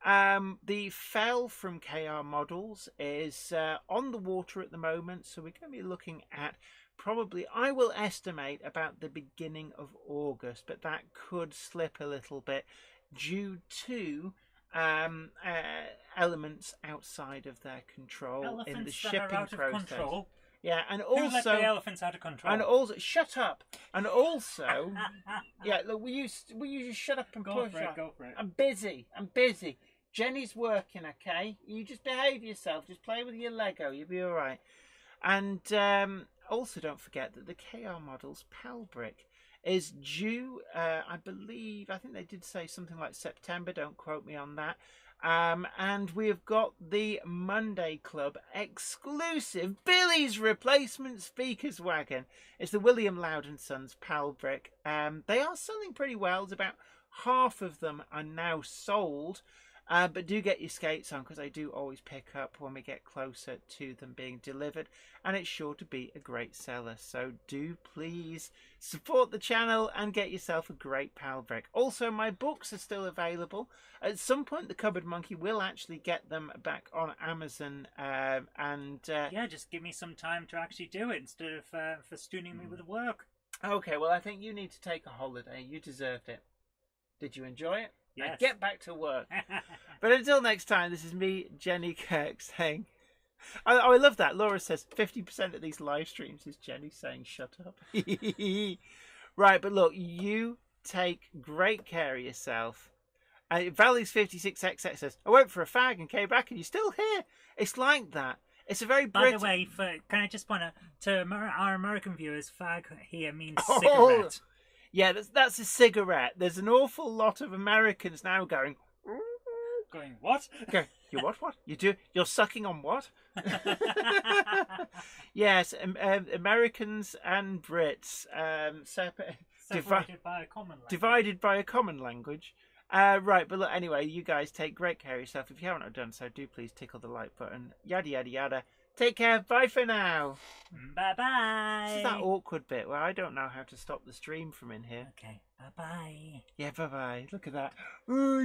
The Fell from KR Models is on the water at the moment, so we're going to be looking at probably, I will estimate, about the beginning of August, but that could slip a little bit due to elements outside of their control in the shipping process. Yeah, and also who let the elephants out of control? And also, shut up. And also, yeah, look, will you just shut up and push off? Go for it. I'm busy. Jenny's working, okay? You just behave yourself. Just play with your Lego. You'll be all right. And also, don't forget that the KR Models PAL brick is due, I think they did say something like September. Don't quote me on that. And we have got the Monday Club exclusive Billy's replacement speakers wagon. It's the William Loud & Sons PAL brick. They are selling pretty well. It's about half of them are now sold. But do get your skates on, because I do always pick up when we get closer to them being delivered, and it's sure to be a great seller. So do please support the channel and get yourself a great PAL brick. Also, my books are still available. At some point, the Cupboard Monkey will actually get them back on Amazon. Yeah, just give me some time to actually do it instead of festooning me with work. Okay, well, I think you need to take a holiday. You deserved it. Did you enjoy it? Yes. And get back to work. But until next time, this is me, Jenny Kirk, saying... I love that. Laura says 50% of these live streams is Jenny saying shut up. Right, but look, you take great care of yourself. Valley's 56XX says, I went for a fag and came back and you're still here. It's like that. It's a very By the way, can I just point out to our American viewers, fag here means cigarette. Oh. Yeah, that's a cigarette. There's an awful lot of Americans now going... Going, what? Okay, you what? You're sucking on what? Yes, Americans and Brits Separated by a common language. Divided by a common language. Right, but look, anyway, you guys take great care of yourself. If you haven't done so, do please tickle the like button. Yada, yada, yada. Take care. Bye for now. Bye-bye. This is that awkward bit where I don't know how to stop the stream from in here. Okay, bye-bye. Yeah, bye-bye. Look at that. Ooh.